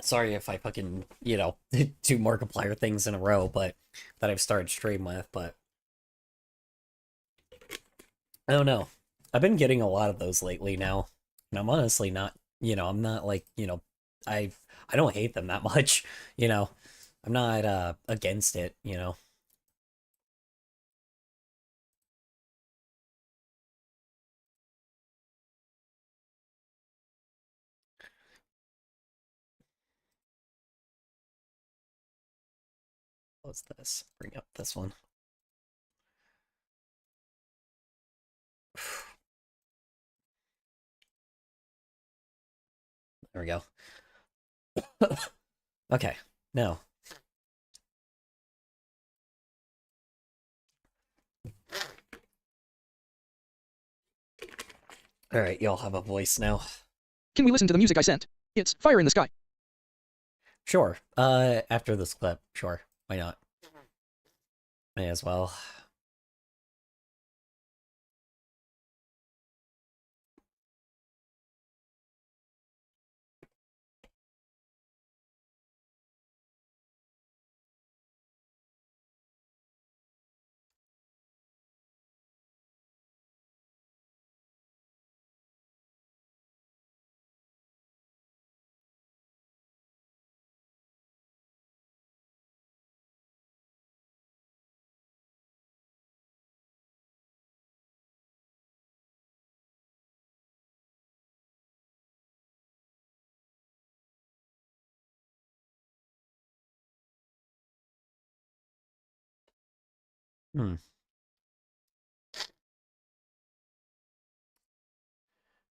Sorry if I fucking, do Markiplier things in a row, but that I've started stream with, but I don't know. I've been getting a lot of those lately now, and I'm honestly not, I'm not like, I I don't hate them that much, you know. I'm not against it. What's this? Bring up this one. There we go. Okay. Now. All right, y'all have a voice now. Can we listen to the music I sent? It's Fire in the Sky. Sure. After this clip, sure. Why not? May as well. Hmm.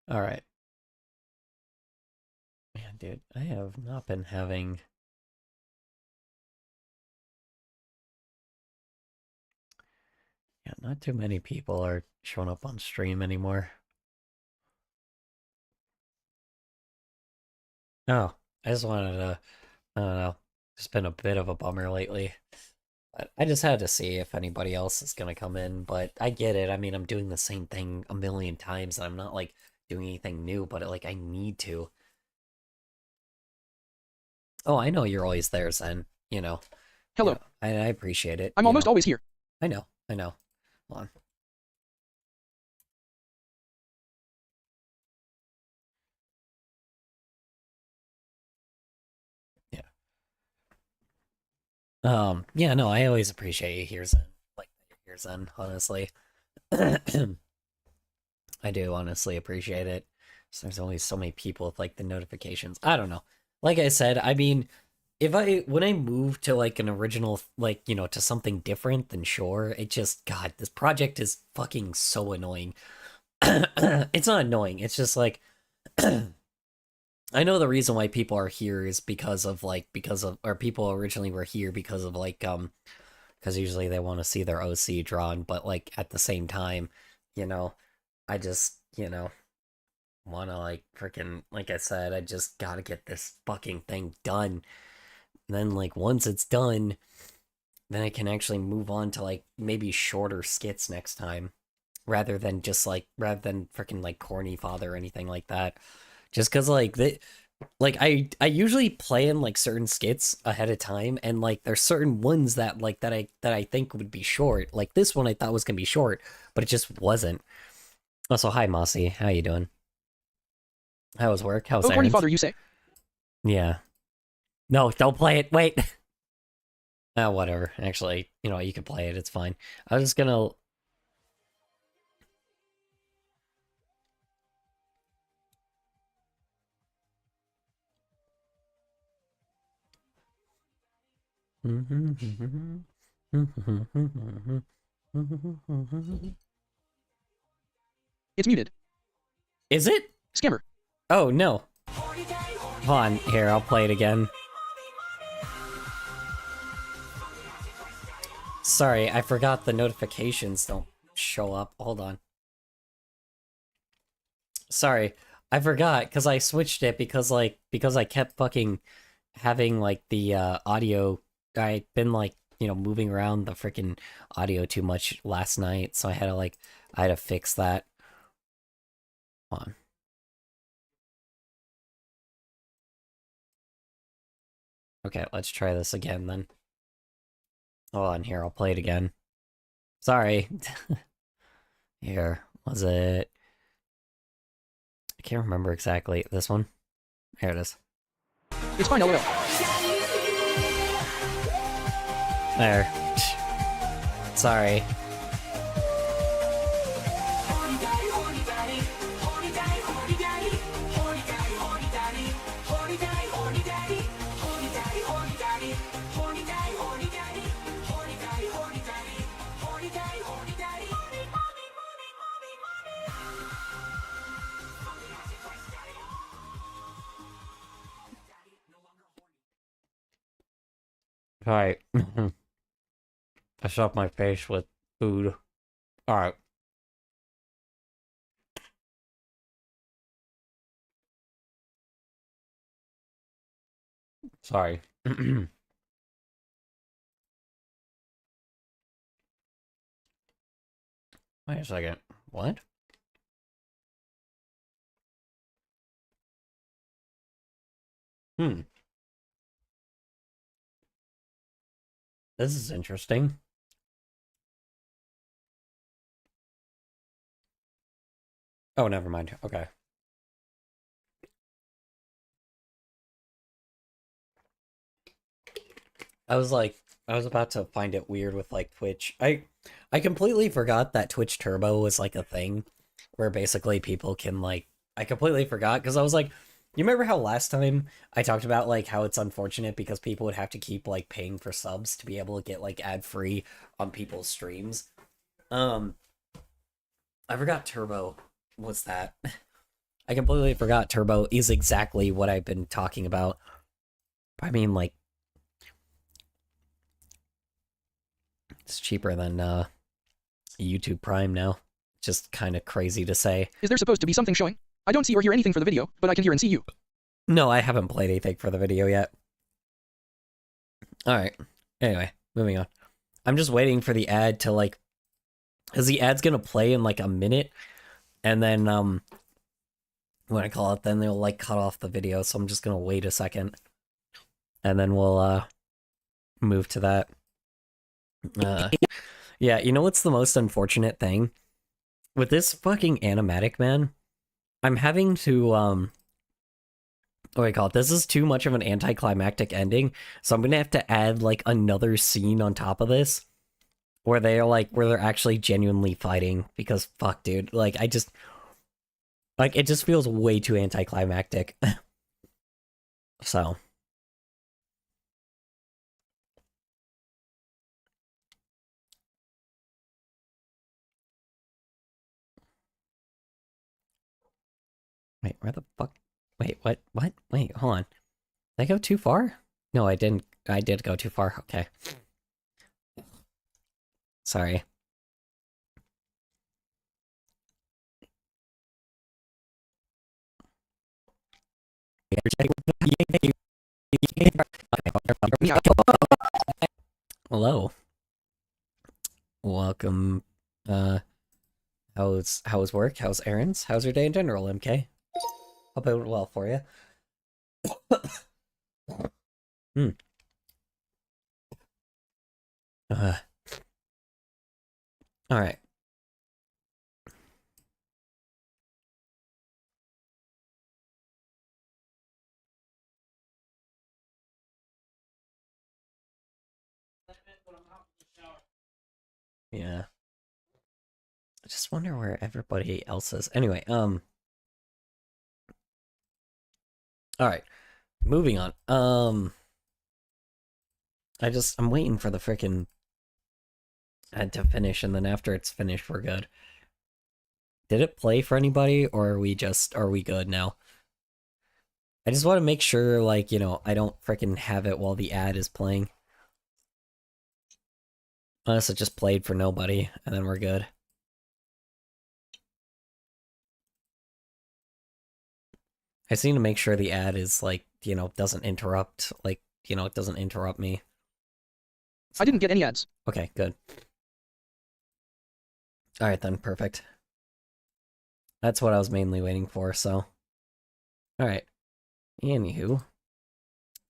All right. Man, dude, I have not been having. Yeah, not too many people are showing up on stream anymore. Oh, I just wanted to. I don't know. It's been a bit of a bummer lately. But I just had to see if anybody else is gonna come in, but I get it. I mean, I'm doing the same thing a million times, and I'm not like doing anything new, but like I need to. Oh, I know you're always there, Zen. Yeah, Hello. I appreciate it. I'm almost always here. I know. Hold on. Yeah. Yeah, no, I always appreciate you here, Zen. Like you're here, Zen, honestly. I do honestly appreciate it. So there's always so many people with like the notifications. I don't know. Like I said, I mean, if I when I move to like an original like, to something different, then sure. It just God, this project is fucking so annoying. It's not annoying. It's just like I know the reason why people are here is because of or people originally were here because of because usually they want to see their OC drawn, but like at the same time, you know, I just, want to like freaking like I said, I just got to get this fucking thing done. And then like once it's done, then I can actually move on to like maybe shorter skits next time rather than freaking like corny father or anything like that. Just cuz like I usually plan like certain skits ahead of time, and like there's certain ones that I think would be short. Like this one I thought was going to be short, but it just wasn't. Also, hi Mossy, how you doing? How was work? How was Oh, corny errands? father, you say? Yeah. No, don't play it. Wait. Whatever. Actually, you can play it. It's fine. I was just gonna. It's muted. Is it? Scammer. Oh no. Hold on. Here, I'll play it again. Sorry, I forgot the notifications don't show up. Hold on. Sorry, I forgot because I switched it because I kept fucking having like the audio. I'd been like moving around the freaking audio too much last night, so I had to fix that. Hold on. Okay, let's try this again then. Hold on here, I'll play it again. Sorry. Here, was it? I can't remember exactly. This one? Here it is. It's fine, LOL. There. Sorry. Alright. I stuffed my face with food. Alright. Sorry. Wait a second. What? Hmm. This is interesting. Oh, never mind. Okay. I was about to find it weird with like Twitch. I completely forgot that Twitch Turbo was like a thing where basically people can like I completely forgot because I was like, you remember how last time I talked about like how it's unfortunate because people would have to keep like paying for subs to be able to get like ad free on people's streams. Um, I forgot Turbo was that. I completely forgot Turbo is exactly what I've been talking about. I mean, like, it's cheaper than YouTube Prime now. Just kind of crazy to say. Is there supposed to be something showing? I don't see or hear anything for the video, but I can hear and see you. No, I haven't played anything for the video yet. Alright. Anyway, moving on. I'm just waiting for the ad to like... Because the ad's gonna play in like a minute. And then, when I call it, then they'll like cut off the video. So I'm just gonna wait a second. And then we'll, move to that. Yeah, you know what's the most unfortunate thing? With this fucking animatic, man, I'm having to, what do I call it? This is too much of an anticlimactic ending, so I'm gonna have to add, like, another scene on top of this, where they're, like, where they're actually genuinely fighting, because, fuck, dude, like, I just, like, it just feels way too anticlimactic. So... Wait, where the fuck? Wait, what? What? Wait, hold on. Did I go too far? No, I didn't. I did go too far. Okay. Sorry. Hello. Welcome. How's work? How's errands? How's your day in general, MK? Hope it went well for you. Hmm. Uh, all right. Yeah. I just wonder where everybody else is. Anyway, all right. Moving on. I'm waiting for the frickin' ad to finish, and then after it's finished, we're good. Did it play for anybody, or are we good now? I just want to make sure, like, you know, I don't frickin' have it while the ad is playing. Unless it just played for nobody, and then we're good. I just need to make sure the ad is, like, you know, doesn't interrupt, like, you know, it doesn't interrupt me. I didn't get any ads. Okay, good. Alright then, perfect. That's what I was mainly waiting for, so... Alright. Anywho.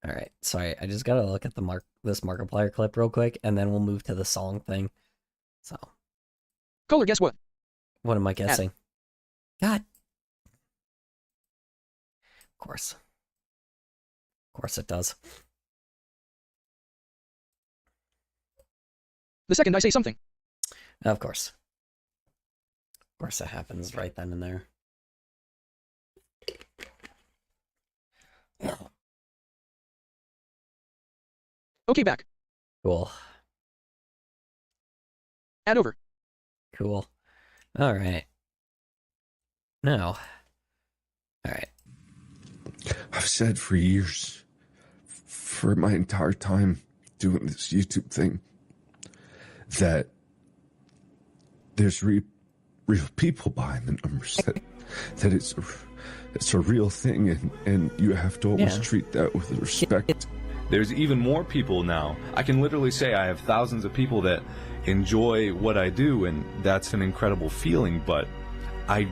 All right, sorry, I just gotta look at the this Markiplier clip real quick, and then we'll move to the song thing. So, Color, guess what? what am I guessing? God, of course it does. The second I say something. Of course it happens right then and there. Okay, back. Cool. Add over. Cool. All right. Now. All right. I've said for years, for my entire time doing this YouTube thing, that there's real people behind the numbers, that it's a real thing, and you have to always treat that with respect. There's even more people now. I can literally say I have thousands of people that enjoy what I do, and that's an incredible feeling, but I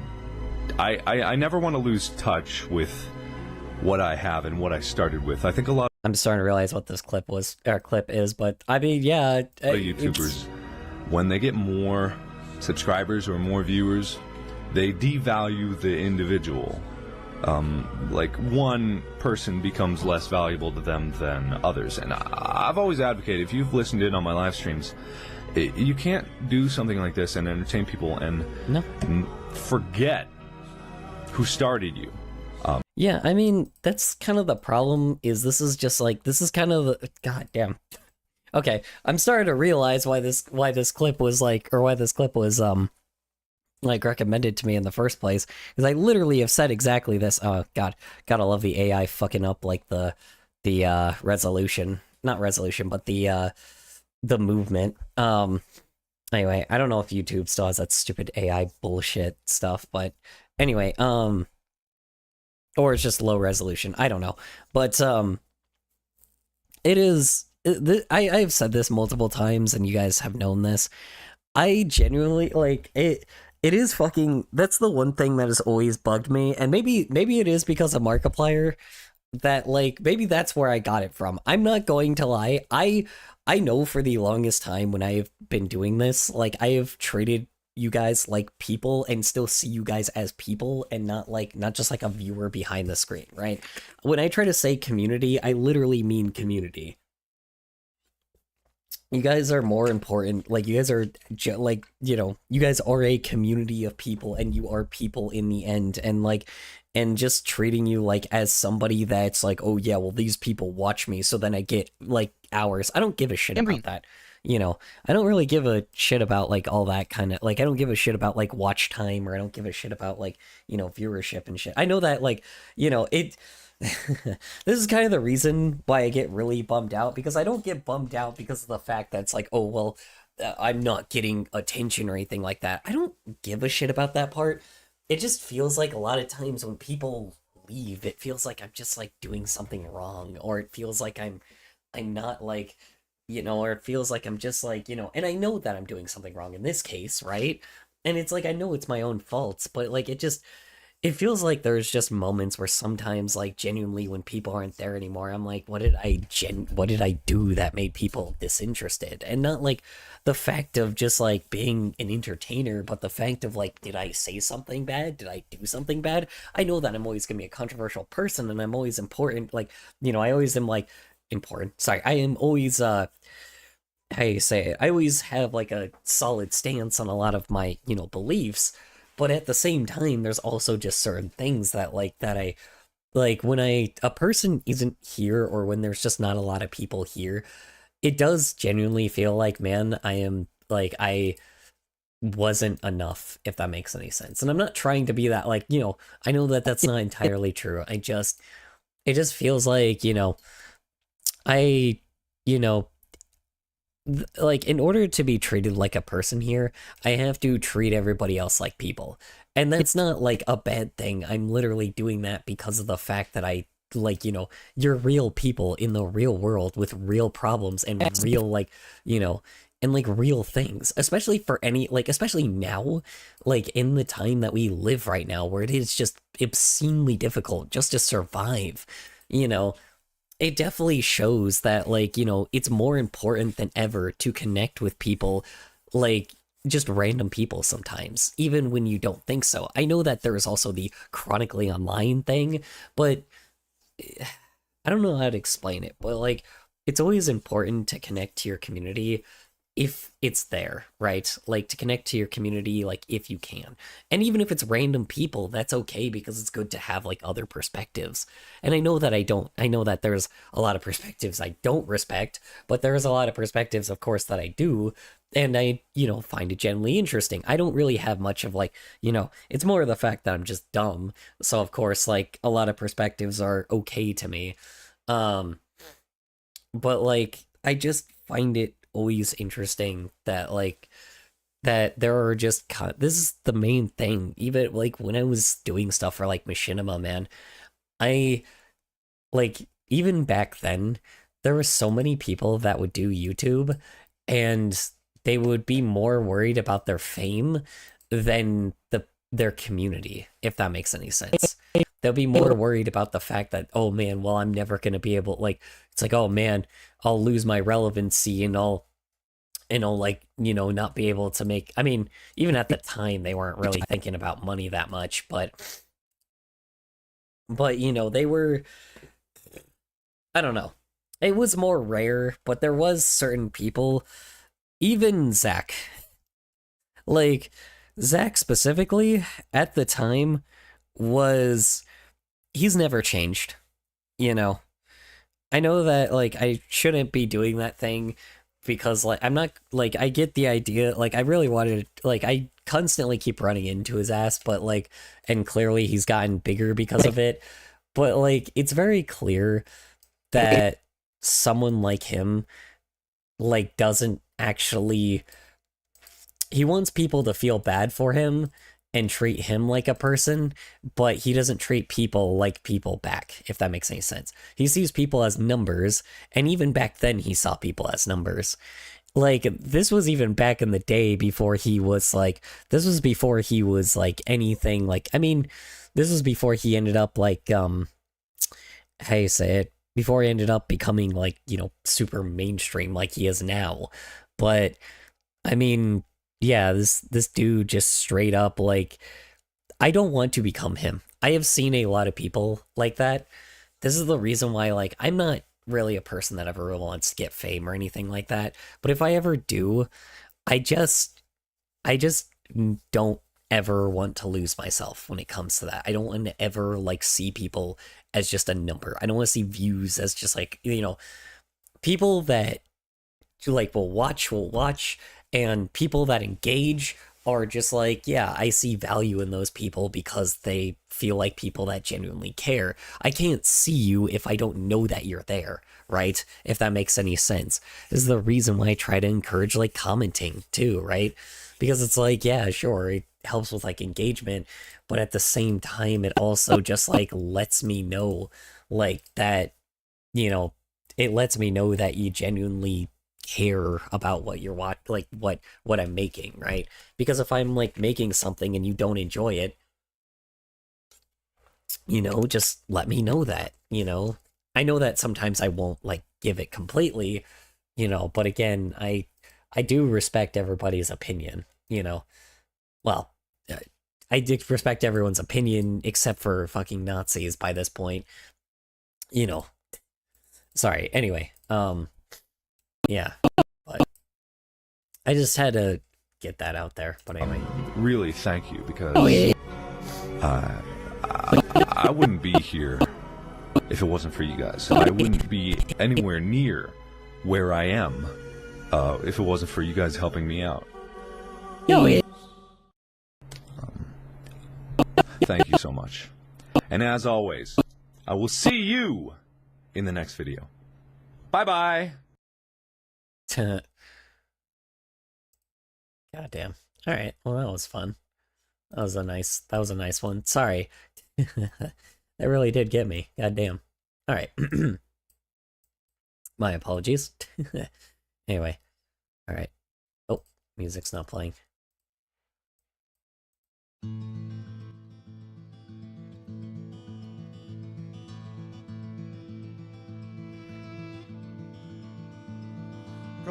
never want to lose touch with what I have and what I started with. I think a lot I'm starting to realize what this clip is, but I mean, yeah. of YouTubers, when they get more subscribers or more viewers, they devalue the individual. Like one person becomes less valuable to them than others. And I've always advocated, if you've listened in on my live streams, you can't do something like this and entertain people and forget who started you. Yeah, I mean, that's kind of the problem, is this is kind of the, god damn. Okay, I'm starting to realize why this clip was like recommended to me in the first place, because I literally have said exactly this. Oh god, gotta love the AI fucking up like the resolution, not resolution, but the movement. Anyway, I don't know if YouTube still has that stupid AI bullshit stuff, but anyway, or it's just low resolution, I don't know, but I've said this multiple times, and you guys have known this. I genuinely, like, it is fucking, that's the one thing that has always bugged me, and maybe it is because of Markiplier, that, like, maybe that's where I got it from. I'm not going to lie, I know for the longest time when I have been doing this, like, I have treated you guys like people and still see you guys as people, and not just like a viewer behind the screen, right? When I try to say community, I literally mean community. You guys are more important, like, you guys are, like, you know, you guys are a community of people, and you are people in the end, and, like, and just treating you, like, as somebody that's like, oh yeah, well, these people watch me, so then I get, like, hours. I don't give a shit about that. You know, I don't really give a shit about, like, all that kind of, like, I don't give a shit about, like, watch time, or I don't give a shit about, like, you know, viewership and shit. I know that, like, you know, it... This is kind of the reason why I get really bummed out, because I don't get bummed out because of the fact that it's like, oh, well, I'm not getting attention or anything like that. I don't give a shit about that part. It just feels like a lot of times when people leave, it feels like I'm just, like, doing something wrong, or it feels like I'm not, like, you know, or it feels like I'm just, like, you know, and I know that I'm doing something wrong in this case, right? And it's like, I know it's my own faults, but, like, it feels like there's just moments where sometimes, like, genuinely, when people aren't there anymore, I'm like, what did I do that made people disinterested? And not, like, the fact of just, like, being an entertainer, but the fact of, like, did I say something bad? Did I do something bad? I know that I'm always gonna be a controversial person, and I'm always important, like, you know, I always am, like, important. Sorry, I am always, how you say it? I always have, like, a solid stance on a lot of my, you know, beliefs. But at the same time, there's also just certain things that, like, that I, like, when a person isn't here, or when there's just not a lot of people here, it does genuinely feel like, man, I am, like, I wasn't enough, if that makes any sense. And I'm not trying to be that, like, you know, I know that that's not entirely true. It just feels like, you know, you know, like, in order to be treated like a person here, I have to treat everybody else like people. And that's not, like, a bad thing. I'm literally doing that because of the fact that I, like, you know, you're real people in the real world with real problems and real, like, you know, and, like, real things, especially for especially now, like, in the time that we live right now, where it is just obscenely difficult just to survive, you know. it definitely shows that, like, you know, it's more important than ever to connect with people, like just random people sometimes, even when you don't think so. I know that there is also the chronically online thing, but I don't know how to explain it, but like it's always important to connect to your community if it's there, right? Like to connect to your community, like if you can. And even if it's random people, that's okay because it's good to have like other perspectives. And I know that there's a lot of perspectives I don't respect, but there's a lot of perspectives, of course, that I do. And I, you know, find it genuinely interesting. I don't really have much of like, you know, it's more the fact that I'm just dumb. So, of course, like a lot of perspectives are okay to me. Um, but like I just find it always interesting that like that there are just this is the main thing. Even like when I was doing stuff for like Machinima, man, I like even back then there were so many people that would do YouTube and they would be more worried about their fame than their community, if that makes any sense. They'll be more worried about the fact that, oh man, well, I'm never gonna be able, like, it's like, oh man, I'll lose my relevancy and I'll like, you know, not be able to make, I mean, even at the time they weren't really thinking about money that much, but you know, they were, I don't know. It was more rare, but there was certain people, even Zach. Like Zach specifically at the time was he's never changed, you know. I know that like I shouldn't be doing that thing because like I'm not like I get the idea, like I really wanted like I constantly keep running into his ass, but like and clearly he's gotten bigger because of it. But like it's very clear that someone like him like doesn't actually he wants people to feel bad for him and treat him like a person, but he doesn't treat people like people back, if that makes any sense. He sees people as numbers, and even back then he saw people as numbers. Like, this was even back in the day before he was like, this was before he was like anything like, I mean, this was before he ended up like, how you say it? Before he ended up becoming like, you know, super mainstream like he is now. But, I mean, yeah, this dude just straight up like I don't want to become him. I have seen a lot of people like that. This is the reason why like I'm not really a person that ever wants to get fame or anything like that. But if I ever do, I just don't ever want to lose myself when it comes to that. I don't want to ever like see people as just a number. I don't want to see views as just like, you know, people that like will watch and people that engage are just like, yeah, I see value in those people because they feel like people that genuinely care. I can't see you if I don't know that you're there, right? If that makes any sense. This is the reason why I try to encourage like commenting too, right? Because it's like, yeah, sure, it helps with like engagement, but at the same time it also just like lets me know like that, you know, it lets me know that you genuinely care about what you're like what I'm making, right? Because if I'm like making something and you don't enjoy it, you know, just let me know that, you know. I know that sometimes I won't like give it completely, you know, but again, I do respect everybody's opinion, you know. Well, uh, I do respect everyone's opinion except for fucking Nazis by this point, you know. Sorry. Anyway, yeah, but I just had to get that out there. But anyway, Really, thank you, because I wouldn't be here if it wasn't for you guys. I wouldn't be anywhere near where I am if it wasn't for you guys helping me out. Thank you so much. And as always, I will see you in the next video. Bye-bye. goddamn. All right, well that was fun. That was a nice one. Sorry, that really did get me. Goddamn. All right, my apologies. Anyway, all right. Oh, music's not playing.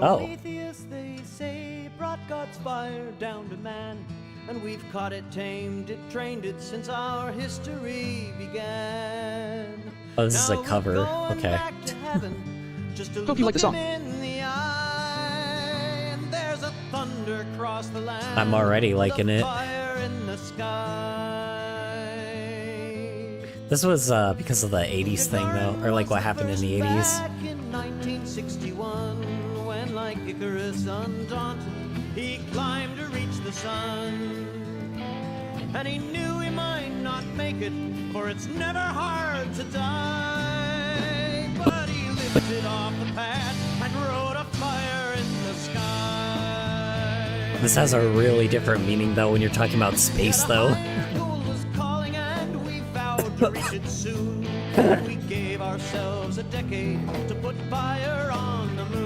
Prometheus, they say, brought God's fire down to man. And we've caught it, tamed it, trained it since our history began. Oh, this is a Now we're cover. going Okay. back to heaven, just to Hope you like the look song. 'em in the eye. And there's a thunder across the land. I'm already liking the it. Fire in the sky. This was because of the 80s thing, though, or like what happened in the 80s. Back in 1961, when like Icarus undaunted, he climbed to reach the sun. And he knew he might not make it, for it's never hard to die. But he lifted off the pad and wrote a fire in the sky. This has a really different meaning, though, when you're talking about space, though. Goal was calling and we vowed to reach it soon. We gave ourselves a decade to put fire on the moon.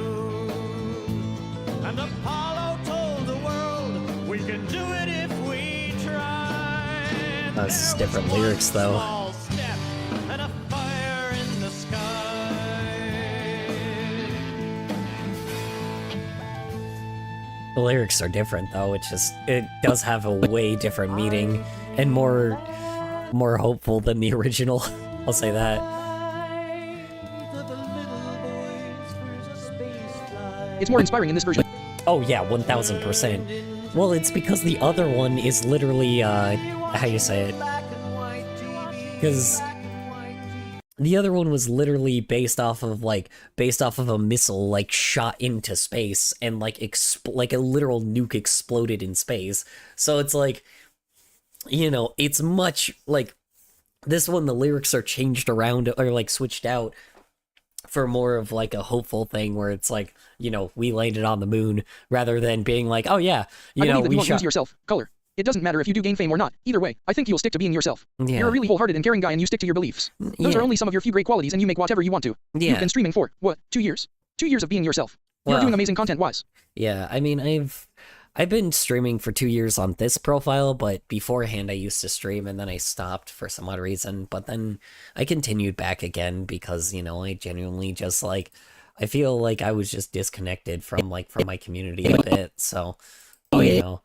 And Apollo told the world we can do it if we try. And This is there different was one lyrics, though. small step and a fire in the sky. The lyrics are different, though. It does have a way different meaning and more hopeful than the original. I'll say that. It's more inspiring in this version. Oh yeah, 1000%. Well, it's because the other one is literally how you say it? Because the other one was literally based off of a missile like shot into space and like like a literal nuke exploded in space. So it's like, you know, it's much like this one. The lyrics are changed around or like switched out for more of like a hopeful thing where it's like, you know, we landed on the moon rather than being like, oh yeah, I you know, believe that we you won't lose shot. yourself. Color. It doesn't matter if you do gain fame or not. Either way, I think you'll stick to being yourself. Yeah. You're a really wholehearted and caring guy and you stick to your beliefs. Those Yeah. are only some of your few great qualities and you make whatever you want to. Yeah. You've been streaming for, what, 2 years? 2 years of being yourself. You're Well- doing amazing content-wise. Yeah, I mean, I've been streaming for 2 years on this profile, but beforehand I used to stream and then I stopped for some odd reason. But then I continued back again because, you know, I genuinely just like, I feel like I was just disconnected from my community a bit. So, you know,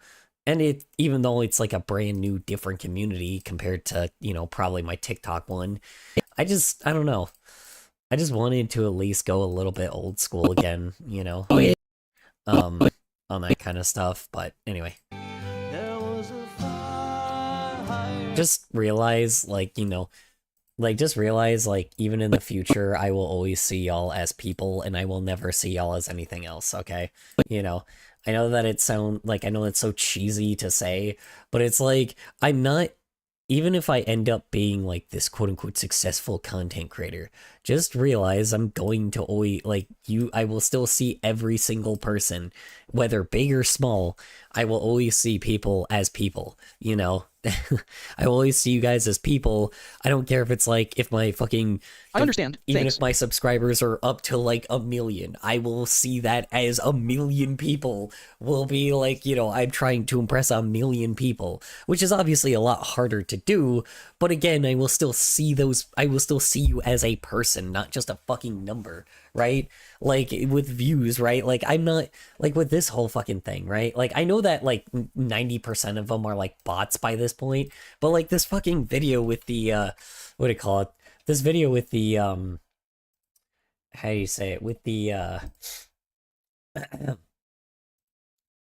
and even though it's like a brand new different community compared to, you know, probably my TikTok one, I don't know. I just wanted to at least go a little bit old school again, you know. On that kind of stuff, but anyway. There was a fire. Just realize, like, you know, like, just realize, like, even in the future, I will always see y'all as people, and I will never see y'all as anything else, okay? You know, I know that I know it's so cheesy to say, but it's like, I'm not, even if I end up being, like, this quote-unquote successful content creator, just realize I'm going to always, like, I will still see every single person, whether big or small, I will always see people as people, you know? I will always see you guys as people. I don't care if it's like, if my fucking... I understand. Even Thanks. if my subscribers are up to like 1 million, I will see that as 1 million people will be like, you know, I'm trying to impress 1 million people, which is obviously a lot harder to do. But again, I will still see you as a person, not just a fucking number, right? Like with views, right? Like I'm not like with this whole fucking thing, right? Like I know that like 90% of them are like bots by this point, but like this fucking video with the what do you call it? This video with the how do you say it? With the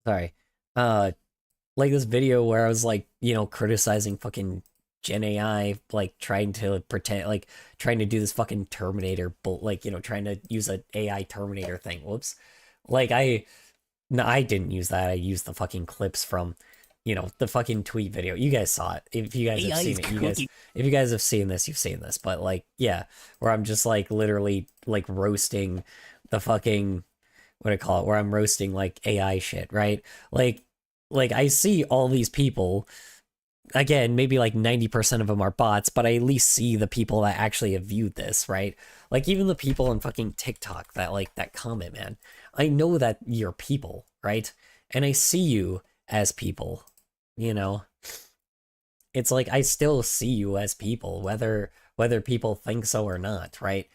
sorry. Like this video where I was like, you know, criticizing fucking Gen AI, like trying to pretend, like trying to do this fucking Terminator, like, you know, trying to use an AI Terminator thing. Whoops. Like I didn't use that. I used the fucking clips from, you know, the fucking tweet video. You guys saw it. If you guys have seen it, if you guys have seen this, you've seen this. But like, yeah, where I'm just like literally like roasting the fucking, what do I call it? Where I'm roasting like AI shit, right? Like I see all these people. Again, maybe like 90% of them are bots, but I at least see the people that actually have viewed this, right? Like even the people on fucking TikTok that comment, man. I know that you're people, right? And I see you as people, you know? It's like I still see you as people, whether people think so or not, right?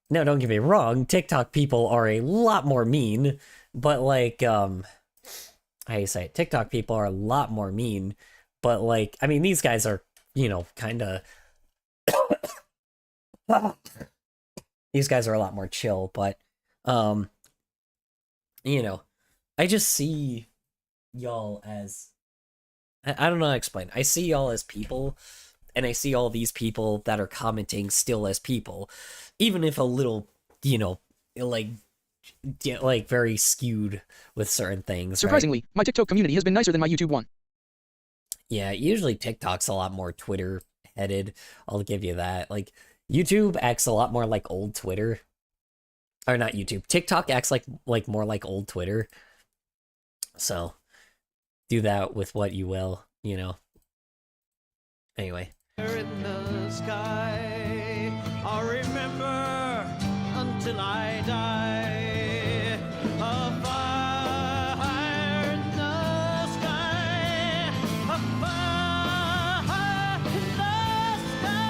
Now, don't get me wrong, TikTok people are a lot more mean But like, how you say it? TikTok people are a lot more mean. But like, I mean, these guys are, kind of. These guys are a lot more chill, but, I just see y'all as. I don't know how to explain. I see y'all as people, and I see all these people that are commenting still as people, even if a little, like very skewed with certain things. Right? Surprisingly, my TikTok community has been nicer than my YouTube one. Yeah, usually TikTok's a lot more Twitter headed. I'll give you that. Like YouTube acts a lot more like old Twitter. Or not YouTube. TikTok acts like more like old Twitter. So do that with what you will, Anyway. In the sky, I'll remember until I die. A fire in the sky, a fire in the sky.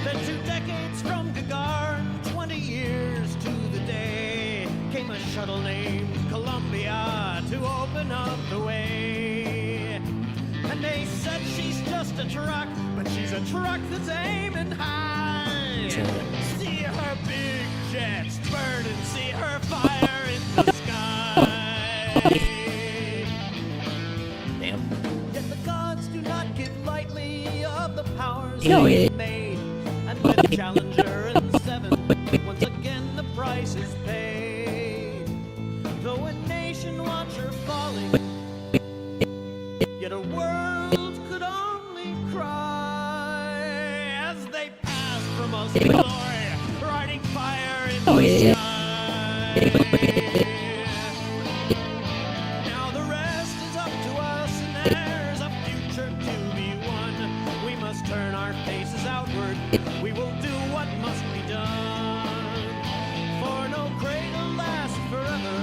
Then 2 decades from Gagarin, 20 years to the day, came a shuttle named Columbia to open up the way. And they said she's just a truck, but she's a truck that's aiming high. See her big jets burn and see her fire in the sky. Damn. Yet the gods do not give lightly of the powers No, they've made. And with Challenger and 7, once again the price is paid. Though a nation watch her falling, yet a world could only cry as they pass from us in glory, riding fire in the sky. Now the rest is up to us, and there's a future to be won. We must turn our faces outward. We will do what must be done. For no cradle lasts forever.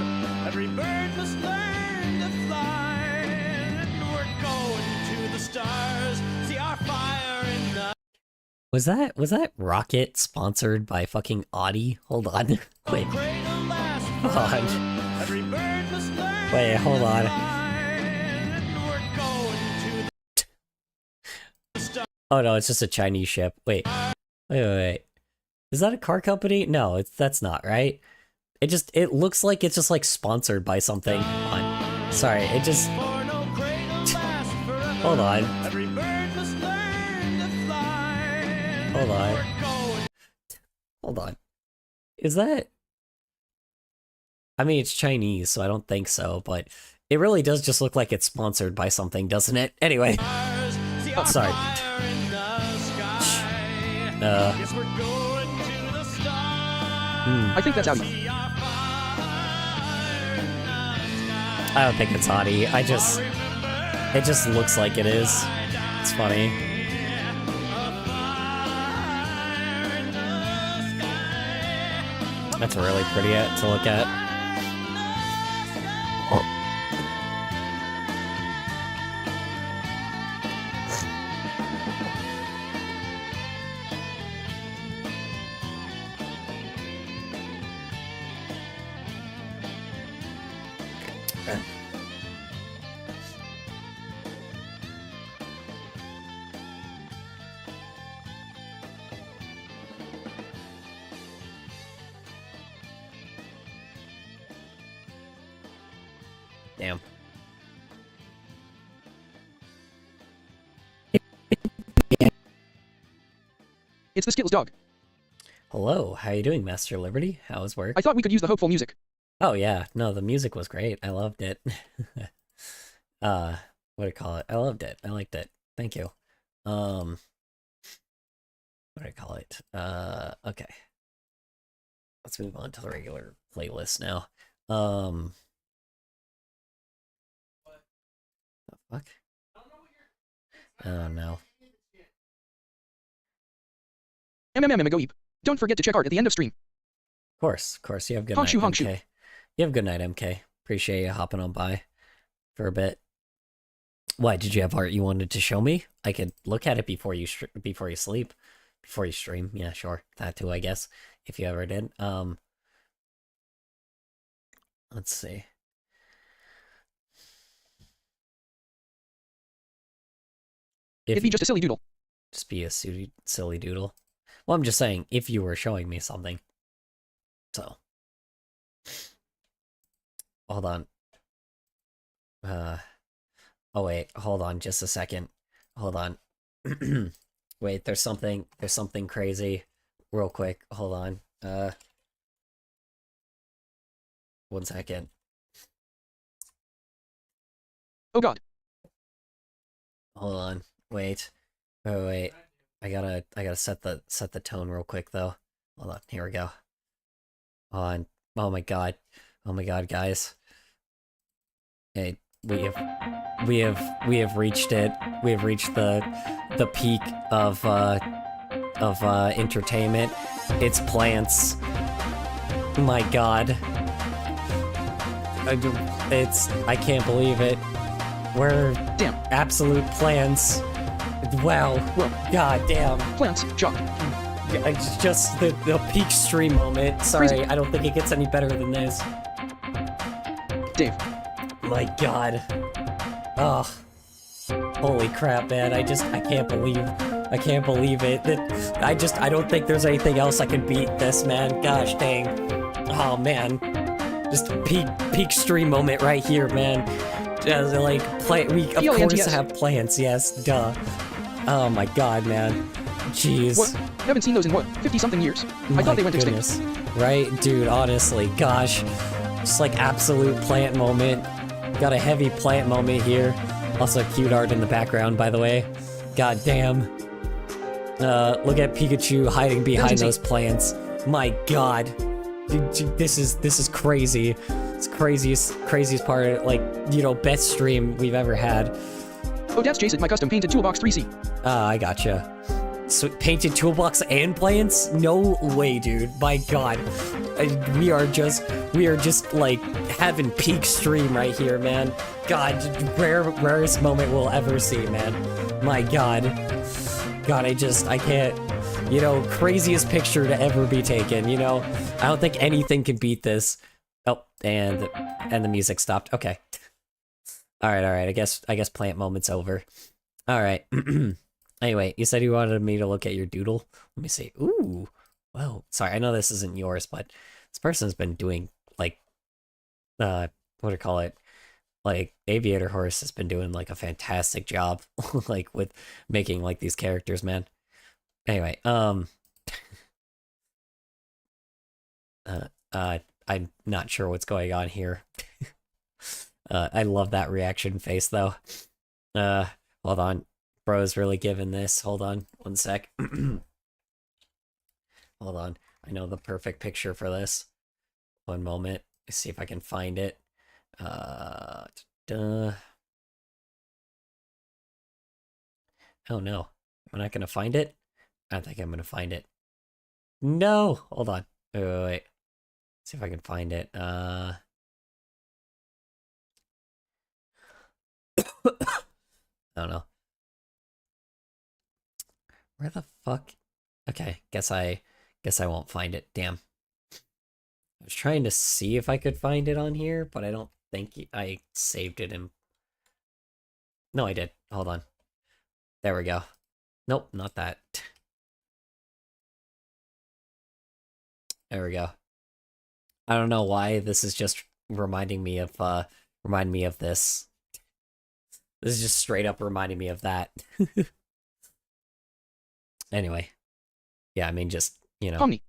Every bird must learn to fly. And we're going to the stars. See our fire in the Was that Rocket sponsored by fucking Audi? Hold on. Wait. cradle lasts Hold on. forever. Every bird must learn Wait, hold to on. fly. And we're going to the stars. Oh no, it's just a Chinese ship. Wait. Wait. Is that a car company? No, that's not, right? It looks like it's just like sponsored by something. Hold on. Sorry, it just For no cradle lasts forever. hold on. Every bird must learn to fly. Hold on. We're going Hold on. Is that I mean it's Chinese, so I don't think so, but it really does just look like it's sponsored by something, doesn't it? Anyway. stars. See our Sorry. fire in the sky. Uh Yes, we're going to the stars. I think that's Audi. See our fire in the sky. I don't think it's Audi. It just looks like it is. It's funny. That's really pretty to look at. Damn. It's the Skittles dog. Hello, how you doing, Master Liberty? How was work? I thought we could use the hopeful music. Oh yeah, no, the music was great. I loved it. What do you call it? I loved it. I liked it. Thank you. What do I call it? Okay. Let's move on to the regular playlist now. The fuck? Oh no. Go eep. Don't forget to check art at the end of stream. Of course. You have good Honk night, shoo. MK. You have good night, MK. Appreciate you hopping on by for a bit. Why, did you have art you wanted to show me? I could look at it before you sleep, before you stream. Yeah, sure. That too, I guess, if you ever did. Let's see. It'd be just a silly doodle. Just be a silly doodle. Well, I'm just saying, if you were showing me something. So. Hold on. Oh wait, hold on just a second. Hold on. Wait, there's something crazy. Real quick, hold on. 1 second. Oh god. Hold on. Wait. Oh wait. I gotta set the tone real quick though. Hold on. Here we go. Hold on. Oh my god. Oh my god, guys. Hey, we have reached it. We have reached the peak of entertainment. It's plants. My god. I can't believe it. We're Damn. absolute plants. Wow. Whoa. God damn. Plants. Shock. It's just the peak stream moment. Sorry, Crazy. I don't think it gets any better than this. Dave. My god. Oh. Holy crap, man. I can't believe it. I don't think there's anything else I can beat this, man. Gosh dang. Oh man. Just peak stream moment right here, man. Just like we of course PLANTS. have plants, yes, duh. Oh my god, man. Jeez. What? Haven't seen those in what? 50-something years. I thought they went extinct. Right, dude, honestly, gosh. Just like absolute plant moment. Got a heavy plant moment here. Also cute art in the background, by the way. God damn. Look at Pikachu hiding behind insane. those plants. My god. Dude, this is crazy. It's craziest part, like, you know, best stream we've ever had. Oh, that's Jason, my custom painted toolbox 3C. I gotcha. So painted toolbox and plants? No way, dude. My god. We are just like having peak stream right here, man. God, rarest moment we'll ever see, man. My god. God, I can't, you know, craziest picture to ever be taken, you know? I don't think anything can beat this. Oh, and the music stopped. Okay. Alright, I guess plant moment's over. Alright. Anyway, you said you wanted me to look at your doodle. Let me see. Ooh. Well, sorry, I know this isn't yours, but this person's been doing, like, what do you call it? Like, Aviator Horse has been doing, like, a fantastic job, like, with making, like, these characters, man. Anyway, I'm not sure what's going on here. I love that reaction face, though. Hold on. Bro's really giving this. Hold on. 1 sec. Hold on. I know the perfect picture for this. 1 moment. Let's see if I can find it. Oh no. Am I not gonna find it? I think I'm gonna find it. No! Hold on. Wait. See if I can find it. I don't know. Where the fuck? Okay, guess I won't find it. Damn. I was trying to see if I could find it on here, but I don't think I saved it in... No, I did. Hold on. There we go. Nope, not that. There we go. I don't know why this is just reminding me of this. This is just straight up reminding me of that. Anyway. Yeah, I mean, just, you know. Omni.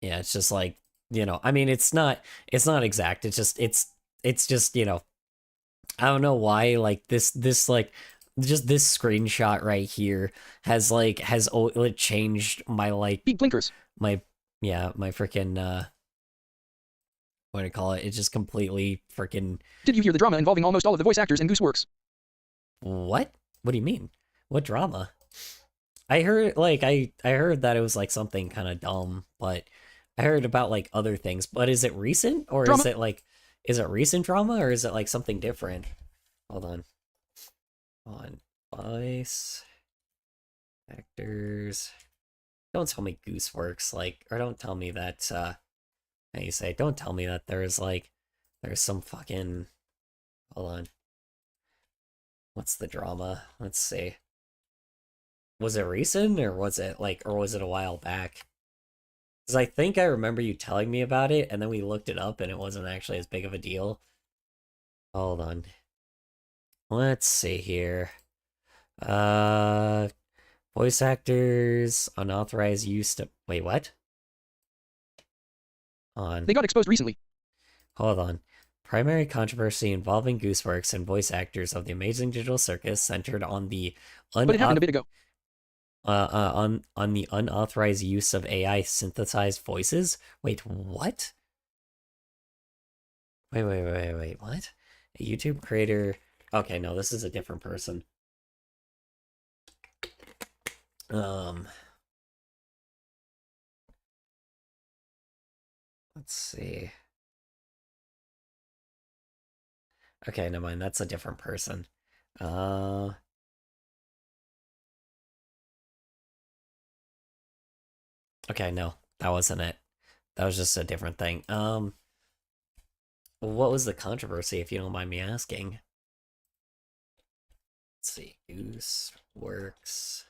Yeah, it's just like, you know, I mean, it's not exact. It's just, you know, I don't know why, like, this, like, just this screenshot right here has changed my, like, Beat blinkers. my freaking, what do you call it? It just completely freaking... Did you hear the drama involving almost all of the voice actors in Gooseworks? What? What do you mean? What drama? I heard, like, I heard that it was, like, something kind of dumb, but I heard about, like, other things. But is it recent? Or Drama? is it recent drama? Or is it, like, something different? Hold on. Voice actors. Don't tell me Gooseworks, like, or don't tell me that, how you say, don't tell me that there's, like, There's some fucking... Hold on. What's the drama? Let's see. Was it recent, or was it a while back? Because I think I remember you telling me about it, and then we looked it up, and it wasn't actually as big of a deal. Hold on. Let's see here. Voice actors, unauthorized use to... Wait, what? They got exposed recently. Hold on. Primary controversy involving Gooseworks and voice actors of the Amazing Digital Circus centered on the But it happened a bit ago. on the unauthorized use of AI synthesized voices. Wait, what? Wait, what? A YouTube creator... Okay, no, this is a different person. Let's see. Okay, never mind, that's a different person. Okay, no, that wasn't it. That was just a different thing. What was the controversy, if you don't mind me asking? Let's see, Gooseworks.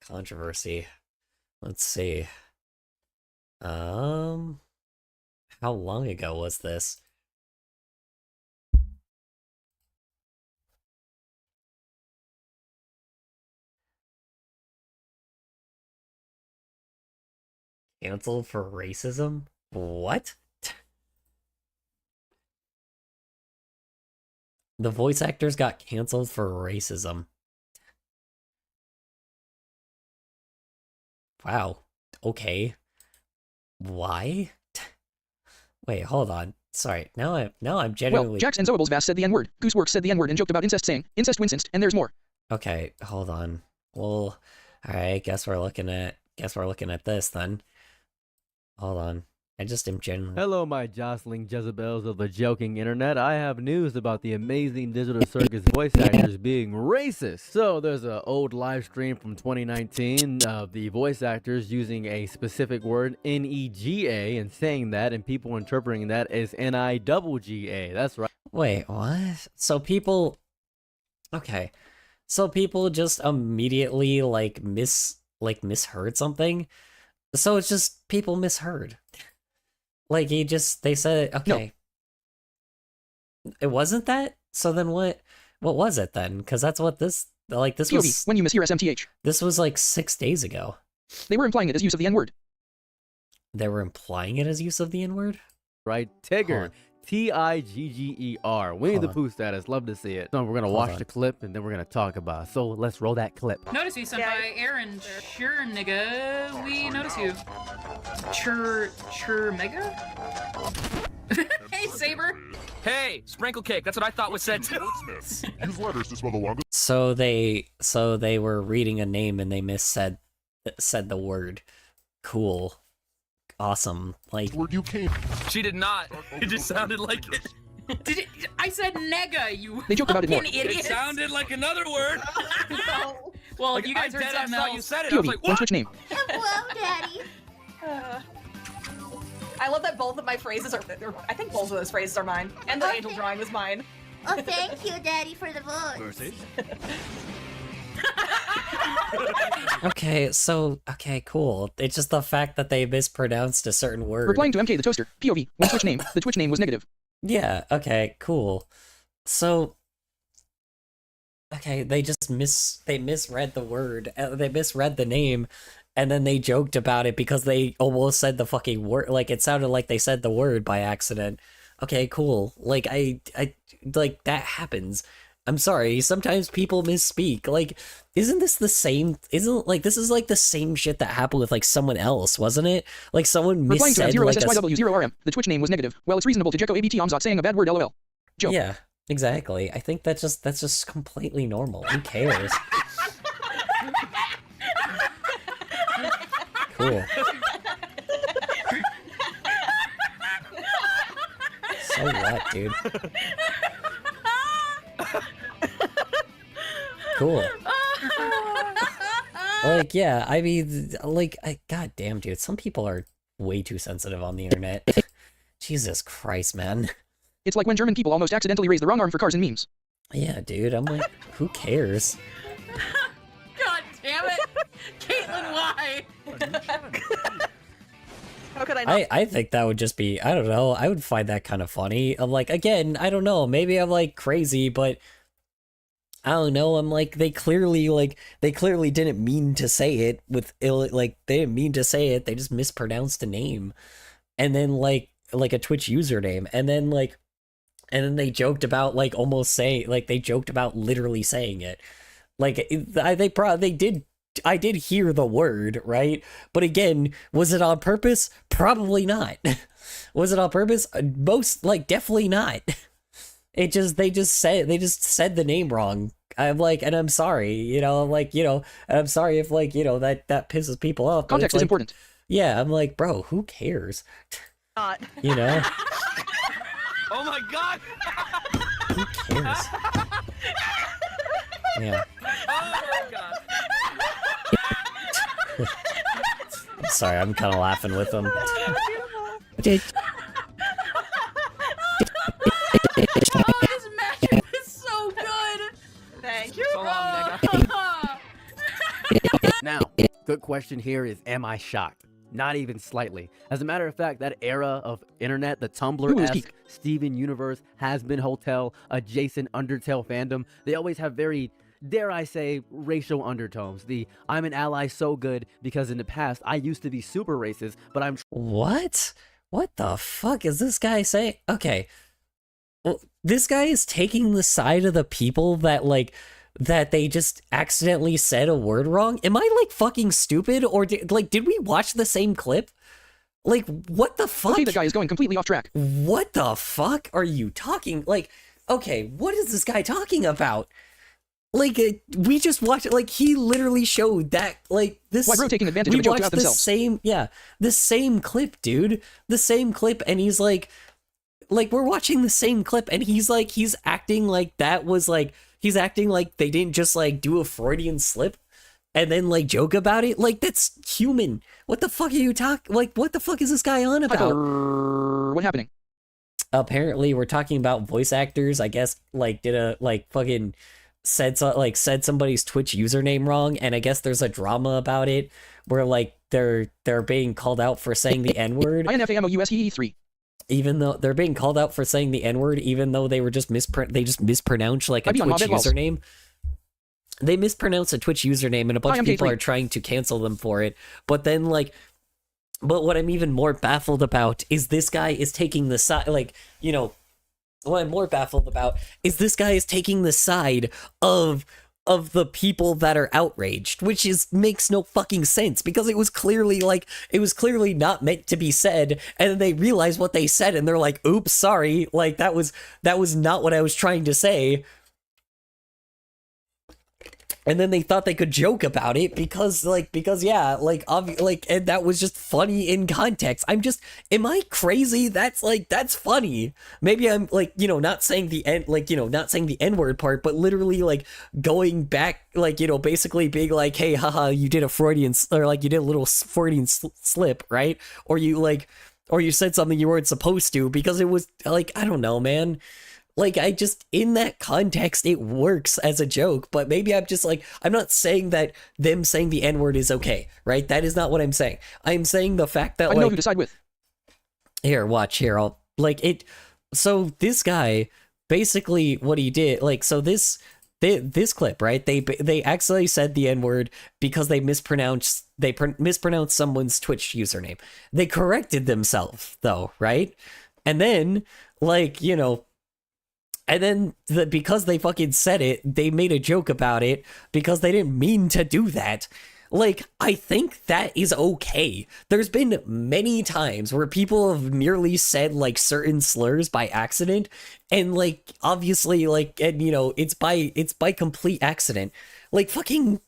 Controversy. Let's see. How long ago was this? Canceled for racism? What? The voice actors got canceled for racism. Wow. Okay. Why? Wait, hold on. Sorry. Now I'm genuinely... Well, Jax and Zoables Vast said the N-word. Gooseworks said the N-word and joked about incest, saying, incest wincest, and there's more. Okay, hold on. Well, alright, guess we're looking at this then. Hold on. I just am genuinely... Hello, my jostling Jezebels of the joking internet. I have news about the Amazing Digital Circus voice actors being racist. So, there's an old live stream from 2019 of the voice actors using a specific word, N-E-G-A, and saying that, and people interpreting that as N-I-double-G-A. That's right. Wait, what? So people... Okay. So people just immediately, misheard something? So it's just people misheard. They said, okay. No. It wasn't that? So then what was it then? Because that's what this POV, was... when you mishear SMTH. This was 6 days ago. They were implying it as use of the N-word. They were implying it as use of the N-word? Right? Tigger. T-I-G-G-E-R. Winnie the Pooh status. Love to see it. So we're going to watch the clip, and then we're going to talk about it. So let's roll that clip. Notice you, Senpai. Aaron. Sure, nigga. We notice you. Mega? Hey, Saber. Hey, sprinkle cake. That's what I thought was said too. Use letters to spell the longest. So they were reading a name and they said the word. Cool. Awesome. Word you came. She did not. It just sounded like it. I said nega, you They joked about it more. idiot. It sounded like another word. No. Well, Like, you guys I heard dead something ass thought else. you said it. I was POV, like, one what? Twitch name. Hello, Daddy. I love that both of my phrases are. I think both of those phrases are mine, and the Okay. angel drawing was mine. Oh, thank you, Daddy, for the vote. Okay, cool. It's just the fact that they mispronounced a certain word. Replying to MK the Toaster. POV, one Twitch name. The Twitch name was negative. Yeah, okay, cool. So, okay, they misread the word, they misread the name, and then they joked about it because they almost said the fucking word, it sounded like they said the word by accident. Okay, cool. That happens. I'm sorry, sometimes people misspeak. Isn't this the same, this is the same shit that happened with, someone else, wasn't it? Someone Replying to missaid, M0SSYW0RM. The Twitch name was negative. Well, it's reasonable to Jekko ABT Omzot saying a bad word, lol. Joke. Yeah, exactly. I think that's just completely normal. Who cares? Cool. So what, dude? Cool. Yeah, I mean, god damn, dude. Some people are way too sensitive on the internet. Jesus Christ, man. It's like when German people almost accidentally raise the wrong arm for cars in memes. Yeah, dude, I'm like, who cares? God damn it! Caitlin, why? How could I not? I think that would just be, I don't know, I would find that kind of funny. I'm like, again, I don't know, maybe I'm like crazy, but I don't know, I'm like, they clearly didn't mean to say it with they didn't mean to say it, they just mispronounced a name. And then like a Twitch username, and then they joked about like almost saying, like they joked about literally saying it. Like I did hear the word, right? But again, was it on purpose? Probably not. Was it on purpose? Definitely not. They just said the name wrong. I'm like, and I'm sorry, you know, like, you know, and I'm sorry if like, you know, that pisses people off. Context is important. Yeah, I'm like, bro, who cares? Not. You know? Oh my god! Who cares? Yeah. Oh my god! I'm sorry, I'm kind of laughing with them. This matchup is so good. Thank you. So long, nigga. Now, good question here is, am I shocked? Not even slightly. As a matter of fact, that era of internet, the Tumblr-esque Steven Universe, Has Been Hotel, adjacent Undertale fandom, they always have very, dare I say, racial undertones. The I'm an ally so good because in the past I used to be super racist, but I'm What? What the fuck is this guy saying? Okay. Well, this guy is taking the side of the people that they just accidentally said a word wrong. Am I like fucking stupid, or did we watch the same clip? Like, what the fuck? Okay, the guy is going completely off track. What the fuck are you talking? Like, okay, what is this guy talking about? Like, we just watched it. Like, he literally showed that, like, this. Why bro taking advantage of a joke to out themselves? The same clip, dude. The same clip, and he's like, we're watching the same clip, and he's acting like that was like, he's acting like they didn't just like do a Freudian slip and then like joke about it. Like, that's human. What the fuck are you talking? Like, what the fuck is this guy on about? What's happening? Apparently, we're talking about voice actors. I guess like did a like fucking said somebody's Twitch username wrong, and I guess there's a drama about it where like they're being called out for saying the N-word. INFAMOUSHE3. Even though they're being called out for saying the N-word, even though they were just mispronounced like a Twitch username. They mispronounced a Twitch username, and a bunch of people are trying to cancel them for it. But then but what I'm even more baffled about is this guy is taking the side, like, you know, what I'm more baffled about is this guy is taking the side of the people that are outraged, which makes no fucking sense, because it was clearly not meant to be said, and then they realize what they said and they're like, oops, sorry, like that was not what I was trying to say. And then they thought they could joke about it because and that was just funny in context. Am I crazy? That's funny. Maybe I'm like, you know, not saying the N-word part, but literally like going back, like, you know, basically being like, hey, haha, you did a Freudian, or like you did a little Freudian slip, right? Or you said something you weren't supposed to, because it was like, I don't know, man. Like, in that context, it works as a joke, but maybe I'm just like, I'm not saying that them saying the N-word is okay, right? That is not what I'm saying. I'm saying the fact that, I know who to side with. Here, watch, here, so this guy, basically what he did, like, so this clip, right? They accidentally said the N-word because they mispronounced someone's Twitch username. They corrected themselves, though, right? And then, like, you know, and then because they fucking said it, they made a joke about it because they didn't mean to do that. Like, I think that is okay. There's been many times where people have merely said like certain slurs by accident, and like obviously like, and you know, it's by complete accident. Like, fucking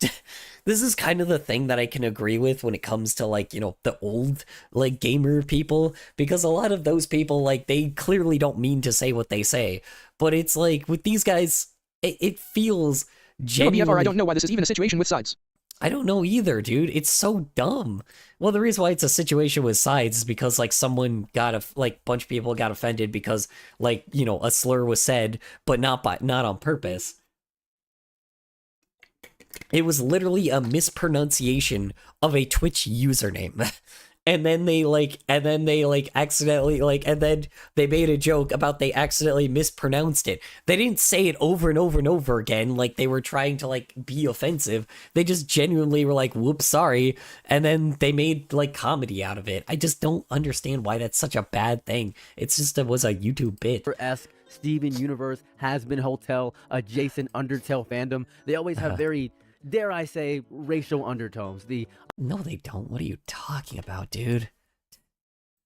this is kind of the thing that I can agree with when it comes to like, you know, the old like gamer people, because a lot of those people, like, they clearly don't mean to say what they say. But it's like with these guys, it feels genuinely. BFR, I don't know why this is even a situation with sides. I don't know either, dude. It's so dumb. Well, the reason why it's a situation with sides is because like someone got bunch of people got offended because like, you know, a slur was said, but not on purpose. It was literally a mispronunciation of a Twitch username. And then they accidentally and then they made a joke about they accidentally mispronounced it. They didn't say it over and over and over again like they were trying to like be offensive. They just genuinely were like, whoops, sorry. And then they made like comedy out of it. I just don't understand why that's such a bad thing. It's just, it was a YouTube bit. Esque Steven Universe, Has Been Hotel, adjacent Undertale fandom. They always have very, dare I say, racial undertones. No, they don't. What are you talking about, dude?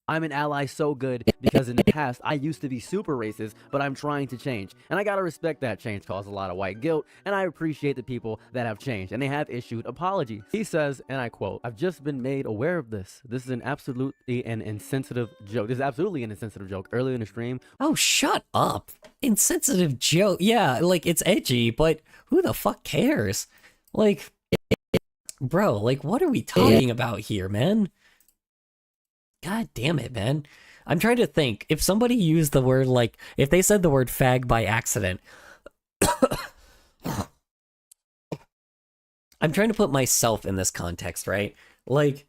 I'm an ally so good because in the past I used to be super racist, but I'm trying to change. And I gotta respect that change caused a lot of white guilt, and I appreciate the people that have changed, and they have issued apologies. He says, and I quote, "I've just been made aware of this. This is absolutely an insensitive joke. This is absolutely an insensitive joke." Earlier in the stream. Oh, shut up. Insensitive joke. Yeah, like, it's edgy, but who the fuck cares? Like, bro, like, what are we talking about here, man? God damn it, man. I'm trying to think. If somebody used the word, like, if they said the word fag by accident, I'm trying to put myself in this context, right? Like,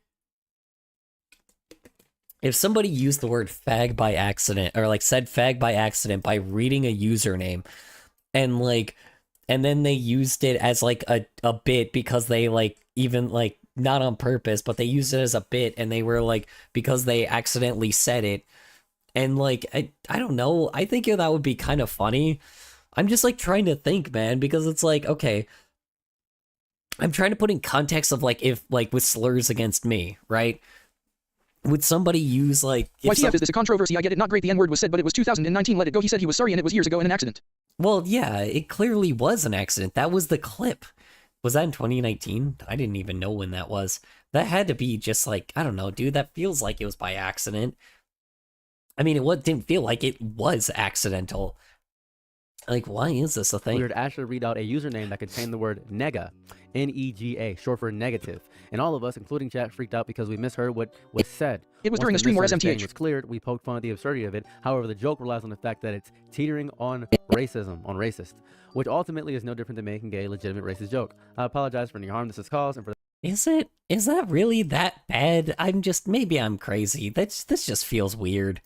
if somebody used the word fag by accident, or like said fag by accident by reading a username, and like, and then they used it as like a bit because they like, even like, not on purpose, but they used it as a bit, and they were like, because they accidentally said it, and like, I don't know, I think that would be kind of funny. I'm just like trying to think, man, because it's like, okay, I'm trying to put in context of like, if like with slurs against me, right? Would somebody use like... YTF, is this a controversy? I get it, not great, the N-word was said, but it was 2019, let it go. He said he was sorry and it was years ago in an accident. Well, yeah, it clearly was an accident. That was the clip. Was that in 2019? I didn't even know when that was. That had to be just like, I don't know, dude, that feels like it was by accident. I mean, didn't feel like it was accidental. Like, why is this a thing? We would actually read out a username that contained the word nega, N-E-G-A, short for negative. And all of us, including chat, freaked out because we misheard what was said. It was during a stream where SMTH SMTH was cleared. We poked fun at the absurdity of it. However, the joke relies on the fact that it's teetering on racism, on racist, which ultimately is no different than making a legitimate racist joke. I apologize for any harm this has caused and for... Is that really that bad? Maybe I'm crazy. This just feels weird.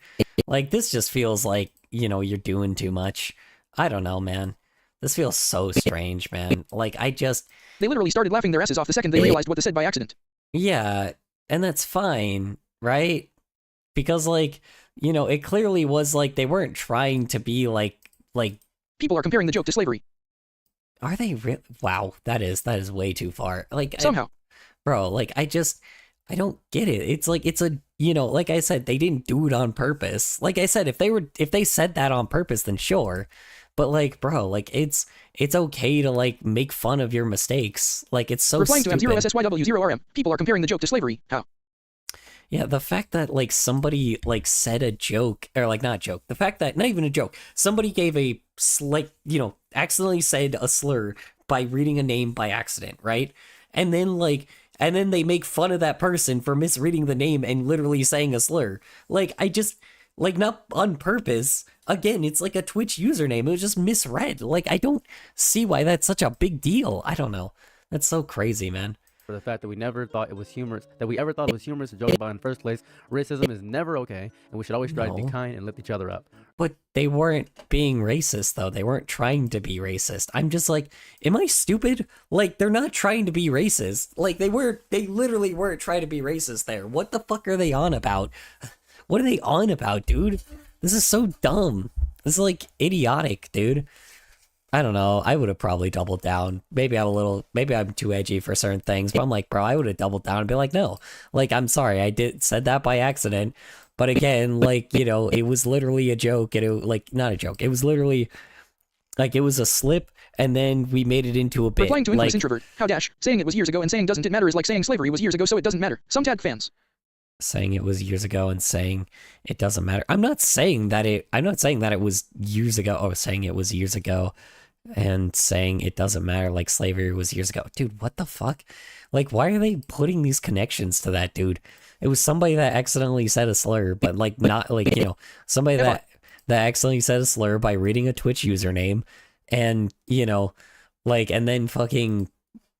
Like, this just feels like, you know, you're doing too much. I don't know, man. This feels so strange, man. Like, They literally started laughing their asses off the second they realized what they said by accident. Yeah, and that's fine, right? Because, like, you know, it clearly was, like, they weren't trying to be, like... People are comparing the joke to slavery. Are they Wow, that is way too far. Like, somehow. Bro, like, I don't get it. It's like, it's a, you know, like I said, they didn't do it on purpose. Like I said, if they said that on purpose, then sure. But like, bro, like, it's okay to like make fun of your mistakes. Like, it's so replying stupid. to M0SSYW0RM. People are comparing the joke to slavery. How? Yeah, the fact that like somebody like said a joke, or like not joke, the fact that not even a joke, somebody gave a like, you know, accidentally said a slur by reading a name by accident, right? And then they make fun of that person for misreading the name and literally saying a slur. Like, like, not on purpose. Again, it's like a Twitch username. It was just misread. Like, I don't see why that's such a big deal. I don't know. That's so crazy, man. For the fact that we never thought it was humorous, to joke about in the first place. Racism is never okay, and we should always try to be kind and lift each other up. But they weren't being racist, though. They weren't trying to be racist. I'm just like, am I stupid? Like, they're not trying to be racist. Like, they literally weren't trying to be racist there. What the fuck are they on about? What are they on about, dude? This is so dumb. This is, like, idiotic, dude. I don't know. I would have probably doubled down. Maybe I'm too edgy for certain things, but I'm like, bro, I would have doubled down and be like, no. Like, I'm sorry, I said that by accident. But again, like, you know, it was literally a joke, and it, like, not a joke. It was literally, like, it was a slip, and then we made it into a bit. Replying to infamous introvert. How dash. Saying it was years ago and saying doesn't it matter is like saying slavery was years ago, so it doesn't matter. Some tag fans. Saying it was years ago and saying it doesn't matter. I'm not saying that it was years ago. Oh, saying it was years ago and saying it doesn't matter, like slavery was years ago. Dude, what the fuck? Like, why are they putting these connections to that, dude? It was somebody that accidentally said a slur, but like not like, you know, somebody that accidentally said a slur by reading a Twitch username, and you know, like, and then fucking,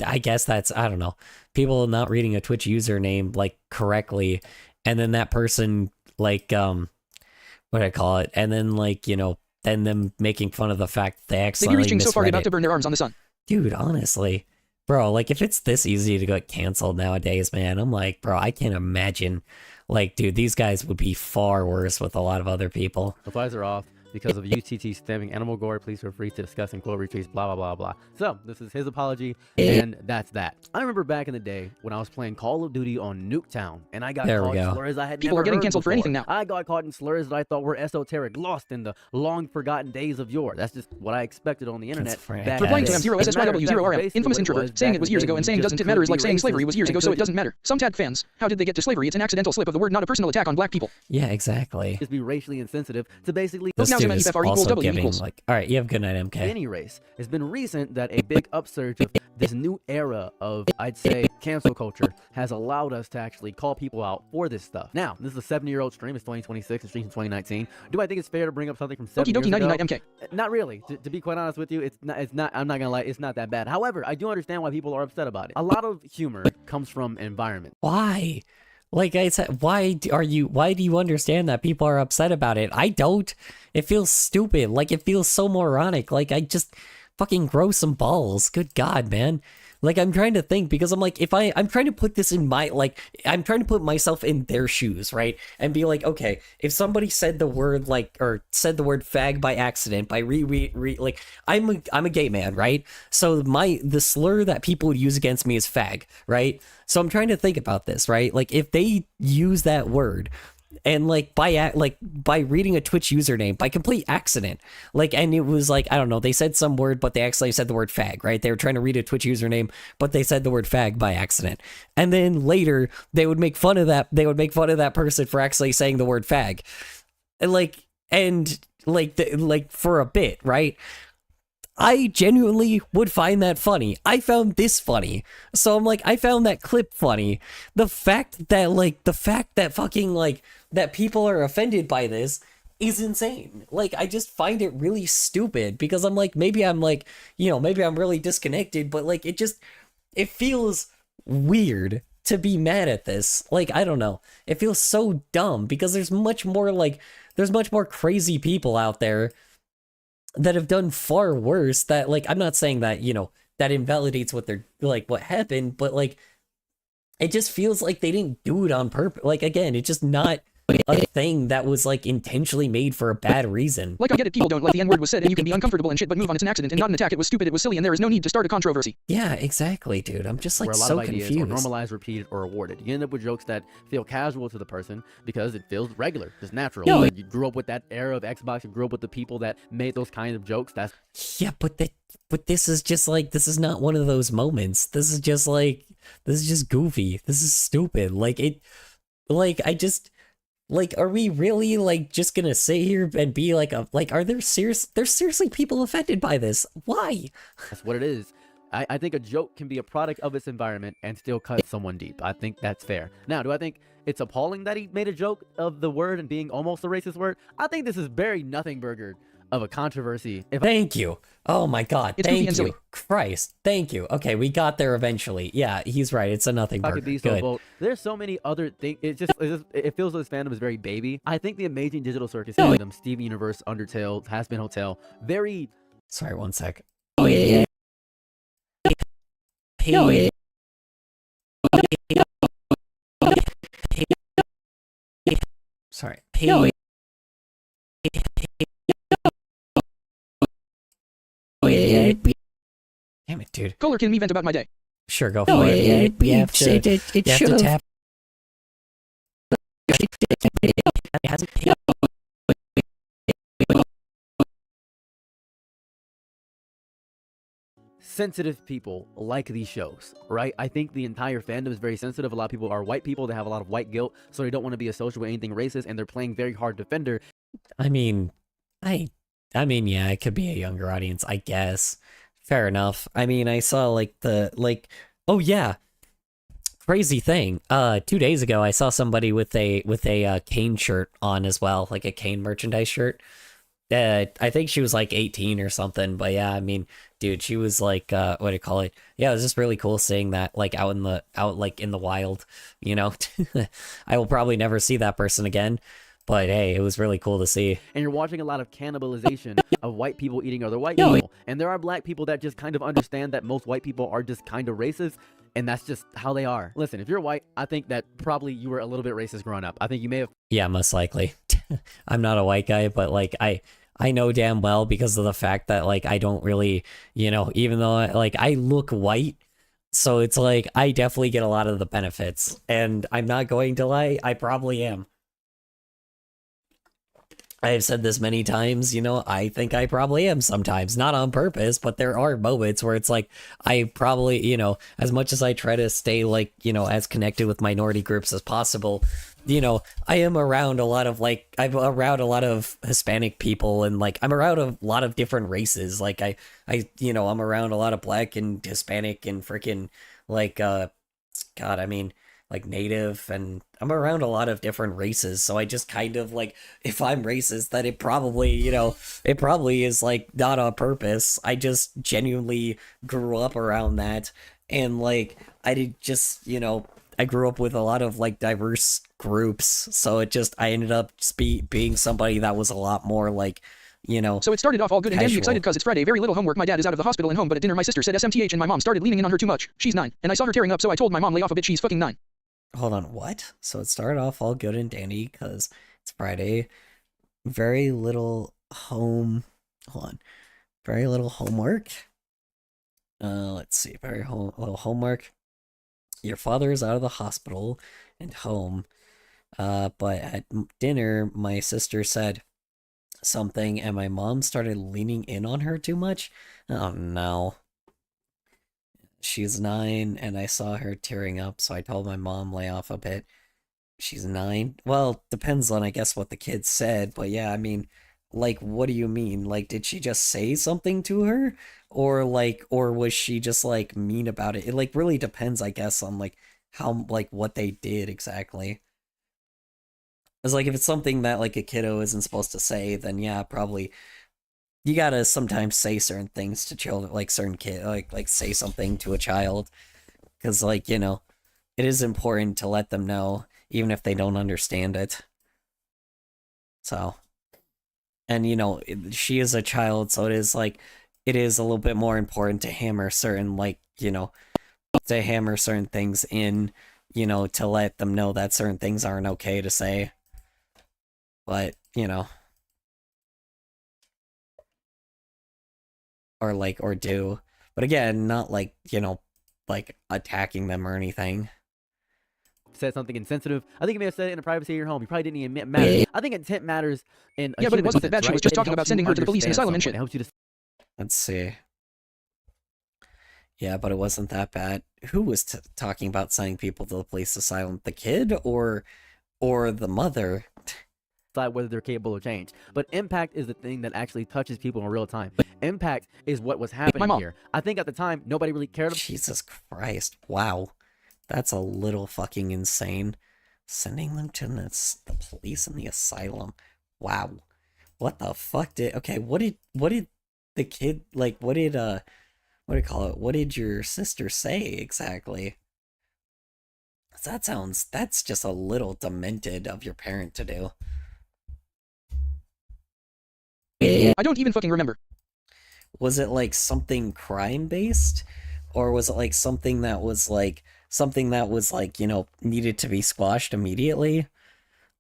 I guess that's, I don't know, people not reading a Twitch username like correctly, and then that person like what do I call it, and then like, you know, then them making fun of the fact that they They be accidentally reaching so far misread about it. to burn their arms on the sun. Dude, honestly, bro, like if it's this easy to get canceled nowadays, man, I'm like, bro, I can't imagine. Like, dude, these guys would be far worse with a lot of other people. Replies are off because of UTT stemming animal gore. Please feel free to discuss and quote retweets, blah, blah, blah, blah. So, this is his apology, and that's that. I remember back in the day when I was playing Call of Duty on Nuketown, and I got There we caught in go. slurs I had People never are getting heard canceled for before. anything now. I got caught in slurs that I thought were esoteric, lost in the long-forgotten days of yore. That's just what I expected on the internet. for- back Replying then. to M0 As a matter of fact, SSYW0RM, basically infamous what it introvert, was saying back it was in years the ago day, and saying you doesn't just matter is couldn't like be saying slavery racist was years and ago, so it couldn't doesn't matter. Some tag fans, how did they get to slavery? It's an accidental slip of the word, not a personal attack on black people. Yeah, exactly. just be racially insensitive to basically This now dude Zeman is EFR equals also W giving equals. like, all right, you have a good night, MK. any race. It's been recent that a big upsurge of this new era of, I'd say, cancel culture has allowed us to actually call people out for this stuff. Now, this is a 7-year-old stream. It's 2026. It's stream in 2019. Do I think it's fair to bring up something from 7 Okie years dokie, ago? 99 MK. Not really. To be quite honest with you, it's not, I'm not gonna lie, it's not that bad. However, I do understand why people are upset about it. A lot of humor comes from environment. Why? Like I said, why do you understand that people are upset about it? I don't. It feels stupid. Like, it feels so moronic. Like, I just fucking grow some balls. Good God, man. Like, I'm trying to think, because I'm like, if I'm trying to put this in my, like, I'm trying to put myself in their shoes, right? And be like, okay, if somebody said the word, like, or said the word fag by accident, by like, I'm a gay man, right? So the slur that people would use against me is fag, right? So I'm trying to think about this, right? Like, if they use that word, and like by reading a Twitch username by complete accident, like, and it was like, I don't know, they said some word but they accidentally said the word fag, right? They were trying to read a Twitch username but they said the word fag by accident, and then later they would make fun of that person for actually saying the word fag, and like for a bit, right? I genuinely would find that funny. I found this funny. So I'm like, I found that clip funny. The fact that fucking, like, that people are offended by this is insane. Like, I just find it really stupid, because I'm like, maybe I'm like, you know, maybe I'm really disconnected, but like, it feels weird to be mad at this. Like, I don't know. It feels so dumb, because there's much more crazy people out there that have done far worse. That, like, I'm not saying that, you know, that invalidates what they're, like, what happened, but like, it just feels like they didn't do it on purpose. Like, again, it's just not a thing that was like intentionally made for a bad reason. Like, I get it, people don't like the N-word was said and you can be uncomfortable and shit, but move on. It's an accident and not an attack. It was stupid, it was silly, and there is no need to start a controversy. Yeah, exactly, dude. I'm just like where a lot so of ideas confused. are normalized, repeated, or awarded. You end up with jokes that feel casual to the person because it feels regular, just natural. Yeah, Like, you grew up with that era of Xbox, you grew up with the people that made those kinds of jokes. That's Yeah, but this is just like, this is not one of those moments. This is just goofy. This is stupid. Like, are we really, like, just gonna sit here and be like, there's seriously people offended by this? Why? That's what it is. I think a joke can be a product of its environment and still cut someone deep. I think that's fair. Now, do I think it's appalling that he made a joke of the word and being almost a racist word? I think this is very nothing burger of a controversy. Thank you. Oh my God. It's goofy and Thank silly. you. Christ. Thank you. Okay, we got there eventually. Yeah, he's right. It's a nothing I burger. could be so Good. bold. There's so many other things. It feels like this fandom is very baby. I think the Amazing Digital Circus fandom, Steven Universe, Undertale, Has Been Hotel, very. Sorry, one sec. Oh yeah. Sorry. Damn it, dude. Kohler can me vent about my day. Sure, go for it. You have to tap. It hasn't. Sensitive people like these shows, right? I think the entire fandom is very sensitive. A lot of people are white people that have a lot of white guilt, so they don't want to be associated with anything racist, and they're playing very hard defender. I mean, I I mean, yeah, it could be a younger audience, I guess. Fair enough. I mean, I saw like oh yeah, crazy thing. 2 days ago, I saw somebody with a Kane shirt on as well, like a Kane merchandise shirt. I think she was like 18 or something, but yeah, I mean, dude, she was like, what do you call it? Yeah, it was just really cool seeing that, like, out like in the wild, you know. I will probably never see that person again, but hey, it was really cool to see. And you're watching a lot of cannibalization of white people eating other white Yeah. people. And there are black people that just kind of understand that most white people are just kind of racist, and that's just how they are. Listen, if you're white, I think that probably you were a little bit racist growing up. I think you may have. Yeah, most likely. I'm not a white guy, but like I know damn well because of the fact that like I don't really, you know, even though I look white, so it's like I definitely get a lot of the benefits, and I'm not going to lie, I probably am. I have said this many times, you know, I think I probably am sometimes, not on purpose, but there are moments where it's like, I probably, you know, as much as I try to stay like, you know, as connected with minority groups as possible, you know, I am around a lot of like, I'm around a lot of Hispanic people, and like, I'm around a lot of different races. Like you know, I'm around a lot of Black and Hispanic and freaking like, God, I mean, like Native, and I'm around a lot of different races, so I just kind of like, if I'm racist, then it probably, you know, it probably is like not on purpose. I just genuinely grew up around that, and like I did just, you know, I grew up with a lot of like diverse groups, so it just, I ended up just being somebody that was a lot more like, you know. So it started off all good and dandy, casual. excited because it's Friday, very little homework. My dad is out of the hospital and home, but at dinner my sister said SMTH and my mom started leaning in on her too much. She's 9, and I saw her tearing up, so I told my mom lay off a bit, she's fucking 9. Hold on, what? So it started off all good and dandy because it's Friday. Very little hold on. Very little homework. Let's see. Little homework. Your father is out of the hospital and home. But at dinner, my sister said something, and my mom started leaning in on her too much. Oh no. She's 9, and I saw her tearing up, so I told my mom lay off a bit. She's 9? Well, depends on, I guess, what the kid said, but yeah, I mean, like, what do you mean? Like, did she just say something to her? Or, like, or was she just, like, mean about it? It, like, really depends, I guess, on, like, how, like, what they did exactly. It's like, if it's something that, like, a kiddo isn't supposed to say, then yeah, probably you gotta sometimes say certain things to children, like certain kid, like say something to a child, because like, you know, it is important to let them know, even if they don't understand it. So, and you know, she is a child, so it is like, it is a little bit more important to hammer certain, like, you know, to hammer certain things in, you know, to let them know that certain things aren't okay to say. But, you know, or like, or do. But again, not like, you know, like attacking them or anything. Said something insensitive. I think you may have said it in the privacy of your home. You probably didn't even matter. I think intent matters in a Yeah, but it human wasn't that sense, bad. She right? was just It talking helps about you sending her to the police and understand asylum and someone. shit. It helps you to. Let's see. Yeah, but it wasn't that bad. Who was talking about sending people to the police asylum? The kid or the mother? Decide whether they're capable of change. But impact is the thing that actually touches people in real time. Impact is what was happening here. I think at the time, nobody really cared. Jesus Christ. Wow. That's a little fucking insane. Sending them to the police and the asylum. Wow. What the fuck what did the kid, like, what do you call it? What did your sister say exactly? That's just a little demented of your parent to do. I don't even fucking remember. Was it like something crime based? Or was it like something that was like, you know, needed to be squashed immediately?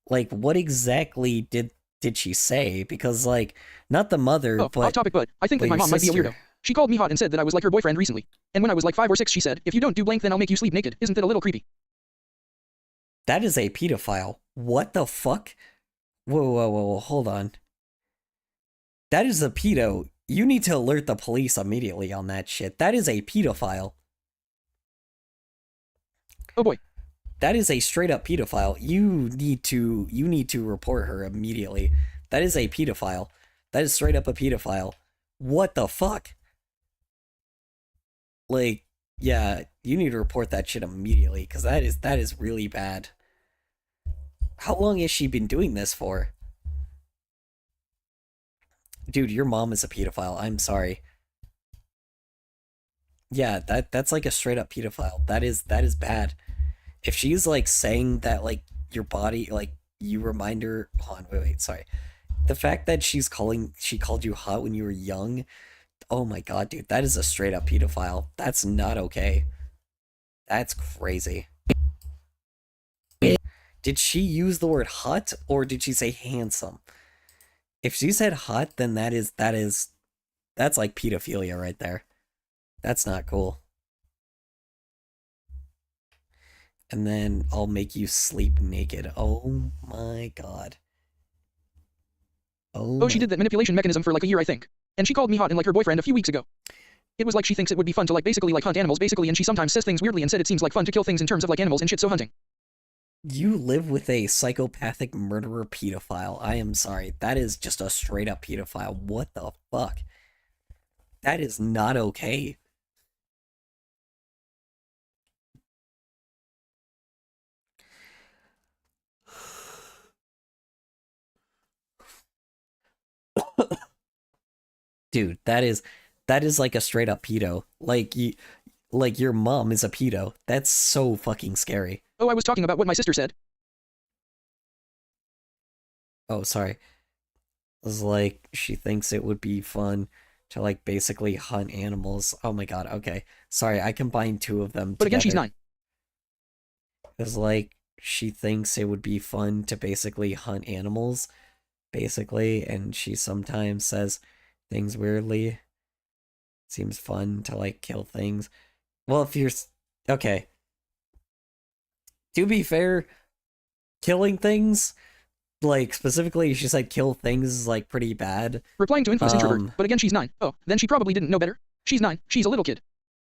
Like, what exactly did she say? Because like, not the mother, but off topic, but I think that my mom might be a weirdo. She called me hot and said that I was like her boyfriend recently. And when I was like 5 or 6, she said, if you don't do blank, then I'll make you sleep naked. Isn't that a little creepy? That is a pedophile. What the fuck? Whoa, hold on. That is a pedo. You need to alert the police immediately on that shit. That is a pedophile. Oh boy. That is a straight up pedophile. You need to report her immediately. That is a pedophile. That is straight up a pedophile. What the fuck? Like, yeah, you need to report that shit immediately, because that is really bad. How long has she been doing this for? Dude, your mom is a pedophile. I'm sorry. Yeah, that's like a straight up pedophile. That is bad. If she's like saying that like your body like you remind her, hold on, wait, sorry. The fact that she called you hot when you were young, oh my god, dude, that is a straight up pedophile. That's not okay. That's crazy. Did she use the word hot or did she say handsome? If she said hot, then that's like pedophilia right there. That's not cool. And then I'll make you sleep naked. Oh my god. Oh, she did that manipulation mechanism for like a year, I think. And she called me hot and like her boyfriend a few weeks ago. It was like she thinks it would be fun to like basically like hunt animals basically, and she sometimes says things weirdly and said it seems like fun to kill things in terms of like animals and shit, so hunting. You live with a psychopathic murderer pedophile. I am sorry. That is just a straight up pedophile. What the fuck? That is not okay. Dude, that is like a straight up pedo. Like your mom is a pedo. That's so fucking scary. Oh, I was talking about what my sister said. Oh, sorry. It was like she thinks it would be fun to like basically hunt animals. Oh my god, okay. Sorry, I combined two of them But again, she's together. 9. It was like she thinks it would be fun to basically hunt animals, basically, and she sometimes says things weirdly. Seems fun to like kill things. Well, if you're okay. To be fair, killing things, like specifically she said kill things is like pretty bad. Replying to infamous introvert. But again, she's 9. Oh, then she probably didn't know better. She's 9. She's a little kid.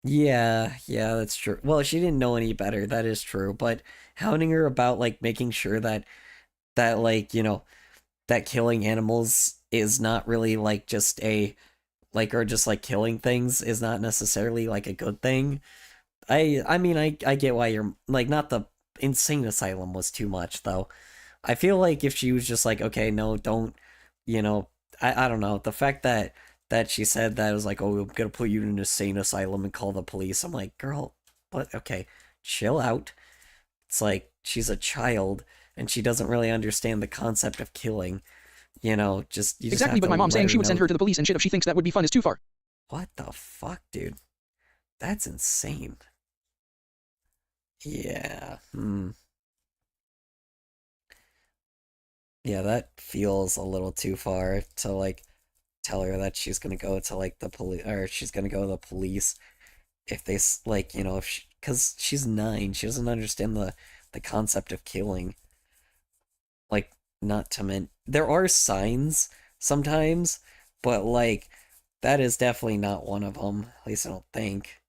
Yeah, that's true. Well, she didn't know any better, that is true, but hounding her about like making sure that like, you know, that killing animals is not really like just a like or just like killing things is not necessarily like a good thing. I mean I get why you're like not the insane asylum was too much though. I feel like if she was just like, okay, no, don't, you know, I don't know, the fact that she said that it was like, oh, I'm gonna put you in an insane asylum and call the police. I'm like, girl, but okay, chill out. It's like she's a child and she doesn't really understand the concept of killing. You know, just you exactly. Just but my mom saying she would send her to the police and shit if she thinks that would be fun is too far. What the fuck, dude? That's insane. Yeah. Yeah, that feels a little too far to like tell her that she's gonna go to like the police or she's gonna go to the police if they like, you know, if she, because she's 9, she doesn't understand the concept of killing. Like, not to mention there are signs sometimes, but like that is definitely not one of them. At least I don't think.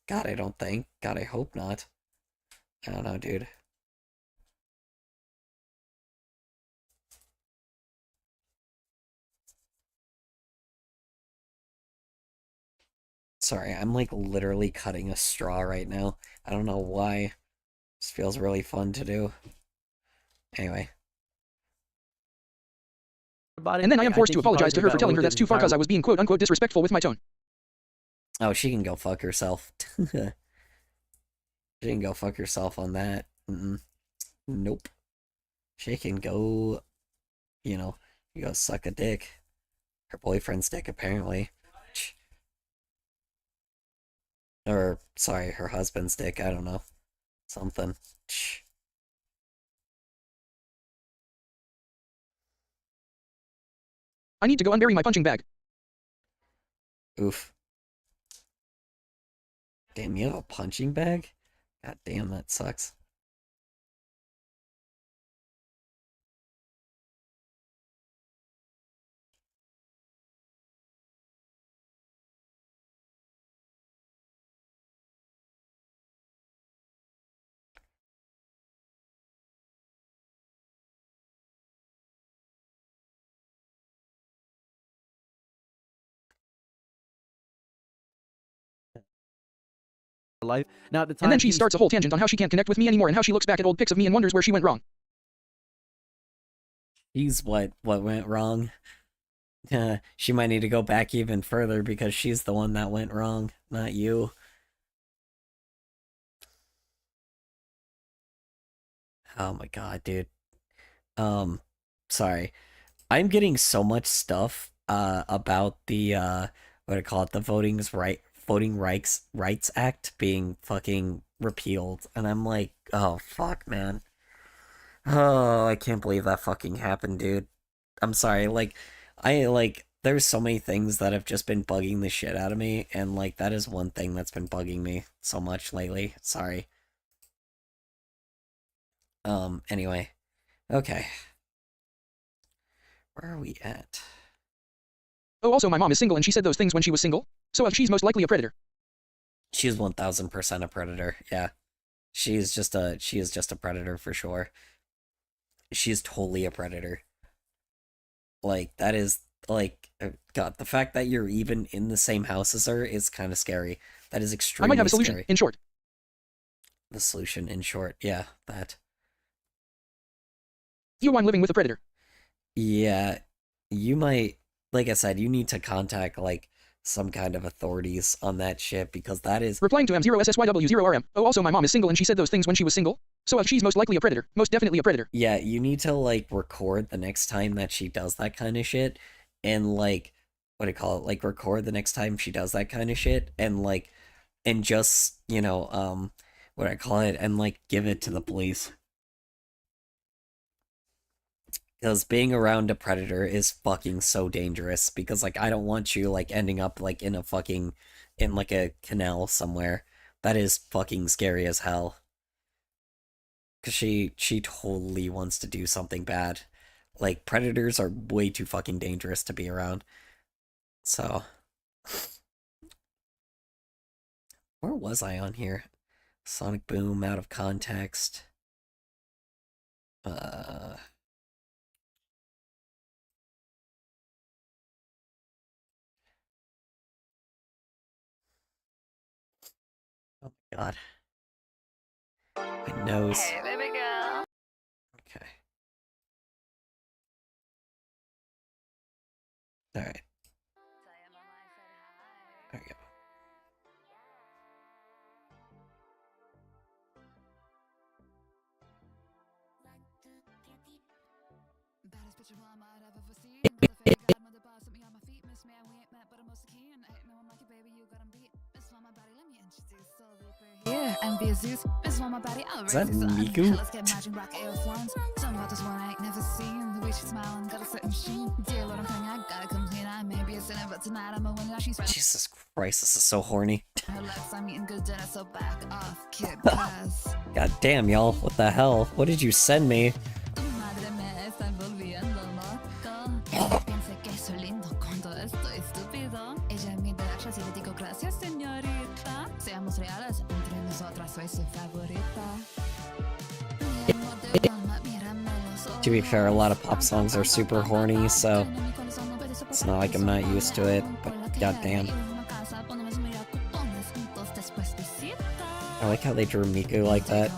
God, I don't think. God, I hope not. I don't know, dude. Sorry, I'm like literally cutting a straw right now. I don't know why. This feels really fun to do. Anyway. And then I am forced to apologize to her for telling her that's too far because I was being quote unquote disrespectful with my tone. Oh, she can go fuck herself. She can go fuck herself on that. Nope. She can go, you know, go suck a dick. Her boyfriend's dick, apparently. Or, sorry, her husband's dick, I don't know. Something. I need to go unbury my punching bag. Oof. Damn, you have a punching bag? God damn, that sucks. life. Now at the time, And then she starts a whole tangent on how she can't connect with me anymore and how she looks back at old pics of me and wonders where she went wrong. He's what went wrong. She might need to go back even further because she's the one that went wrong, not you. Oh my god, dude. Sorry. I'm getting so much stuff about the what do you call it, the Voting Rights Act being fucking repealed, and I'm like, oh fuck, man. Oh, I can't believe that fucking happened, dude. I'm sorry, there's so many things that have just been bugging the shit out of me, and like that is one thing that's been bugging me so much lately. Sorry. Anyway. Okay. Where are we at? Oh, also my mom is single and she said those things when she was single. So she's most likely a predator. She is 1000% a predator. Yeah. She is just a predator for sure. She is totally a predator. Like, that is, like, God, the fact that you're even in the same house as her is kind of scary. That is extremely I might have a solution, scary. in short. The solution, in short, yeah, that. You, I'm living with a predator. Yeah, you might, like I said, you need to contact, like, some kind of authorities on that shit, because that is... Replying to M0SSYW0RM. Oh, also my mom is single and she said those things when she was single. So she's most likely a predator. Most definitely a predator. Yeah, you need to, like, record the next time that she does that kind of shit, and, like, what do you call it? Like, record the next time she does that kind of shit, and, like, and just, you know, what do I call it? And, like, give it to the police. Because being around a predator is fucking so dangerous, because, like, I don't want you, like, ending up, like, in a fucking, in, like, a canal somewhere. That is fucking scary as hell. Because she totally wants to do something bad. Like, predators are way too fucking dangerous to be around. So. Where was I on here? Sonic Boom, out of context. Oh my god. My nose. Hey, baby girl. Okay. Alright. There we go. Yeah, envious Zeus. Miss my body. Is that Miku? Let's get matching black air flames. Something about this one I ain't never seen. The way she smiling, got a certain sheen. Dear Lord, I'm praying I gotta come clean. I may be a sinner, but tonight I'm a winner. She's Jesus Christ, this is so horny. her legs. I'm eating good dinner, so back off, kid. Cause God damn, y'all. What the hell? What did you send me? tu madre me está volviendo loco. Piensa que soy lindo cuando estoy estúpido. Ella me da gracias y le digo gracias, señorita. Seamos reales entre nosotras, soy su favorita. To be fair, a lot of pop songs are super horny, so it's not like I'm not used to it, but goddamn. I like how they drew Miku like that.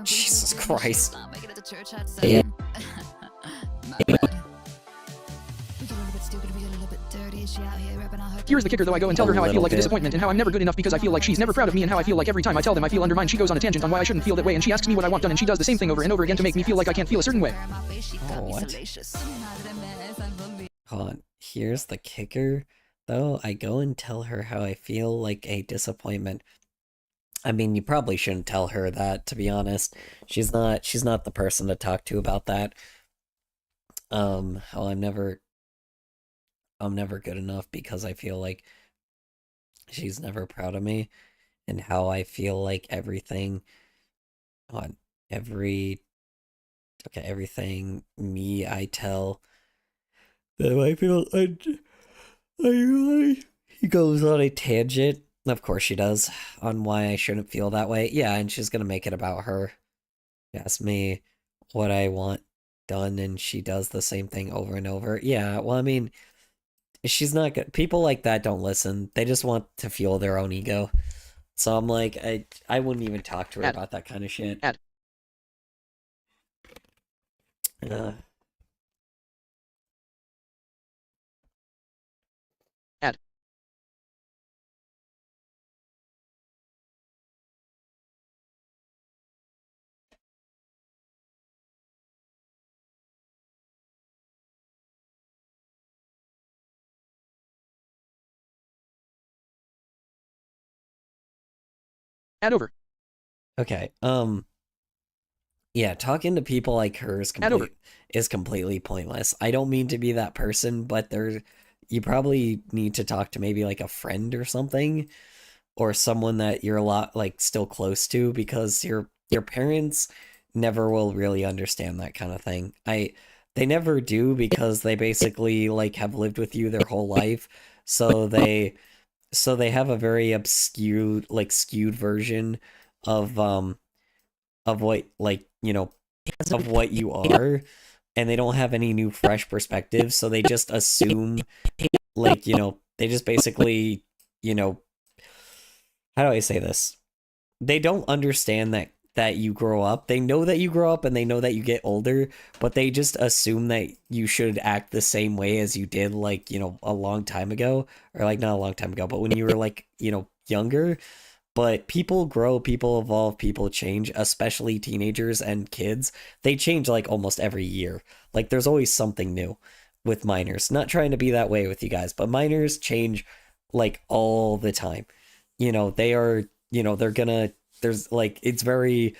Jesus Christ. Yeah. Here's the kicker though, I go and tell her how I feel like a disappointment and how I'm never good enough because I feel like she's never proud of me and how I feel like every time I tell them I feel undermined she goes on a tangent on why I shouldn't feel that way and she asks me what I want done and she does the same thing over and over again to make me feel like I can't feel a certain way. Oh, what? Hold on. Here's the kicker, though. I go and tell her how I feel like a disappointment. I mean, you probably shouldn't tell her that, to be honest. She's not the person to talk to about that. Oh, I'm never good enough because I feel like she's never proud of me and how I feel like everything everything I tell that I feel he goes on a tangent. Of course she does, on why I shouldn't feel that way. Yeah, and she's gonna make it about her. She asked me what I want done and she does the same thing over and over. Yeah, well, I mean, she's not good. People like that don't listen. They just want to fuel their own ego. So I'm like, I wouldn't even talk to her about that kind of shit. Ad. Ad over. Okay. Yeah, talking to people like her is completely pointless. I don't mean to be that person, but you probably need to talk to maybe like a friend or something, or someone that you're a lot like still close to, because your parents never will really understand that kind of thing. They never do, because they basically like have lived with you their whole life, so they have a very skewed version of what, like, you know, of what you are, and they don't have any new fresh perspectives, so they just assume, like, you know, they just basically, you know, how do I say this? They don't understand that you grow up. They know that you grow up and they know that you get older, but they just assume that you should act the same way as you did, like, you know, a long time ago, or like not a long time ago, but when you were like, you know, younger. But people grow, people evolve, people change, especially teenagers and kids. They change like almost every year. Like there's always something new with minors. Not trying to be that way with you guys, but minors change like all the time. You know, they are, you know, there's like, it's very,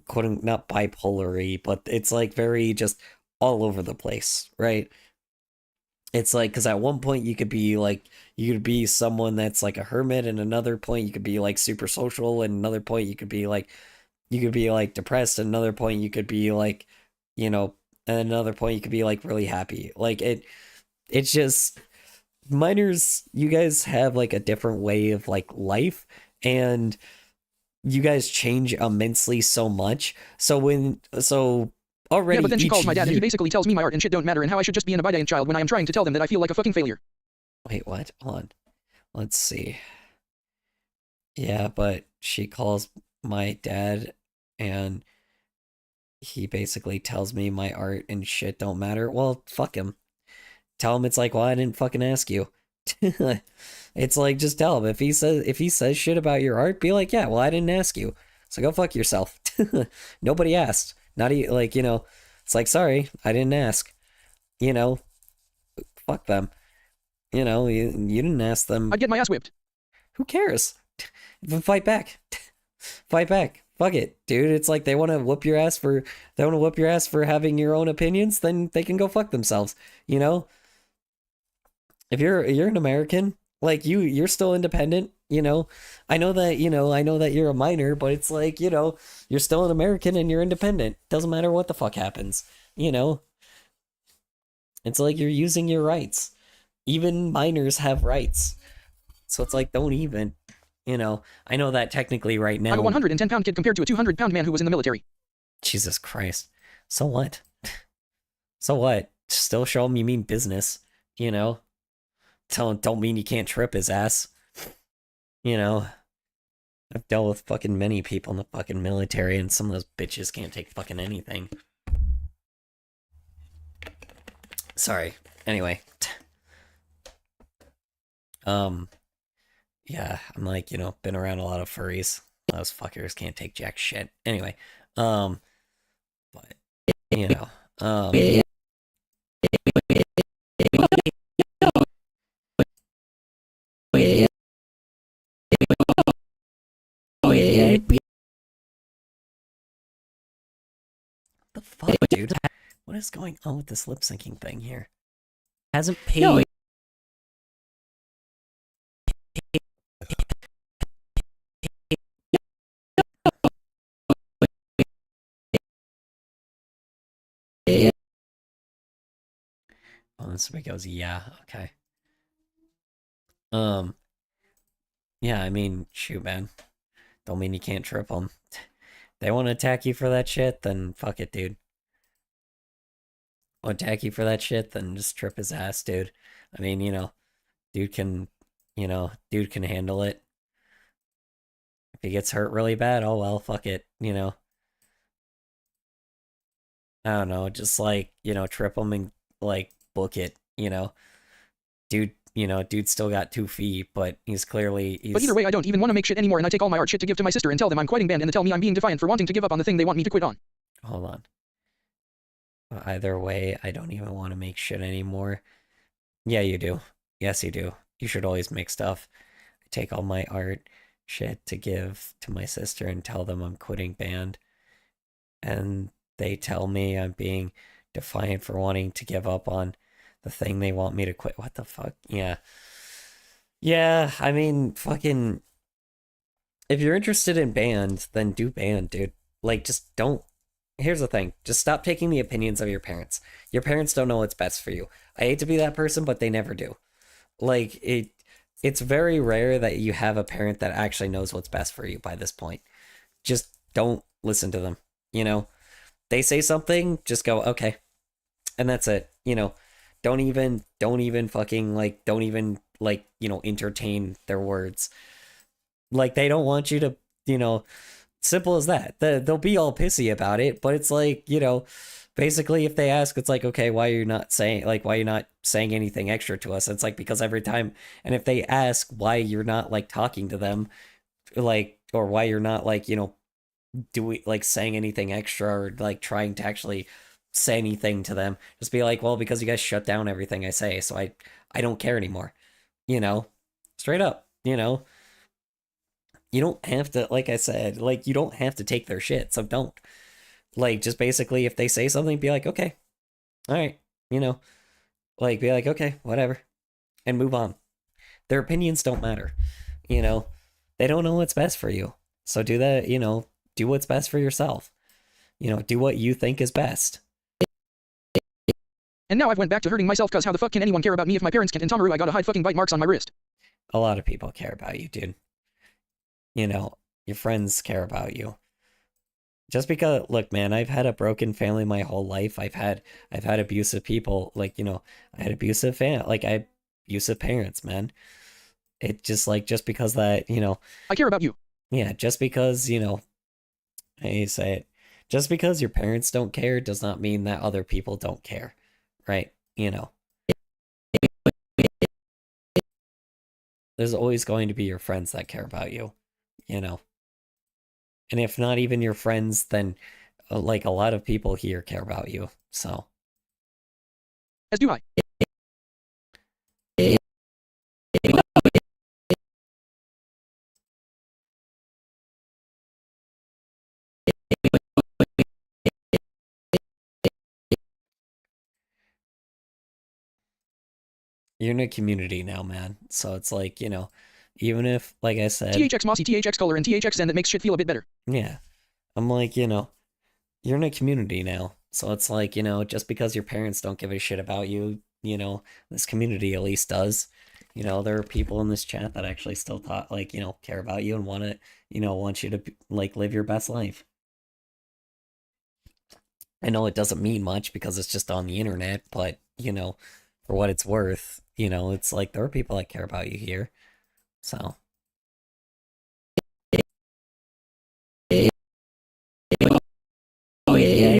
quote, not bipolar-y, but it's like very just all over the place, right? It's like, because at one point you could be someone that's like a hermit, and another point you could be like super social, and another point you could be like depressed, and another point you could be like, you know, and another point you could be like really happy. Like it's just, minors, you guys have like a different way of like life, and you guys change immensely so much. Already, yeah, but then she calls my dad and he basically tells me my art and shit don't matter and how I should just be an abiding child when I am trying to tell them that I feel like a fucking failure. Wait, what? Hold on. Let's see. Yeah, but she calls my dad and he basically tells me my art and shit don't matter. Well, fuck him. Tell him it's like, well, I didn't fucking ask you. It's like, just tell him if he says shit about your art, be like, yeah, well, I didn't ask you. So go fuck yourself. Nobody asked. Not even, like, you know, it's like, sorry, I didn't ask. You know, fuck them. You know, you didn't ask them. I'd get my ass whipped. Who cares? Fight back. Fight back. Fuck it, dude. It's like they want to whoop your ass for having your own opinions, then they can go fuck themselves. You know? If you're an American, like you're still independent, you know. I know that you're a minor, but it's like, you know, you're still an American and you're independent. Doesn't matter what the fuck happens, you know. It's like you're using your rights. Even minors have rights. So it's like, don't even, you know. I know that technically right now, I'm a 110-pound kid compared to a 200-pound man who was in the military. Jesus Christ. So what? So what? Still show him you mean business, you know. Don't mean you can't trip his ass. You know, I've dealt with fucking many people in the fucking military, and some of those bitches can't take fucking anything. Sorry. Anyway. Yeah, I'm like, you know, been around a lot of furries. Those fuckers can't take jack shit. Anyway, but, you know, the fuck, dude? What is going on with this lip syncing thing here? Hasn't paid. No, oh, somebody goes, yeah, okay. Yeah, I mean, shoot, man. Don't mean you can't trip them. They want to attack you for that shit, then fuck it, dude. want tacky for that shit, then just trip his ass, dude. I mean, dude can, dude can handle it. If he gets hurt really bad, oh well, fuck it, I don't know, just like, trip him and like book it, dude, dude still got 2 feet, but But either way, I don't even want to make shit anymore, and I take all my art shit to give to my sister and tell them I'm quitting band, and they tell me I'm being defiant for wanting to give up on the thing they want me to quit on. Hold on. Either way, I don't even want to make shit anymore. Yeah, you do. Yes, you do. You should always make stuff. I take all my art shit to give to my sister and tell them I'm quitting band. And they tell me I'm being defiant for wanting to give up on the thing they want me to quit. What the fuck? Yeah. Yeah, I mean, fucking... If you're interested in band, then do band, dude. Like, just don't... Here's the thing. Just stop taking the opinions of your parents. Your parents don't know what's best for you. I hate to be that person, but they never do. Like, it's very rare that you have a parent that actually knows what's best for you by this point. Just don't listen to them, They say something, just go, okay. And that's it, Don't even fucking, like, don't even, like, entertain their words. Like, they don't want you to, simple as that. They'll be all pissy about it, but it's like, basically if they ask, it's like, okay, why are you not saying anything extra to us? It's like, because every time, and if they ask why you're not like talking to them, like, or why you're not like, saying anything extra or like trying to actually say anything to them, just be like, well, because you guys shut down everything I say, so I don't care anymore, straight up, You don't have to, like I said, like, you don't have to take their shit, so don't. Like, just basically, if they say something, be like, okay, all right, like, be like, okay, whatever, and move on. Their opinions don't matter, They don't know what's best for you, so do that, do what's best for yourself. Do what you think is best. And now I've went back to hurting myself, cause how the fuck can anyone care about me if my parents can't? In Tomaru, I gotta hide fucking bite marks on my wrist. A lot of people care about you, dude. Your friends care about you. Just because, look, man, I've had a broken family my whole life. I've had abusive people, like, I had abusive parents, man. It just because that, I care about you. Yeah, just because, I say it, just because your parents don't care does not mean that other people don't care, right? There's always going to be your friends that care about you, And if not even your friends, then like a lot of people here care about you, so. As do I. You're in a community now, man. So it's like, even if, like I said... THX Mossy, THX Color, and THX Zen that makes shit feel a bit better. Yeah. I'm like, you're in a community now. So it's like, just because your parents don't give a shit about you, this community at least does. There are people in this chat that actually still care about you and want you to, like, live your best life. I know it doesn't mean much because it's just on the internet, but, for what it's worth, it's like there are people that care about you here. So. Oh, yeah.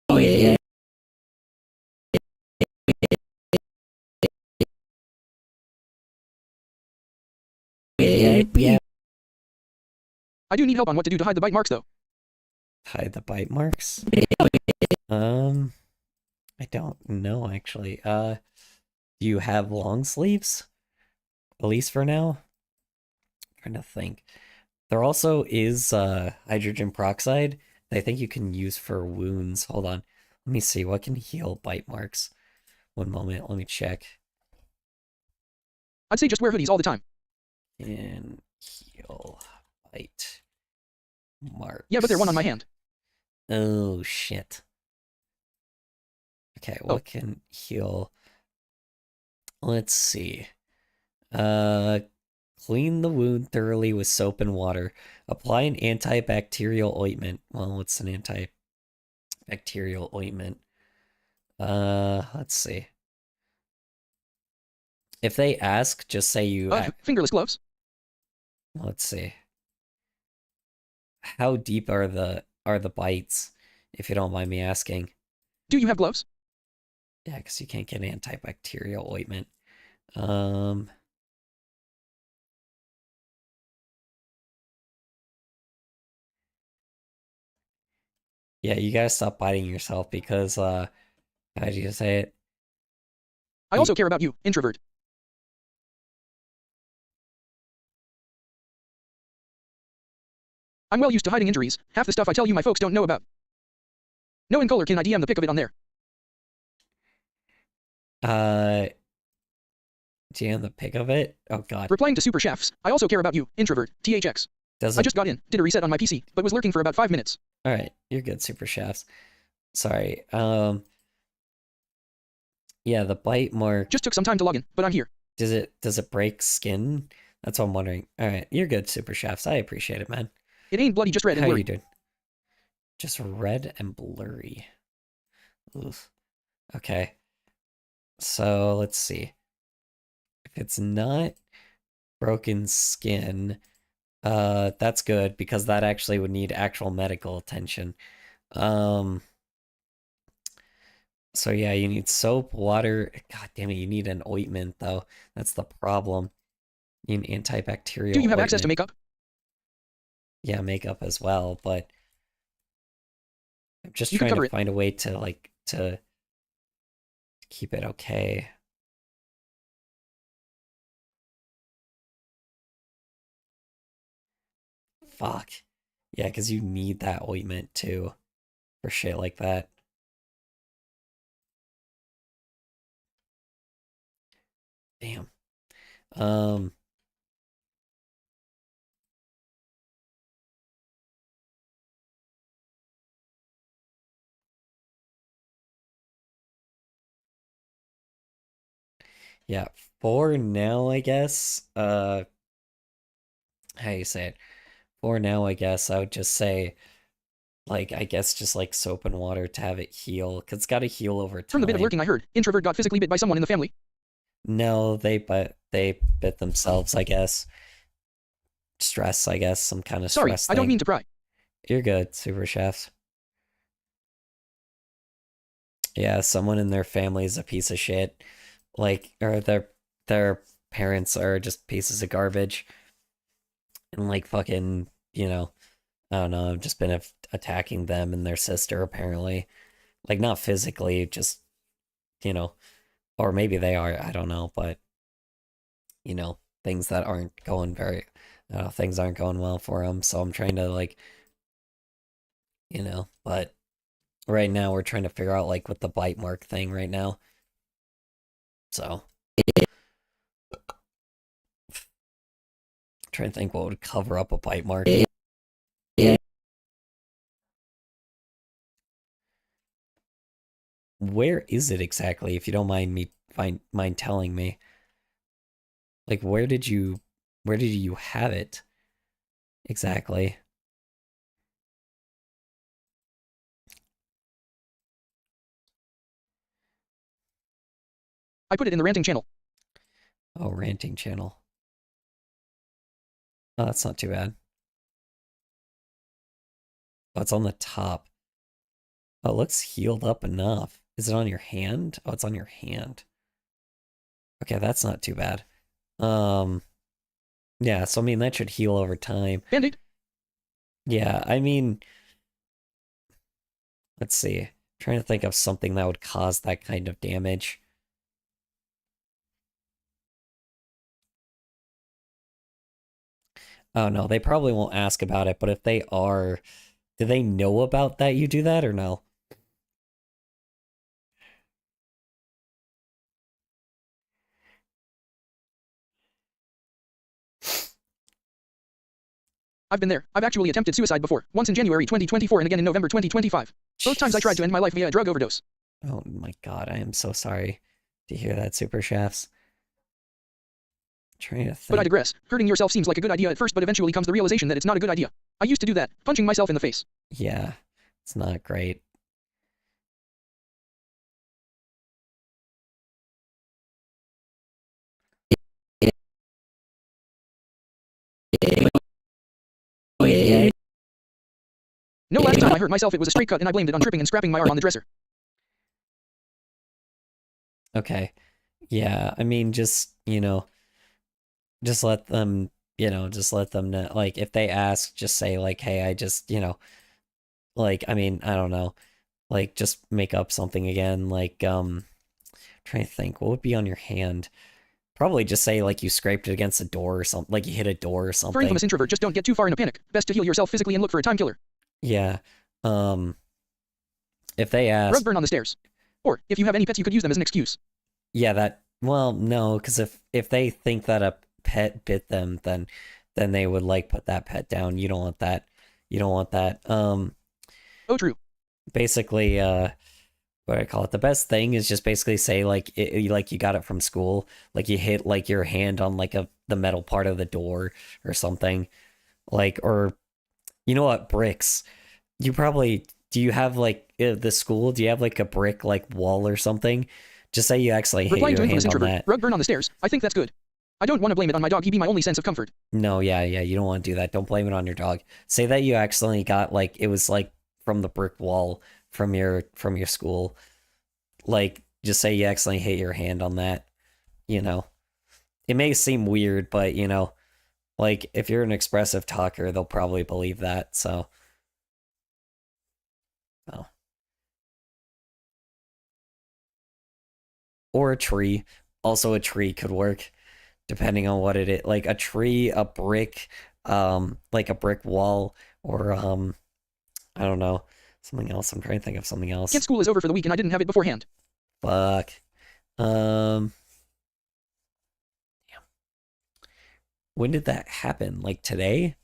Oh, yeah. Yeah. I do need help on what to do to hide the bite marks, though. Hide the bite marks? I don't know, actually. Do you have long sleeves? At least for now? I'm trying to think. There also is hydrogen peroxide that I think you can use for wounds. Hold on. Let me see. What can heal bite marks? One moment. Let me check. I'd say just wear hoodies all the time. And heal bite marks. Yeah, but they're one on my hand. Oh, shit. Okay, what can heal? Let's see. Clean the wound thoroughly with soap and water. Apply an antibacterial ointment. Well, what's an antibacterial ointment? Let's see. If they ask, just say you... Fingerless gloves. Let's see. How deep are the bites, if you don't mind me asking? Do you have gloves? Yeah, because you can't get antibacterial ointment. Yeah, you gotta stop biting yourself because, how do you say it? I also care about you, introvert. I'm well used to hiding injuries. Half the stuff I tell you my folks don't know about. No in color can I DM the pic of it on there. DM the pic of it? Oh god. Replying to super chefs. I also care about you, introvert, THX. I just got in, did a reset on my PC, but was lurking for about 5 minutes. Alright, you're good, super chefs. Sorry, yeah, the bite mark... Just took some time to log in, but I'm here. Does it break skin? That's what I'm wondering. Alright, you're good, super chefs. I appreciate it, man. It ain't bloody, just red and How blurry. you doing? Just red and blurry. Oof. Okay. So, let's see. If it's not broken skin, that's good, because that actually would need actual medical attention. So yeah, you need soap, water. God damn it, you need an ointment, though. That's the problem. You need antibacterial Do you have ointment. access to makeup? Yeah, makeup as well, but I'm just You can trying cover to it. find a way to, like, to keep it okay. Fuck. Yeah, because you need that ointment, too, for shit like that. Damn. Yeah, for now, I guess, how you say it? For now, I guess, I would just say, like, I guess just, like, soap and water to have it heal, because it's got to heal over time. From the bit of lurking I heard, introvert got physically bit by someone in the family. No, they bit themselves, I guess. Stress, I guess, some kind of Sorry, stress I don't thing. mean to pry. You're good, super chefs. Yeah, someone in their family is a piece of shit. Like, or their parents are just pieces of garbage. And like fucking, you know, I don't know, I've just been attacking them and their sister apparently. Like not physically, just, you know, or maybe they are, I don't know, but you know, things that aren't going things aren't going well for them, so I'm trying to like, you know, but right now we're trying to figure out like with the bite mark thing right now. So trying to think what would cover up a bite mark. Where is it exactly, if you don't mind telling me? Like where did you have it exactly? I put it in the ranting channel. Oh, ranting channel. Oh, that's not too bad. Oh, it's on the top. Oh, it looks healed up enough. Is it on your hand? Oh, it's on your hand. Okay, that's not too bad. Yeah, so I mean, that should heal over time. Band-Aid? Yeah, I mean, let's see. Trying to think of something that would cause that kind of damage. Oh no, they probably won't ask about it, but if they are, do they know about that you do that or no? I've been there. I've actually attempted suicide before. Once in January 2024 and again in November 2025. Both times I tried to end my life via a drug overdose. Oh my god, I am so sorry to hear that, Super Chefs. Trying to think. But I digress. Hurting yourself seems like a good idea at first, but eventually comes the realization that it's not a good idea. I used to do that, punching myself in the face. Yeah, it's not great. No, last time I hurt myself it was a straight cut and I blamed it on tripping and scrapping my arm on the dresser. Okay. Yeah, I mean, just, just let them, just let them know. Like, if they ask, just say, like, hey, I just, like, I mean, I don't know. Like, just make up something again. Like, trying to think, what would be on your hand? Probably just say, like, you scraped it against a door or something. Like, you hit a door or something. For infamous introvert, just don't get too far in a panic. Best to heal yourself physically and look for a time killer. Yeah. If they ask... Rug burn on the stairs. Or, if you have any pets you could use them as an excuse. Yeah, that... Well, no, because if they think that a pet bit them, then they would, like, put that pet down. You don't want that. You don't want that. Oh, true. Basically, what do I call it? The best thing is just basically say, like, like you got it from school. Like, you hit, like, your hand on, like, the metal part of the door or something. Like, or... You know what? Bricks. You probably... Do you have, like, the school? Do you have, like, a brick, like, wall or something? Just say you actually hit Replying your to hand on introvert. that. Rug burn on the stairs. I think that's good. I don't want to blame it on my dog. He be my only sense of comfort. No, yeah, you don't want to do that. Don't blame it on your dog. Say that you accidentally got, like, it was, like, from the brick wall from your school. Like, just say you accidentally hit your hand on that. It may seem weird, but, like, if you're an expressive talker, they'll probably believe that, so... Oh. Or a tree. Also, a tree could work, depending on what it is. Like, a tree, a brick, like a brick wall, or, I don't know, something else. I'm trying to think of something else. Kid school is over for the week and I didn't have it beforehand. Fuck. When did that happen? Like today?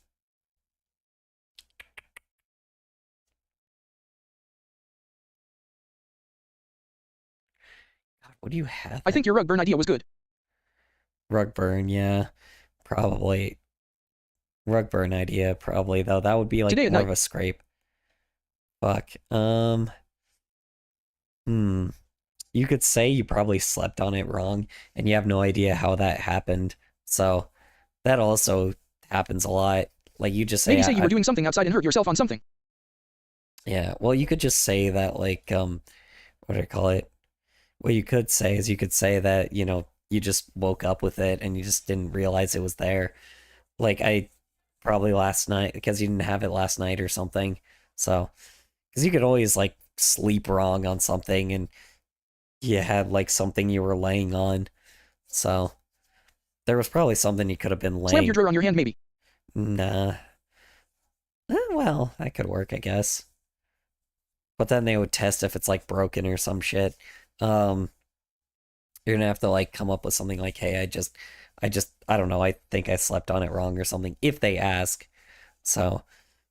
God, what do you have? I think your rug burn idea was good. Rug burn, yeah. Probably. Rug burn idea, probably, though. That would be like Today at more night. of a scrape. Fuck. You could say you probably slept on it wrong, and you have no idea how that happened. So, that also happens a lot. Like, you just say... Maybe say you were doing something outside and hurt yourself on something. Yeah, well, you could just say that, like, what do I call it? What you could say is you could say that, you just woke up with it, and you just didn't realize it was there. Like, I probably last night, because you didn't have it last night or something. So, because you could always, like, sleep wrong on something, and you had, like, something you were laying on. So, there was probably something you could have been laying. Slam your drawer on your hand, maybe. Nah. Well, that could work, I guess. But then they would test if it's, like, broken or some shit. You're gonna have to, like, come up with something like, hey, I don't know, I think I slept on it wrong or something, if they ask. So,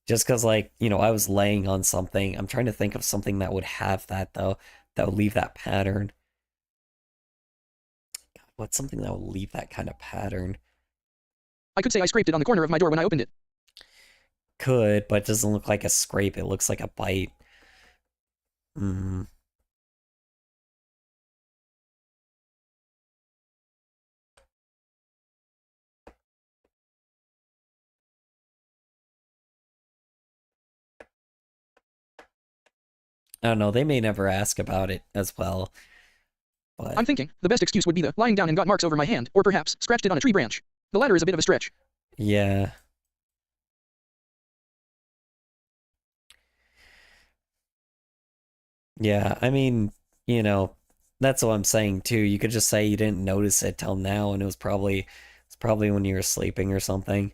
just because, like, I was laying on something. I'm trying to think of something that would have that, though, that would leave that pattern. God, what's something that would leave that kind of pattern? I could say I scraped it on the corner of my door when I opened it. Could, but it doesn't look like a scrape. It looks like a bite. I don't know, they may never ask about it as well. But I'm thinking, the best excuse would be the lying down and got marks over my hand, or perhaps scratched it on a tree branch. The latter is a bit of a stretch. yeah. Yeah, I mean, that's what I'm saying too. You could just say you didn't notice it till now, and it's probably when you were sleeping or something.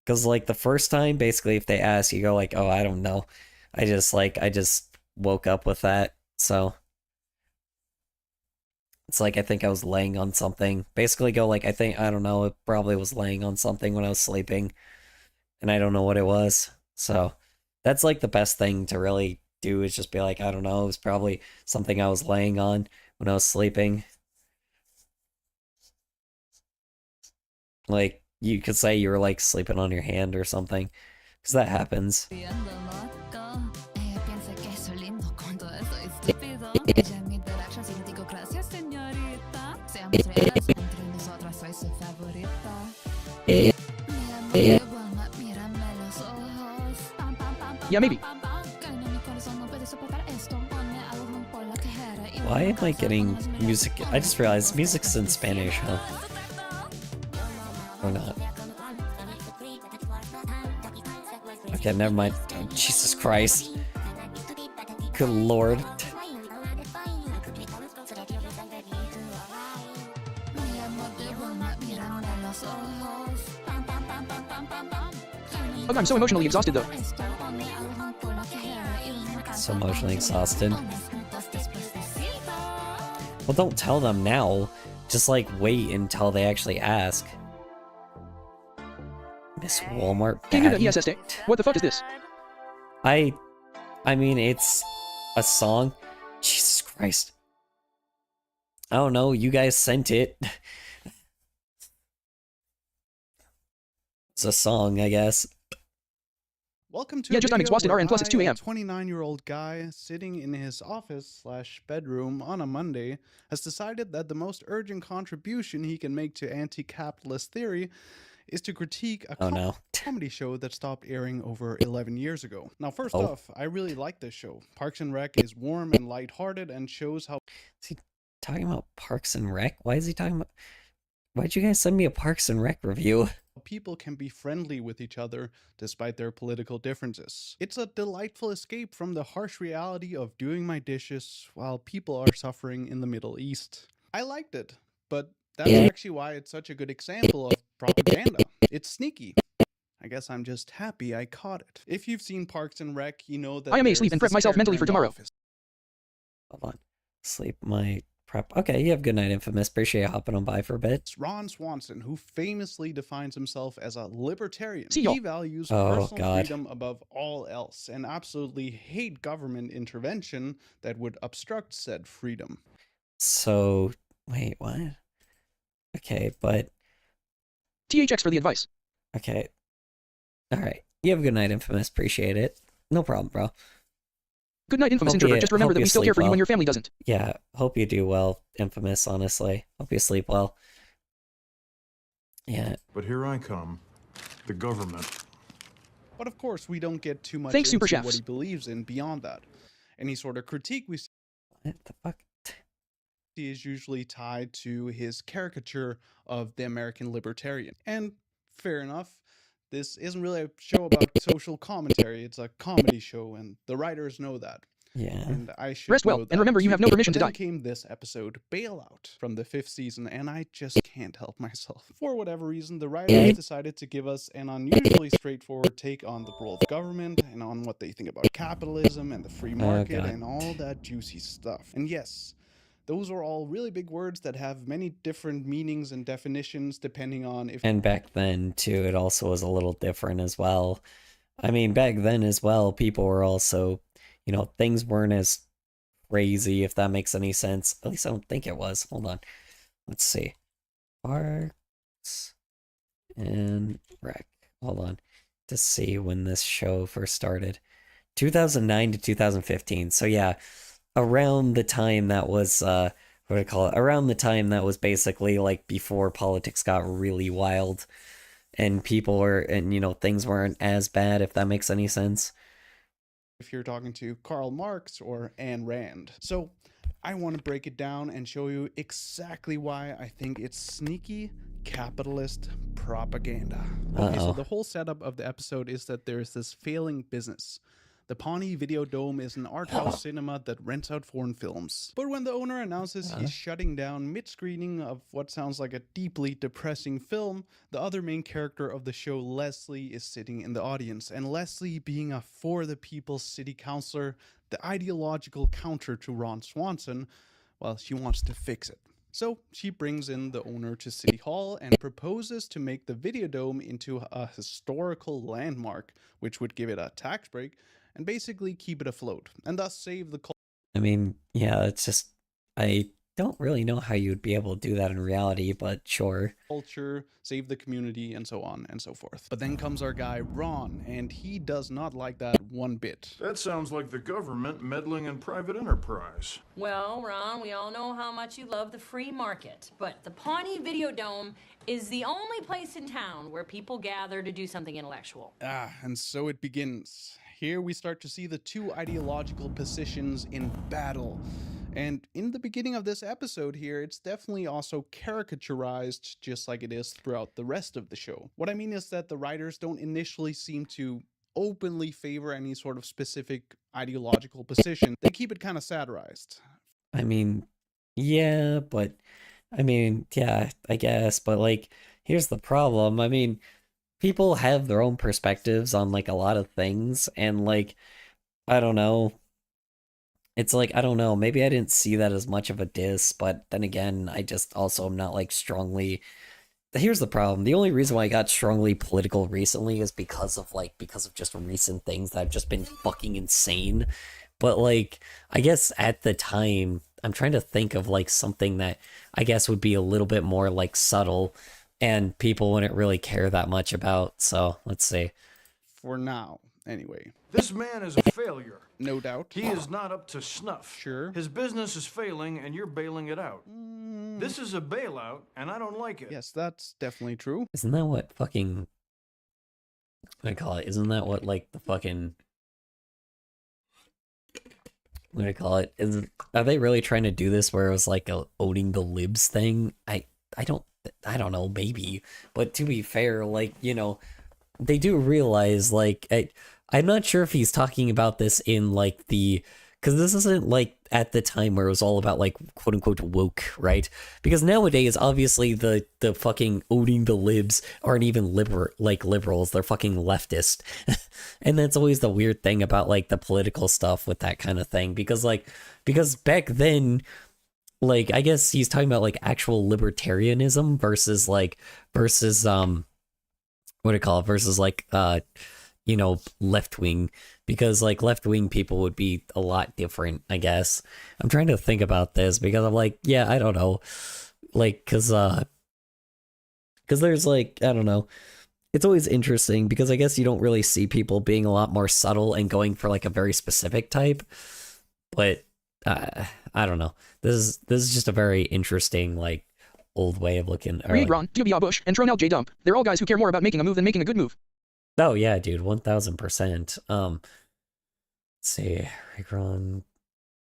Because, like, the first time, basically, if they ask, you go, like, oh, I don't know. I just woke up with that. So, it's like, I think I was laying on something. Basically, go, like, I don't know, it probably was laying on something when I was sleeping. And I don't know what it was. So, that's, like, the best thing to really do is just be like, I don't know, it was probably something I was laying on when I was sleeping. Like, you could say you were like sleeping on your hand or something, because that happens. Ella piensa que soy lindo cuando estoy estúpido. Ella mi direction y le digo gracias, señorita. Seamos reales, entre nosotras soy su favorita. Mi amor de Walmart, mírame los ojos. Pam, pam, pam, pam, Yeah, maybe. pam, pam. Cañón, mi corazón no puede soportar esto. Pone algo por la cajera y Why am I getting music? I just realized music's in Spanish, huh? Or not. Okay, never mind. Oh, Jesus Christ. Good lord. Oh, I'm so emotionally exhausted though. So emotionally exhausted. Well, don't tell them now. Just like wait until they actually ask. Miss Walmart. Can't hear the Baddie? ESS. What the fuck is this? I mean, it's a song. Jesus Christ. I don't know, you guys sent it. It's a song, I guess. Welcome to Yeah, a just I'm video exhausted, where RN, plus it's 2 a.m. A 29-year-old guy sitting in his office/bedroom on a Monday has decided that the most urgent contribution he can make to anti-capitalist theory is to critique a Oh no. comedy show that stopped airing over 11 years ago. Now, first Oh. off, I really like this show. Parks and Rec is warm and lighthearted and shows how Is he talking about Parks and Rec? Why is he talking about... Why'd you guys send me a Parks and Rec review? people can be friendly with each other despite their political differences. It's a delightful escape from the harsh reality of doing my dishes while people are suffering in the Middle East. I liked it, but that's actually why it's such a good example of propaganda. It's sneaky. I guess I'm just happy I caught it. If you've seen Parks and Rec, you know that I am there's asleep and prep this myself mentally character for in The tomorrow. Office. Hold on. Sleep my prep. Okay, you have good night, Infamous. Appreciate you hopping on by for a bit. It's Ron Swanson, who famously defines himself as a libertarian. See y'all. He values Oh, personal God. freedom above all else and absolutely hate government intervention that would obstruct said freedom. So, wait, what? Okay, but... THX for the advice. Okay. Alright. You have a good night, Infamous. Appreciate it. No problem, bro. Good night, infamous Hope introvert. you- Just remember hope that you we still care sleep for you well. when your family doesn't. Yeah, hope you do well, Infamous, honestly. Hope you sleep well. Yeah. But here I come, the government. But of course, we don't get too much Thanks, into Super what Chefs. he believes in beyond that. Any sort of critique we What the fuck? see is usually tied to his caricature of the American libertarian. And fair enough, this isn't really a show about social commentary, it's a comedy show, and the writers know that. Yeah. And I should Rest well, know and that remember you too. have no permission to Then die. came this episode, Bailout, from the 5th season, and I just can't help myself. For whatever reason, the writers decided to give us an unusually straightforward take on the role of government and on what they think about capitalism and the free market God. and all that juicy stuff. And yes, those are all really big words that have many different meanings and definitions depending on if And back then, too, it also was a little different as well. I mean, back then as well, people were also, you know, things weren't as crazy, if that makes any sense. At least I don't think it was. Hold on. Let's see. Parks and Rec. Hold on. To see when this show first started. 2009 to 2015. So yeah, around the time that was, what do I call it? Around the time that was basically like before politics got really wild and people were, and you know, things weren't as bad, if that makes any sense. if you're talking to Karl Marx or Ayn Rand. So I want to break it down and show you exactly why I think it's sneaky capitalist propaganda. Okay, so Uh-oh. the whole setup of the episode is that there's this failing business. The Pawnee Video Dome is an art house cinema that rents out foreign films. But when the owner announces he's shutting down mid-screening of what sounds like a deeply depressing film, the other main character of the show, Leslie, is sitting in the audience. And Leslie, being a for-the-people city councilor, the ideological counter to Ron Swanson, well, she wants to fix it. So she brings in the owner to City Hall and proposes to make the Videodome into a historical landmark, which would give it a tax break, and basically keep it afloat, and thus save the I mean, yeah, it's just, I don't really know how you would be able to do that in reality, but sure. culture, save the community, and so on and so forth. But then comes our guy Ron, and he does not like that one bit. That sounds like the government meddling in private enterprise. Well, Ron, we all know how much you love the free market, but the Pawnee Videodome is the only place in town where people gather to do something intellectual. And so it begins. Here we start to see the two ideological positions in battle. And in the beginning of this episode here, it's definitely also caricaturized just like it is throughout the rest of the show. What I mean is that the writers don't initially seem to openly favor any sort of specific ideological position. They keep it kind of satirized. I mean, yeah, but I mean, yeah, I guess, but like, here's the problem. I mean, people have their own perspectives on like a lot of things, and like, I don't know. It's like, I don't know, maybe I didn't see that as much of a diss, but then again, I just also am not like strongly. Here's the problem. The only reason why I got strongly political recently is because of just recent things that have just been fucking insane. But like, I guess at the time, I'm trying to think of like something that I guess would be a little bit more like subtle and people wouldn't really care that much about. So let's see. For now, anyway. This man is a failure. No doubt. He is not up to snuff. Sure. His business is failing and you're bailing it out. This is a bailout and I don't like it. Yes, that's definitely true. Isn't that what fucking, what do I call it? Isn't that what like the fucking, what do I call it? Are they really trying to do this where it was like a owning the libs thing? I don't know, maybe. But to be fair, like, you know, they do realize, like, I'm not sure if he's talking about this in, like, because this isn't, like, at the time where it was all about, like, quote-unquote woke, right? Because nowadays, obviously, the fucking owning the libs aren't even liberals, they're fucking leftist. And that's always the weird thing about, like, the political stuff with that kind of thing. Because back then, like, I guess he's talking about, like, actual libertarianism versus, like, what do you call it? Versus, like, you know, left-wing, because like left-wing people would be a lot different, I guess. I'm trying to think about this because I'm like, yeah, I don't know, like, because there's like, I don't know, it's always interesting because I guess you don't really see people being a lot more subtle and going for like a very specific type, but I don't know, this is just a very interesting, like, old way of looking. Reed like, Ron, W.B.R. Bush, and Tronell J. Dump. They're all guys who care more about making a move than making a good move. Oh yeah, dude, 1000%. Let's see, Ron,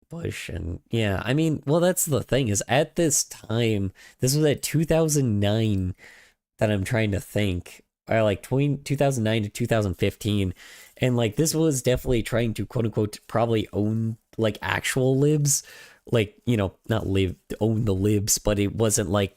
Bush, and yeah, I mean, well, that's the thing is at this time, this was at 2009 that I'm trying to think, or like 2009 to 2015, and like this was definitely trying to quote unquote probably own like actual libs. Like, you know, not own the libs, but it wasn't like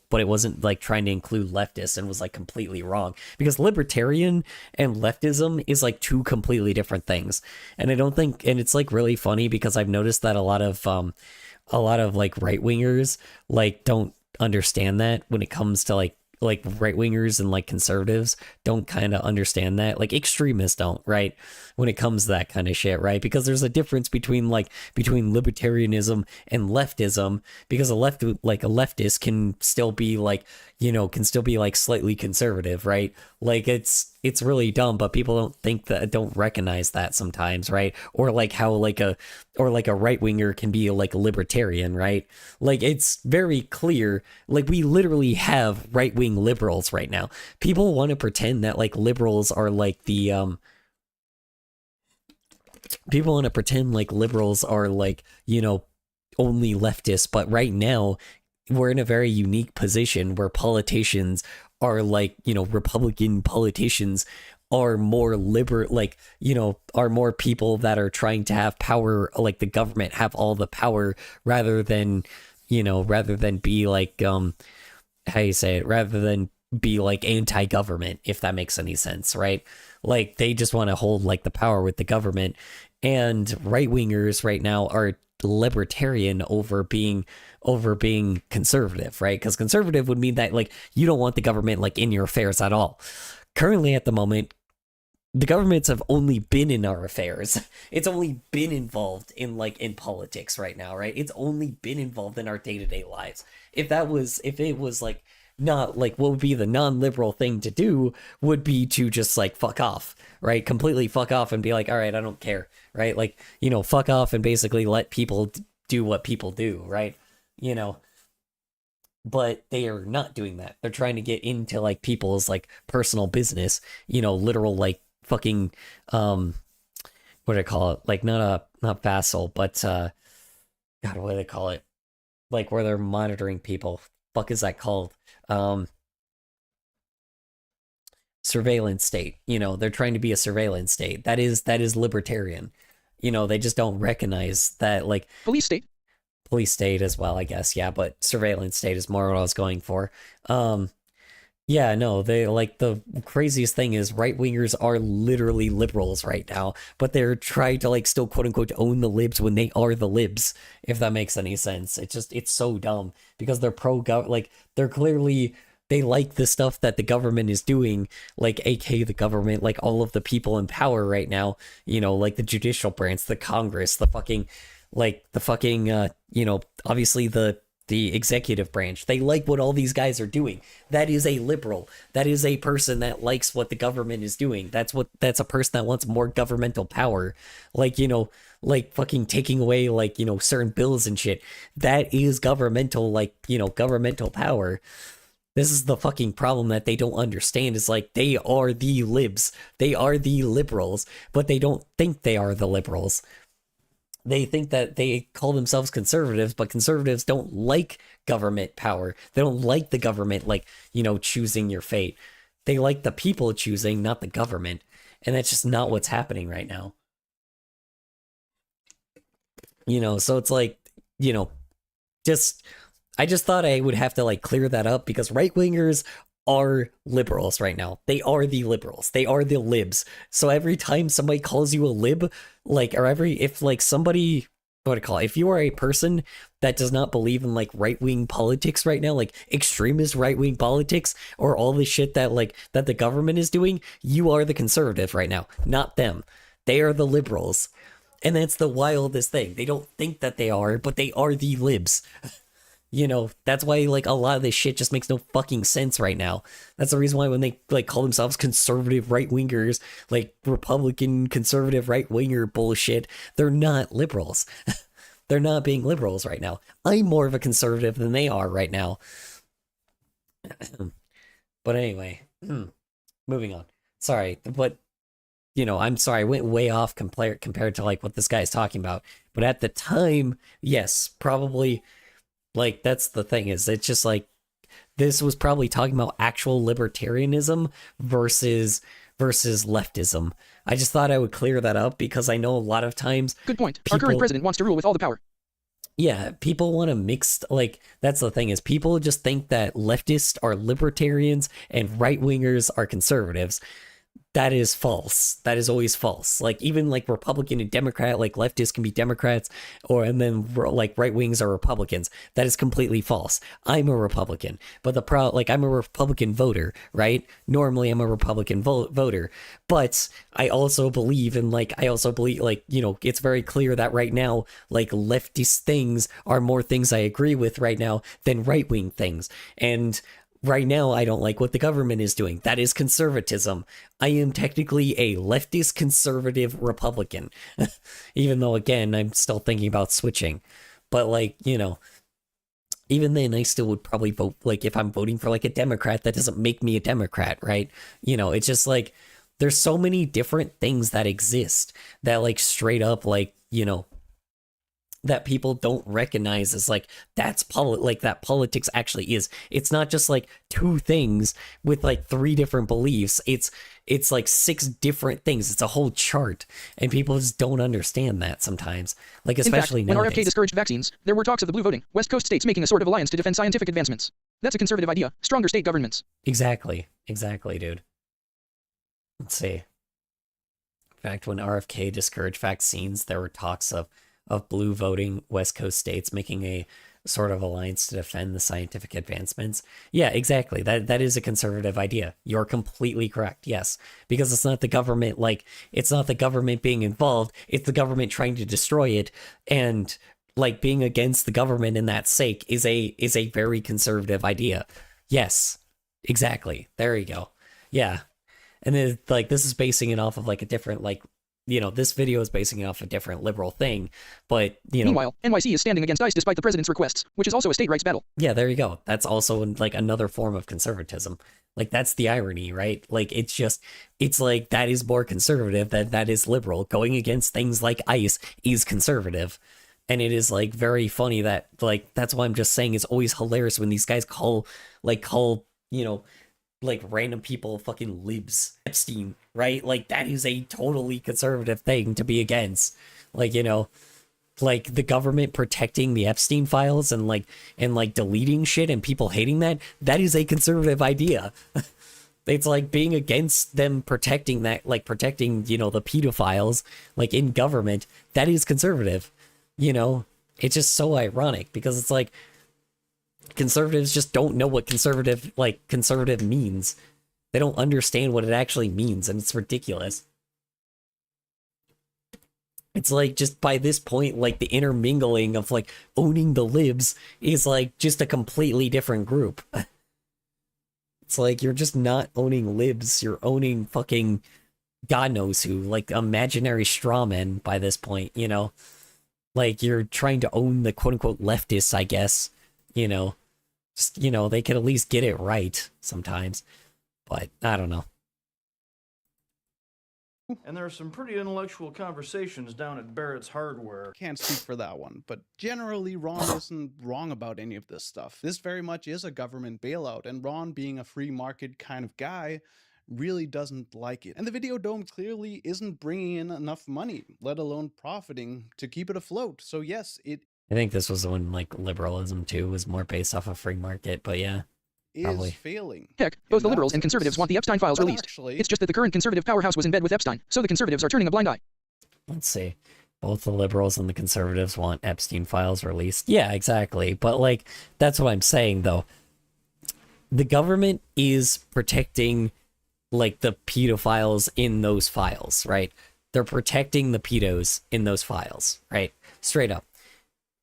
trying to include leftists, and was like completely wrong, because libertarian and leftism is like two completely different things. And I don't think, and it's like really funny because I've noticed that a lot of like right wingers like don't understand that when it comes to like right wingers and like conservatives don't kind of understand that, like extremists don't, right, when it comes to that kind of shit, right? Because there's a difference between libertarianism and leftism, because a leftist can still be like, you know, can still be like slightly conservative, right? Like it's really dumb, but people don't recognize that sometimes, right? Or like how like a right winger can be like a libertarian, right? Like it's very clear. Like we literally have right wing liberals right now. People want to pretend that like liberals are like the people want to pretend like liberals are like, you know, only leftists, but right now we're in a very unique position where politicians are like, you know, Republican politicians are more like, you know, are more people that are trying to have power, like the government have all the power, rather than be like, how you say it, rather than be like anti-government, if that makes any sense, right? Like they just want to hold like the power with the government. And right wingers right now are libertarian over being conservative, right? Because conservative would mean that like you don't want the government like in your affairs at all. Currently at the moment, the governments have only been in our affairs. It's only been involved in in politics right now, right? It's only been involved in our day-to-day lives. If it was not what would be the non-liberal thing to do would be to just fuck off, right? Completely fuck off and be like, all right, I don't care, right? Fuck off and basically let people do what people do, right? But they are not doing that. They're trying to get into people's personal business, literal fucking what do I call it? Not vassal, but God, what do they call it? Where they're monitoring people. Fuck is that called? Surveillance state. They're trying to be a surveillance state. That is libertarian. They just don't recognize that police state as well, I guess. Yeah, but surveillance state is more what I was going for. Yeah, no, they the craziest thing is right-wingers are literally liberals right now, but they're trying to still quote unquote own the libs when they are the libs, if that makes any sense. It's so dumb because they're they're clearly, they like the stuff that the government is doing, aka the government, all of the people in power right now, the judicial branch, the Congress, the fucking obviously the executive branch. They like what all these guys are doing. That is a liberal. That is a person that likes what the government is doing. That's a person that wants more governmental power. Fucking taking away certain bills and shit. That is governmental, governmental power. This is the fucking problem that they don't understand is they are the libs. They are the liberals, but they don't think they are the liberals. They think that they call themselves conservatives, but conservatives don't like government power. They don't like the government, choosing your fate. They like the people choosing, not the government. And that's just not what's happening right now. So it's I just thought I would have to like clear that up because right-wingers are liberals right now. They are the liberals. They are the libs. So every time somebody calls you a lib, if somebody, what do I call it? If you are a person that does not believe in right-wing politics right now, extremist right-wing politics or all the shit that that the government is doing, you are the conservative right now, not them. They are the liberals. And that's the wildest thing. They don't think that they are, but they are the libs. That's why a lot of this shit just makes no fucking sense right now. That's the reason why when they call themselves conservative right-wingers, Republican conservative right-winger bullshit, they're not liberals. They're not being liberals right now. I'm more of a conservative than they are right now. But anyway, moving on. Sorry, but I'm sorry, I went way off compared to what this guy is talking about. But at the time, yes, probably. That's the thing is it's just this was probably talking about actual libertarianism versus leftism. I just thought I would clear that up because I know a lot of times. Good point. Our current president wants to rule with all the power. Yeah, people want to mix, that's the thing is people just think that leftists are libertarians and right-wingers are conservatives. That is false. That is always false. Even Republican and Democrat, leftists can be Democrats, and then right wings are Republicans. That is completely false. I'm a Republican, but I'm a Republican voter, right? Normally I'm a Republican voter, but I also believe in it's very clear that right now leftist things are more things I agree with right now than right wing things, and right now, I don't like what the government is doing. That is conservatism. I am technically a leftist conservative Republican, even though, again, I'm still thinking about switching. But, even then, I still would probably vote, if I'm voting for, a Democrat, that doesn't make me a Democrat, right? It's just, there's so many different things that exist that, straight up, that people don't recognize as that's that politics actually is. It's not just two things with 3 different beliefs. It's 6 different things. It's a whole chart, and people just don't understand that sometimes. Especially in fact, nowadays. When RFK discouraged vaccines, there were talks of the blue voting, West Coast states making a sort of alliance to defend scientific advancements. That's a conservative idea. Stronger state governments. Exactly, dude. Let's see. In fact, when RFK discouraged vaccines, there were talks of blue voting, West Coast states making sort of alliance to defend the scientific advancements. Yeah, exactly. That is a conservative idea. You're completely correct. Yes, because it's not the government, like, it's not the government being involved, it's the government trying to destroy it, and like being against the government in that sake is a very conservative idea. Yes, exactly. There you go. Yeah. And then like this is basing it off of like a different, like, you know, this video is basing it off a different liberal thing, but you know. Meanwhile, NYC is standing against ICE despite the president's requests, which is also a state rights battle. Yeah, there you go. That's also like another form of conservatism. Like that's the irony, right? Like it's like that is more conservative than that is liberal. Going against things like ICE is conservative. And it is like very funny that like that's why I'm just saying it's always hilarious when these guys call, you know, like random people fucking libs. Epstein, right? Like that is a totally conservative thing to be against. Like, you know, like the government protecting the Epstein files and like deleting shit and people hating that is a conservative idea. It's like being against them protecting that, like protecting, you know, the pedophiles like in government. That is conservative. You know, it's just so ironic because it's like conservatives just don't know what conservative means. They don't understand what it actually means, and it's ridiculous. It's like just by this point, like the intermingling of like owning the libs is like just a completely different group. It's like you're just not owning libs, you're owning fucking God knows who, like imaginary strawmen by this point, you know? Like, you're trying to own the quote-unquote leftists, I guess, you know? Just, you know, they could at least get it right sometimes. But, I don't know. And there are some pretty intellectual conversations down at Barrett's Hardware. Can't speak for that one, but generally Ron isn't wrong about any of this stuff. This very much is a government bailout, and Ron, being a free market kind of guy, really doesn't like it. And the Video Dome clearly isn't bringing in enough money, let alone profiting, to keep it afloat. So yes, it I think this was when, like, liberalism, too, was more based off of free market, but yeah, probably. is failing. Heck, both the liberals and conservatives want the Epstein files But released. actually- It's just that the current conservative powerhouse was in bed with Epstein, so the conservatives are turning a blind eye. Let's see. Both the liberals and the conservatives want Epstein files released. Yeah, exactly. But, like, that's what I'm saying, though. The government is protecting, like, the pedophiles in those files, right? They're protecting the pedos in those files, right? Straight up.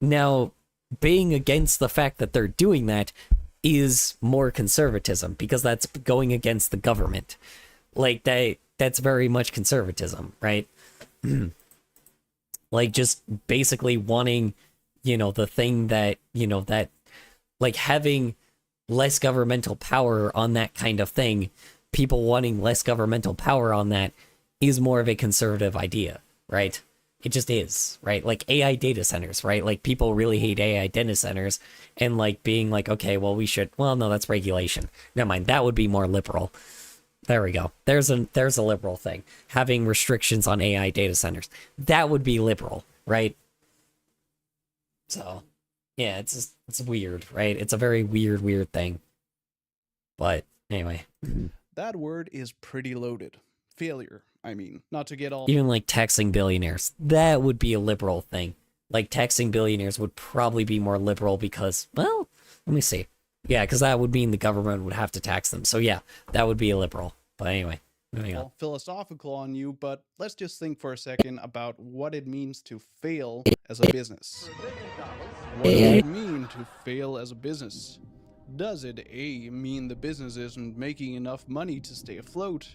Now, being against the fact that they're doing that is more conservatism, because that's going against the government. Like, that's very much conservatism, right? Like, just basically wanting, you know, the thing that, you know, that, like, having less governmental power on that kind of thing, people wanting less governmental power on that is more of a conservative idea, right? It just is, right? Like AI data centers, right? Like people really hate AI data centers, and like being like, okay, well, we should, well, no, that's regulation. Never mind, that would be more liberal. There we go. There's a liberal thing. Having restrictions on AI data centers. That would be liberal, right? So, yeah, it's weird, right? It's a very weird thing. But anyway. That word is pretty loaded. Failure, I mean. Not to get all... Even like taxing billionaires. That would be a liberal thing. Like taxing billionaires would probably be more liberal because, well, let me see. Yeah, because that would mean the government would have to tax them. So yeah, that would be a liberal. But anyway, moving on. Philosophical on you, but let's just think for a second about what it means to fail as a business. What does it mean to fail as a business? Does it A, mean the business isn't making enough money to stay afloat?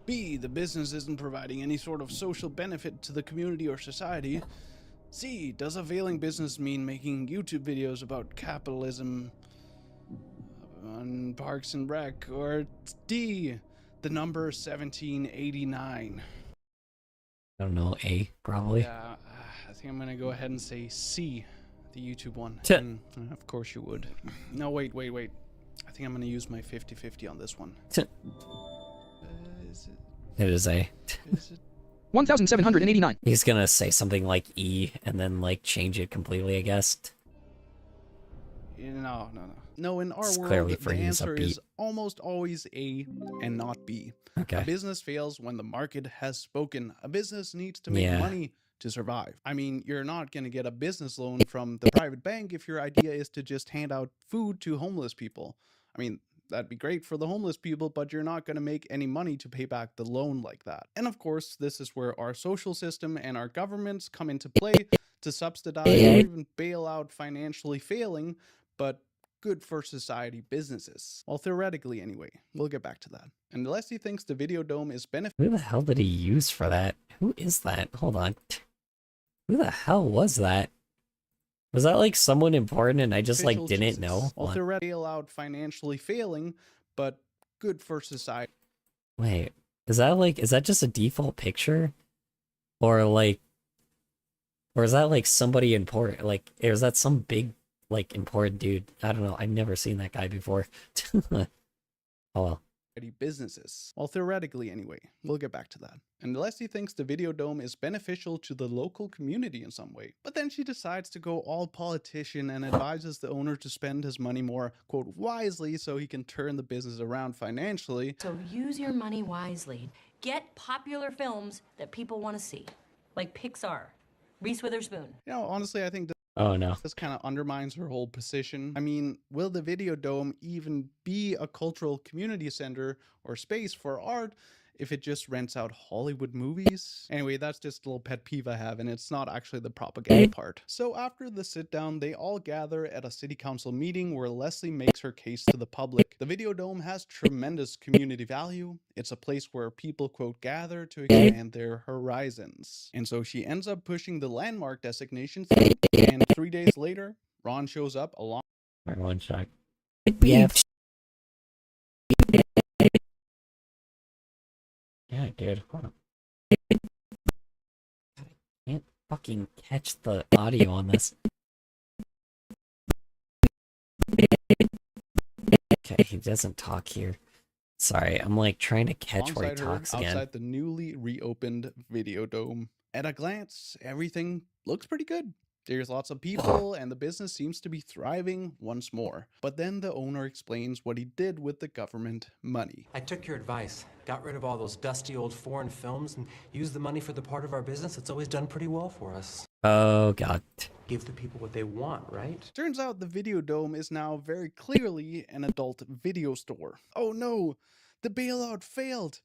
B, the business isn't providing any sort of social benefit to the community or society? C, does a failing business mean making YouTube videos about capitalism on Parks and Rec? Or D, the number 1789? I don't know, A, probably. Yeah, I think I'm gonna go ahead and say C, the YouTube one. T- And, of course you would. No, wait. I think I'm gonna use my 50-50 on this one. It is A. 1789. He's gonna say something like E and then like change it completely, I guess. No. No, in our It's world, clearly the for his answer upbeat. is almost always A and not B. Okay. A business fails when the market has spoken. A business needs to make Yeah. money to survive. I mean, you're not going to get a business loan from the private bank if your idea is to just hand out food to homeless people. I mean, that'd be great for the homeless people, but you're not going to make any money to pay back the loan like that. And of course, this is where our social system and our governments come into play to subsidize or even bail out financially failing, but good for society businesses. Well, theoretically anyway. We'll get back to that. And Leslie thinks the Videodome is Who the hell did he use for that? Who is that? Hold on. Who the hell was that? Was that like someone important and I just like beneficial didn't to know? Well, theoretically bail out financially failing, but good for society. Wait, is that just a default picture? Or is that like somebody important? Like, or is that some big, like, important dude? I don't know. I've never seen that guy before. Oh well. Businesses. Well, theoretically anyway. We'll get back to that. And Leslie thinks the Videodome is beneficial to the local community in some way. But then she decides to go all politician and advises the owner to spend his money more, quote, wisely so he can turn the business around financially. So use your money wisely. Get popular films that people want to see, like Pixar, Reese Witherspoon. You know, honestly, I think Oh no. this kind of undermines her whole position. I mean, will the Videodome even be a cultural community center or space for art if it just rents out Hollywood movies? Anyway, that's just a little pet peeve I have, and it's not actually the propaganda part. So after the sit down, they all gather at a city council meeting where Leslie makes her case to the public. The Videodome has tremendous community value. It's a place where people, quote, gather to expand their horizons. And so she ends up pushing the landmark designation through, and 3 days later, Ron shows up along. One sec. Yeah. Yeah, dude. Hold on. I can't fucking catch the audio on this. Okay, he doesn't talk here. Sorry, I'm like trying to catch where he alongside her talks again. outside the newly reopened Videodome. At a glance, everything looks pretty good. There's lots of people and the business seems to be thriving once more. But then the owner explains what he did with the government money. I took your advice, got rid of all those dusty old foreign films, and used the money for the part of our business that's always done pretty well for us. Oh god. Give the people what they want, right? Turns out the Videodome is now very clearly an adult video store. Oh no, the bailout failed.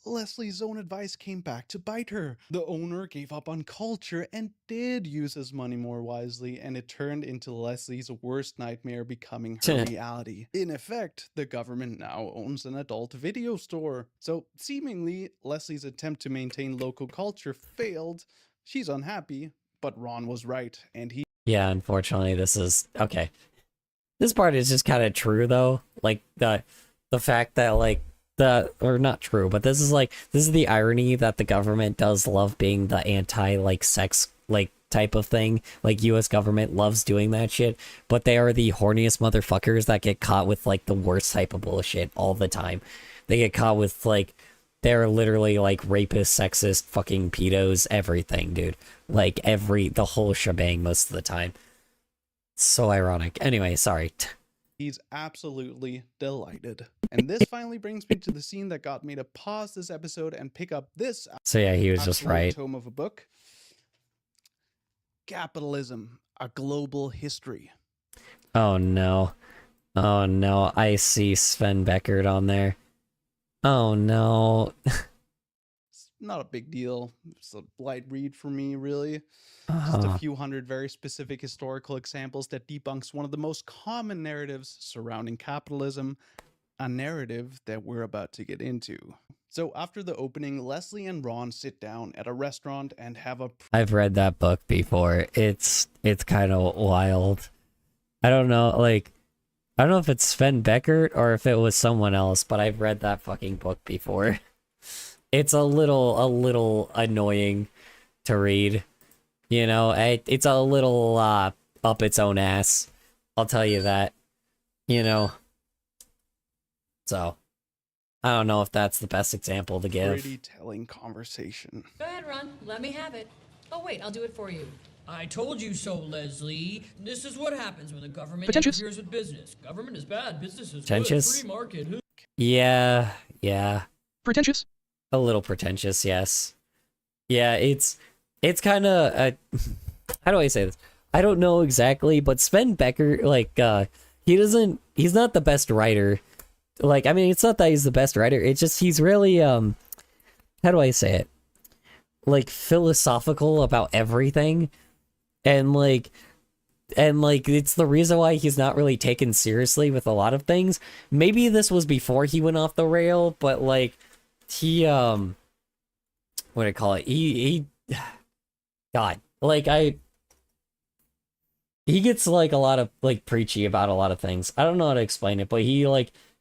Leslie's own advice came back to bite her. The owner gave up on culture and did use his money more wisely, and it turned into Leslie's worst nightmare becoming her reality. In effect, the government now owns an adult video store. So seemingly, Leslie's attempt to maintain local culture failed. She's unhappy, but Ron was right, and he... Yeah, unfortunately, this is... Okay. This part is just kind of true, though. Like, the fact that, like, or not true, but this is the irony that the government does love being the anti like sex like type of thing. Like US government loves doing that shit, but they are the horniest motherfuckers that get caught with like the worst type of bullshit all the time. They get caught with like they're literally like rapists, sexist, fucking pedos, everything, dude. Like the whole shebang most of the time. So ironic. Anyway, sorry. He's absolutely delighted. And this finally brings me to the scene that got me to pause this episode and pick up this. So yeah, he was just right. Tome of a book. Capitalism, a Global History. Oh no. Oh no, I see Sven Beckert on there. Oh no. It's not a big deal. It's a light read for me, really. Just a few hundred very specific historical examples that debunks one of the most common narratives surrounding capitalism, a narrative that we're about to get into. So after the opening, Leslie and Ron sit down at a restaurant and have a... I've read that book before. It's kind of wild. I don't know, like, I don't know if it's Sven Beckert or if it was someone else, but I've read that fucking book before. It's a little annoying to read. You know, it's a little up its own ass. I'll tell you that. You know. So, I don't know if that's the best example to give. Pretty telling conversation. Go ahead, Ron. Let me have it. Oh, wait, I'll do it for you. I told you so, Leslie. This is what happens when the government Pretentious. interferes with business. Government is bad, business is good. Pretentious? Free market. Yeah. Pretentious? A little pretentious, yes. Yeah, it's it's kind of how do I say this? I don't know exactly, but Sven Becker, like, he's not the best writer. Like, I mean, it's not that he's the best writer. It's just he's really, how do I say it? Like, philosophical about everything. And like, it's the reason why he's not really taken seriously with a lot of things. Maybe this was before he went off the rail, but like, he, what do I call it? God, like, he gets like a lot of like preachy about a lot of things. I don't know how to explain it, but he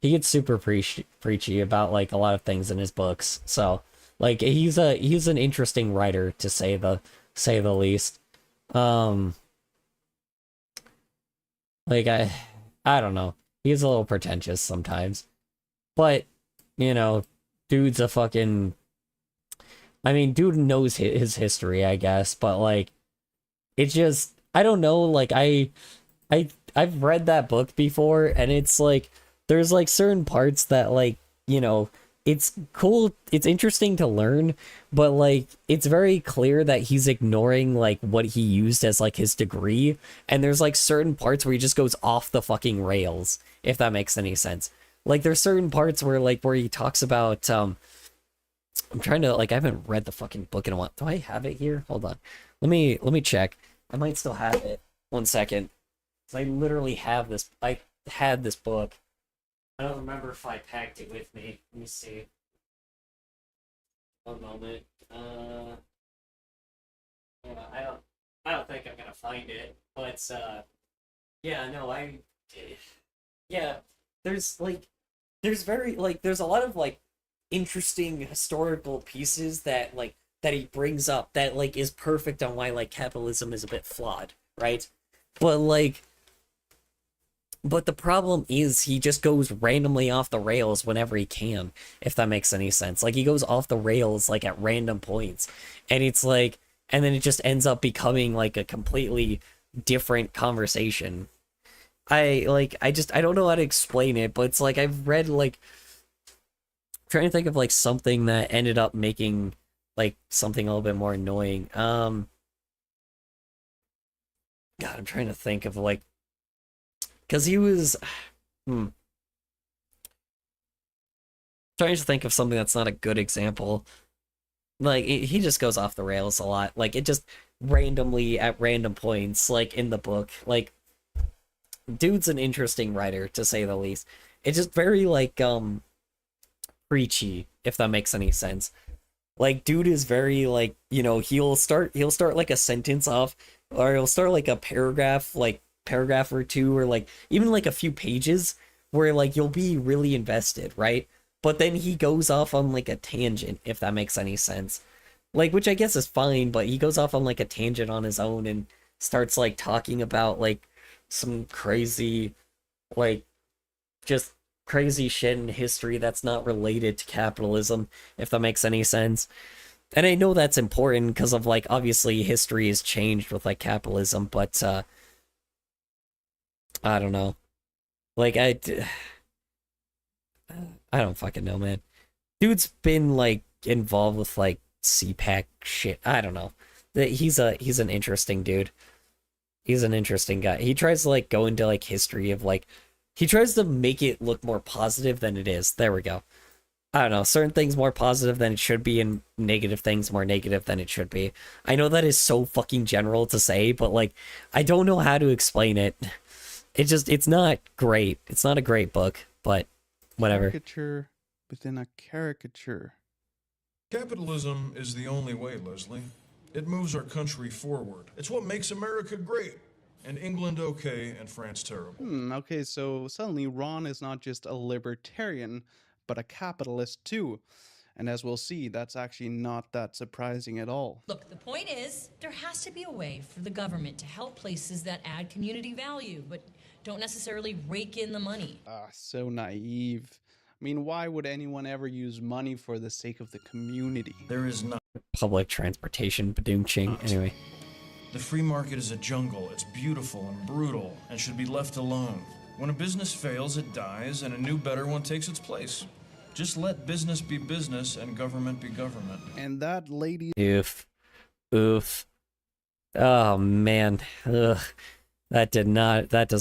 gets super preachy about like a lot of things in his books. So like he's an interesting writer to say the least. Like I don't know. He's a little pretentious sometimes. But, you know, dude's a fucking, I mean, dude knows his history, I guess, but like it's just, I don't know, like I've read that book before, and it's like there's like certain parts that, like, you know, it's cool, it's interesting to learn, but like it's very clear that he's ignoring like what he used as like his degree, and there's like certain parts where he just goes off the fucking rails, if that makes any sense. Like there's certain parts where he talks about I'm trying to, like, I haven't read the fucking book in a while. Do I have it here? Hold on. Let me check. I might still have it. 1 second. 'Cause I literally have this. I had this book. I don't remember if I packed it with me. Let me see. 1 moment. Yeah, I don't think I'm gonna find it. But yeah, no, yeah. There's very, like, there's a lot of like interesting historical pieces that he brings up that like is perfect on why like capitalism is a bit flawed, right? But the problem is he just goes randomly off the rails whenever he can, if that makes any sense. Like he goes off the rails like at random points, and it's like, and then it just ends up becoming like a completely different conversation. I don't know how to explain it, but it's like I've read like, trying to think of like something that ended up making like something a little bit more annoying. God, I'm trying to think of like, because he was trying to think of something that's not a good example. Like he just goes off the rails a lot. Like it just randomly at random points, like in the book. Like dude's an interesting writer, to say the least. It's just very like preachy, if that makes any sense. Like dude is very like, you know, he'll start like a sentence off, or he'll start like a paragraph or two, or like even like a few pages where like you'll be really invested, right? But then he goes off on like a tangent, if that makes any sense. Like, which I guess is fine, but he goes off on like a tangent on his own and starts like talking about like some crazy, like just crazy shit in history that's not related to capitalism, if that makes any sense. And I know that's important because of like, obviously history has changed with like capitalism, but I don't know. Like I don't fucking know, man. Dude's been like involved with like CPAC shit. I don't know. He's an interesting dude. He's an interesting guy. He tries to like go into like history of like, he tries to make it look more positive than it is. There we go. I don't know, certain things more positive than it should be, and negative things more negative than it should be. I know that is so fucking general to say, but like, I don't know how to explain it. It's not great. It's not a great book, but whatever. Caricature within a caricature. Capitalism is the only way, Leslie. It moves our country forward. It's what makes America great, and England okay, and France terrible. Okay, so suddenly Ron is not just a libertarian, but a capitalist too. And as we'll see, that's actually not that surprising at all. Look, the point is, there has to be a way for the government to help places that add community value, but don't necessarily rake in the money. So naive. I mean, why would anyone ever use money for the sake of the community? There is not. Public transportation, badum-ching. Anyway. The free market is a jungle. It's beautiful and brutal and should be left alone. When a business fails, it dies, and a new, better one takes its place. Just let business be business and government be government. And that lady... If Oof. Oh man. Ugh. That does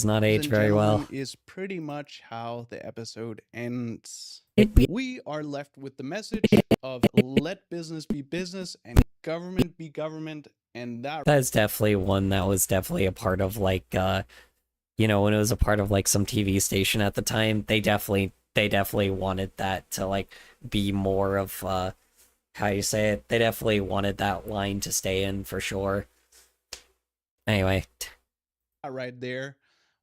not age and very well. gentlemen, is pretty much how the episode ends. It- We are left with the message of let business be business and government be government, and That's definitely one that was definitely a part of like you know, when it was a part of like some TV station at the time, they definitely wanted that to like be more of how you say it. They definitely wanted that line to stay in for sure. Anyway, right there.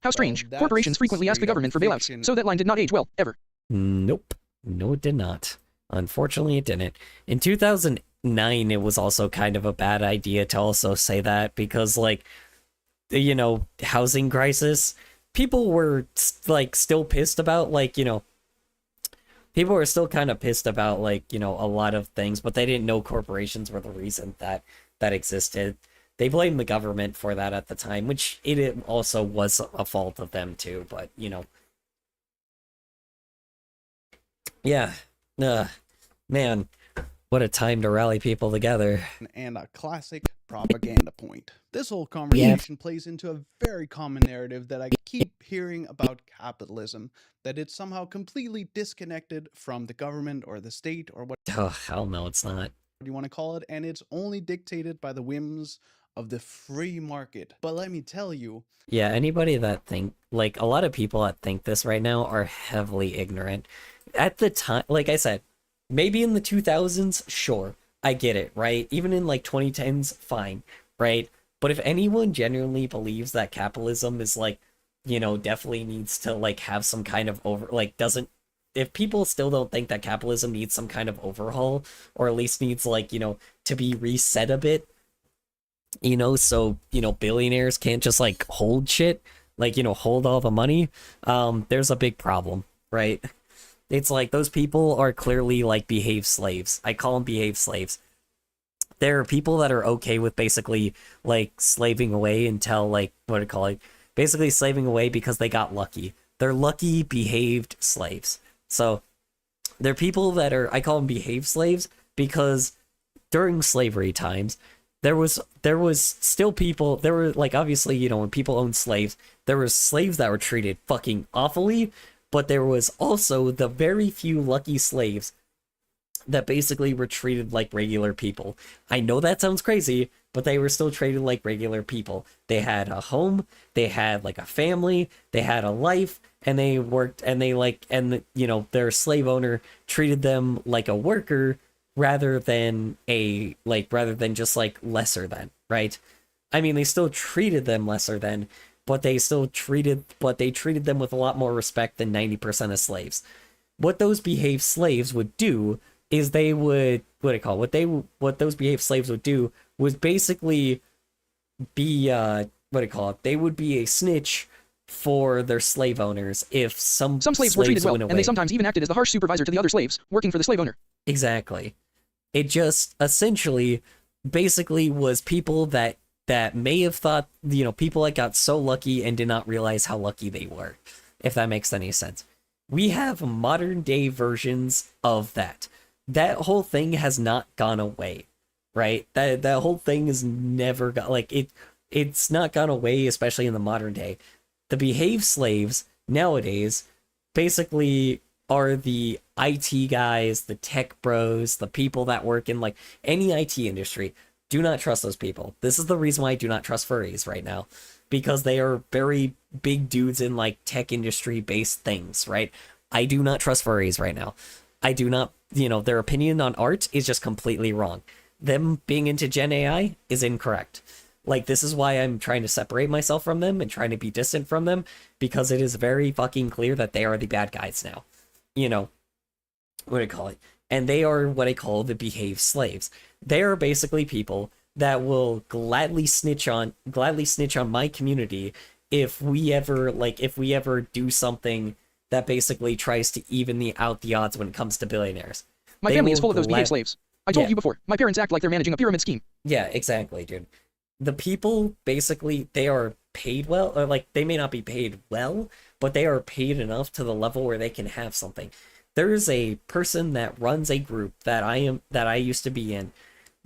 How strange. that's Corporations frequently ask the straight up government for bailouts, fiction. so that line did not age well, ever. nope. No, it did not. Unfortunately, it didn't. In 2009, it was also kind of a bad idea to also say that because, like, you know, housing crisis, people were, like, still pissed about, like, you know, people were still kind of pissed about, like, you know, a lot of things, but they didn't know corporations were the reason that existed. They blamed the government for that at the time, which it also was a fault of them too, but, you know. Yeah. Man, what a time to rally people together. And a classic propaganda point. This whole conversation plays into a very common narrative that I keep hearing about capitalism, that it's somehow completely disconnected from the government or the state or what Oh, hell no, it's not. you want to call it, and it's only dictated by the whims of the free market. But let me tell you, Yeah, anybody that think, like, a lot of people that think this right now are heavily ignorant. At the time, like I said, maybe in the 2000s, sure, I get it, right? Even in, like, 2010s, fine, right? But if anyone genuinely believes that capitalism is, like, you know, definitely needs to, like, have some kind of if people still don't think that capitalism needs some kind of overhaul, or at least needs, like, you know, to be reset a bit, you know, so, you know, billionaires can't just, like, hold shit, like, you know, hold all the money, there's a big problem, right? It's like those people are clearly, like, behaved slaves. I call them behaved slaves. There are people that are okay with basically, like, slaving away until, like, what do you call it? Basically slaving away because they got lucky. They're lucky, behaved slaves. So, they're people that are, I call them behaved slaves because during slavery times, there was still people, there were, like, obviously, you know, when people owned slaves, there were slaves that were treated fucking awfully, but there was also the very few lucky slaves that basically were treated like regular people. I know that sounds crazy, but they were still treated like regular people. They had a home, they had, like, a family, they had a life, and they worked, and they, like, and, you know, their slave owner treated them like a worker rather than just, like, lesser than, right? I mean, they still treated them lesser than, but they treated them with a lot more respect than 90% of slaves. What those behaved slaves would do is they would, what those behaved slaves would do was basically be, they would be a snitch for their slave owners if some slaves were treated well, went away. and they sometimes even acted as the harsh supervisor to the other slaves, working for the slave owner. Exactly. It just essentially basically was people that may have thought, you know, people that got so lucky and did not realize how lucky they were, if that makes any sense. We have modern day versions of that. That whole thing has not gone away, right? That whole thing is never got, like, it's not gone away, especially in the modern day. The behaved slaves nowadays basically are the IT guys, the tech bros, the people that work in, like, any IT industry. Do not trust those people. This is the reason why I do not trust furries right now, because they are very big dudes in, like, tech industry based things, right? I do not trust furries right now. I do not, you know, their opinion on art is just completely wrong. Them being into Gen AI is incorrect. Like, this is why I'm trying to separate myself from them and trying to be distant from them, because it is very fucking clear that they are the bad guys now. You know, what do I call it? And they are what I call the behaved slaves. They are basically people that will gladly snitch on my community if we ever do something that basically tries to even out the odds when it comes to billionaires. My family is full of those behaved slaves. I told Yeah. you before, my parents act like they're managing a pyramid scheme. Yeah, exactly, dude. The people, basically, they are paid well, or, like, they may not be paid well, but they are paid enough to the level where they can have something. There is a person that runs a group that I used to be in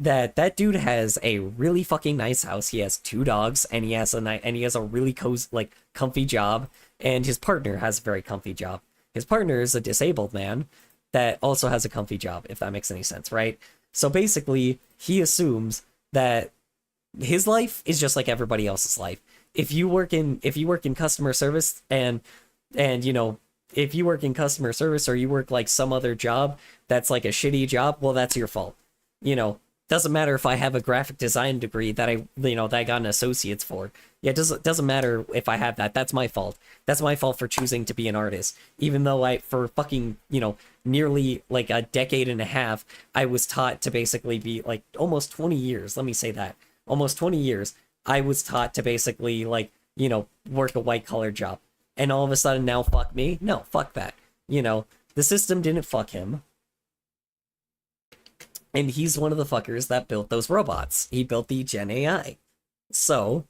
that dude has a really fucking nice house. He has 2 dogs, and he has a really cozy, like, comfy job, and his partner has a very comfy job. His partner is a disabled man that also has a comfy job, if that makes any sense, right? So basically, he assumes that his life is just like everybody else's life. If you work in customer service and you know, if you work in customer service or you work like some other job that's like a shitty job, well, that's your fault. You know, doesn't matter if I have a graphic design degree that I got an associate's for. Yeah, it doesn't matter if I have that. That's my fault. That's my fault for choosing to be an artist. Even though for fucking, you know, nearly like a decade and a half, I was taught to basically be like almost 20 years. Let me say that. Almost 20 years, I was taught to basically like, you know, work a white collar job. And all of a sudden now fuck me? No, fuck that. You know, the system didn't fuck him. And he's one of the fuckers that built those robots. He built the Gen AI. So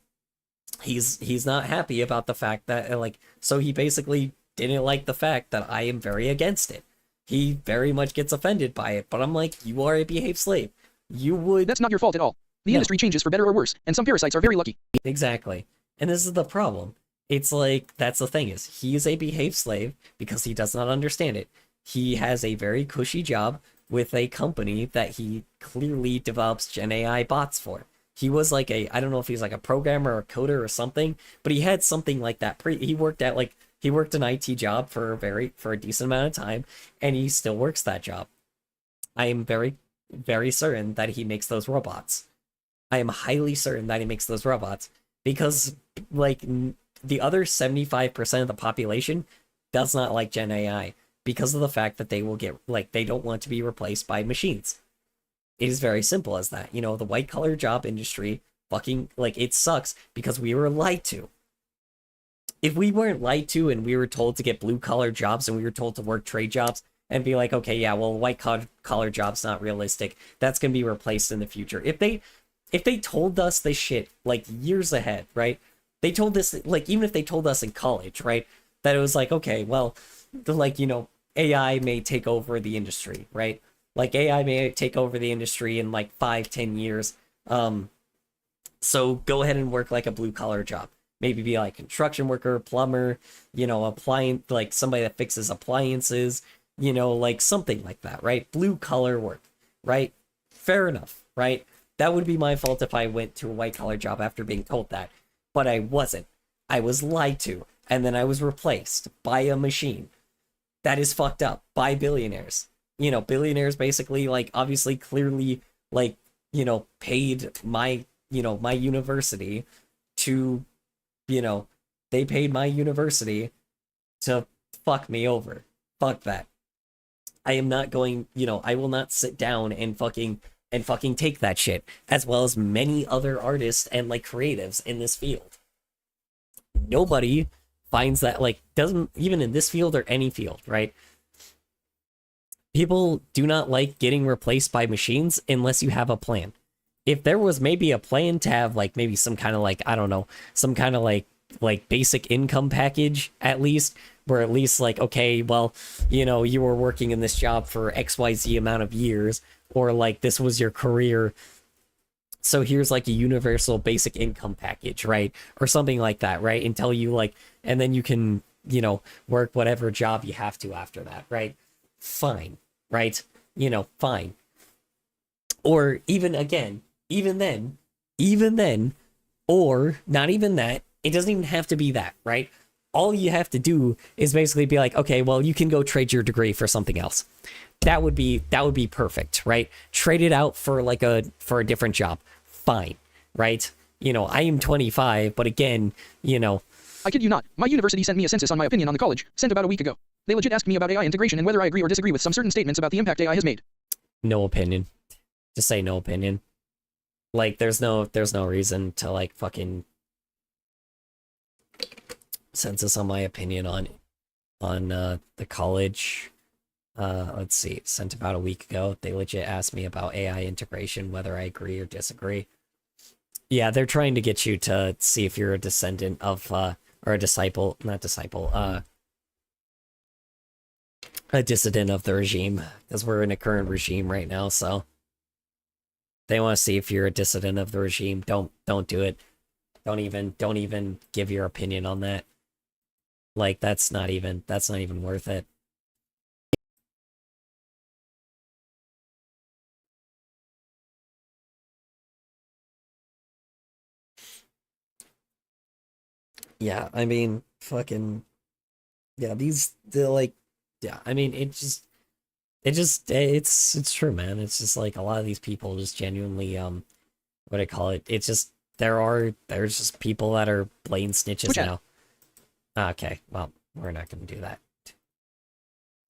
he's not happy about the fact that, like, so he basically didn't like the fact that I am very against it. He very much gets offended by it, but I'm like, you are a behaved slave. You would... That's not your fault at all. The industry changes for better or worse, and some parasites are very lucky. Exactly. And this is the problem. It's like, that's the thing is, he is a behaved slave because he does not understand it. He has a very cushy job with a company that he clearly develops Gen AI bots for. He was like I don't know if he's like a programmer or a coder or something, but he had something like that. He worked an IT job for a decent amount of time, and he still works that job. I am very, very certain that he makes those robots. I am highly certain that he makes those robots because, like, the other 75% of the population does not like Gen AI because of the fact that they will get, like, they don't want to be replaced by machines. It is very simple as that. You know, the white collar job industry fucking, like, it sucks because we were lied to. If we weren't lied to and we were told to get blue collar jobs and we were told to work trade jobs and be like, okay, yeah, well, white collar job's not realistic. That's going to be replaced in the future. If they told us this shit, like, years ahead, right? They told this, like, even if they told us in college, right? That it was like, okay, well, like, you know, AI may take over the industry, right? Like, AI may take over the industry in like 5-10 years. So go ahead and work like a blue collar job. Maybe be like construction worker, plumber, you know, like somebody that fixes appliances, you know, like something like that, right? Blue collar work, right? Fair enough, right? That would be my fault if I went to a white collar job after being told that. But I wasn't. I was lied to. And then I was replaced by a machine. That is fucked up. By billionaires. You know, billionaires basically, like, obviously, clearly, like, you know, paid my university to, you know, they paid my university to fuck me over. Fuck that. I am not going, you know, I will not sit down and fucking take that shit, as well as many other artists and, like, creatives in this field. Nobody finds that, like, doesn't, even in this field or any field, right? People do not like getting replaced by machines unless you have a plan. If there was maybe a plan to have, like, maybe some kind of, like, I don't know, some kind of, like basic income package, at least, where at least, like, okay, well, you know, you were working in this job for XYZ amount of years, or, like, this was your career, so here's, like, a universal basic income package, right? Or something like that, right? Until you, like, and then you can, you know, work whatever job you have to after that, right? Fine, right? You know, fine. Or even then, or not even that, it doesn't even have to be that, right? All you have to do is basically be like, okay, well, you can go trade your degree for something else. That would be perfect, right? Trade it out for a different job. Fine, right? You know, I am 25, but again, you know, I kid you not. My university sent me a census on my opinion on the college, sent about a week ago. They legit asked me about AI integration and whether I agree or disagree with some certain statements about the impact AI has made. No opinion. Just say no opinion. Like, there's no reason to, like, fucking census on my opinion on the college. Let's see, sent about a week ago. They legit asked me about AI integration, whether I agree or disagree. Yeah, they're trying to get you to see if you're a descendant of, or a disciple, not disciple, a dissident of the regime, because we're in a current regime right now, so they want to see if you're a dissident of the regime. Don't do it. Don't even give your opinion on that. Like that's not even worth it. Yeah, I mean, fucking, yeah, I mean, it's true, man. It's just like a lot of these people just genuinely, what do I call it? It's just, there's just people that are blatant snitches Switch now. Okay, well, we're not gonna do that.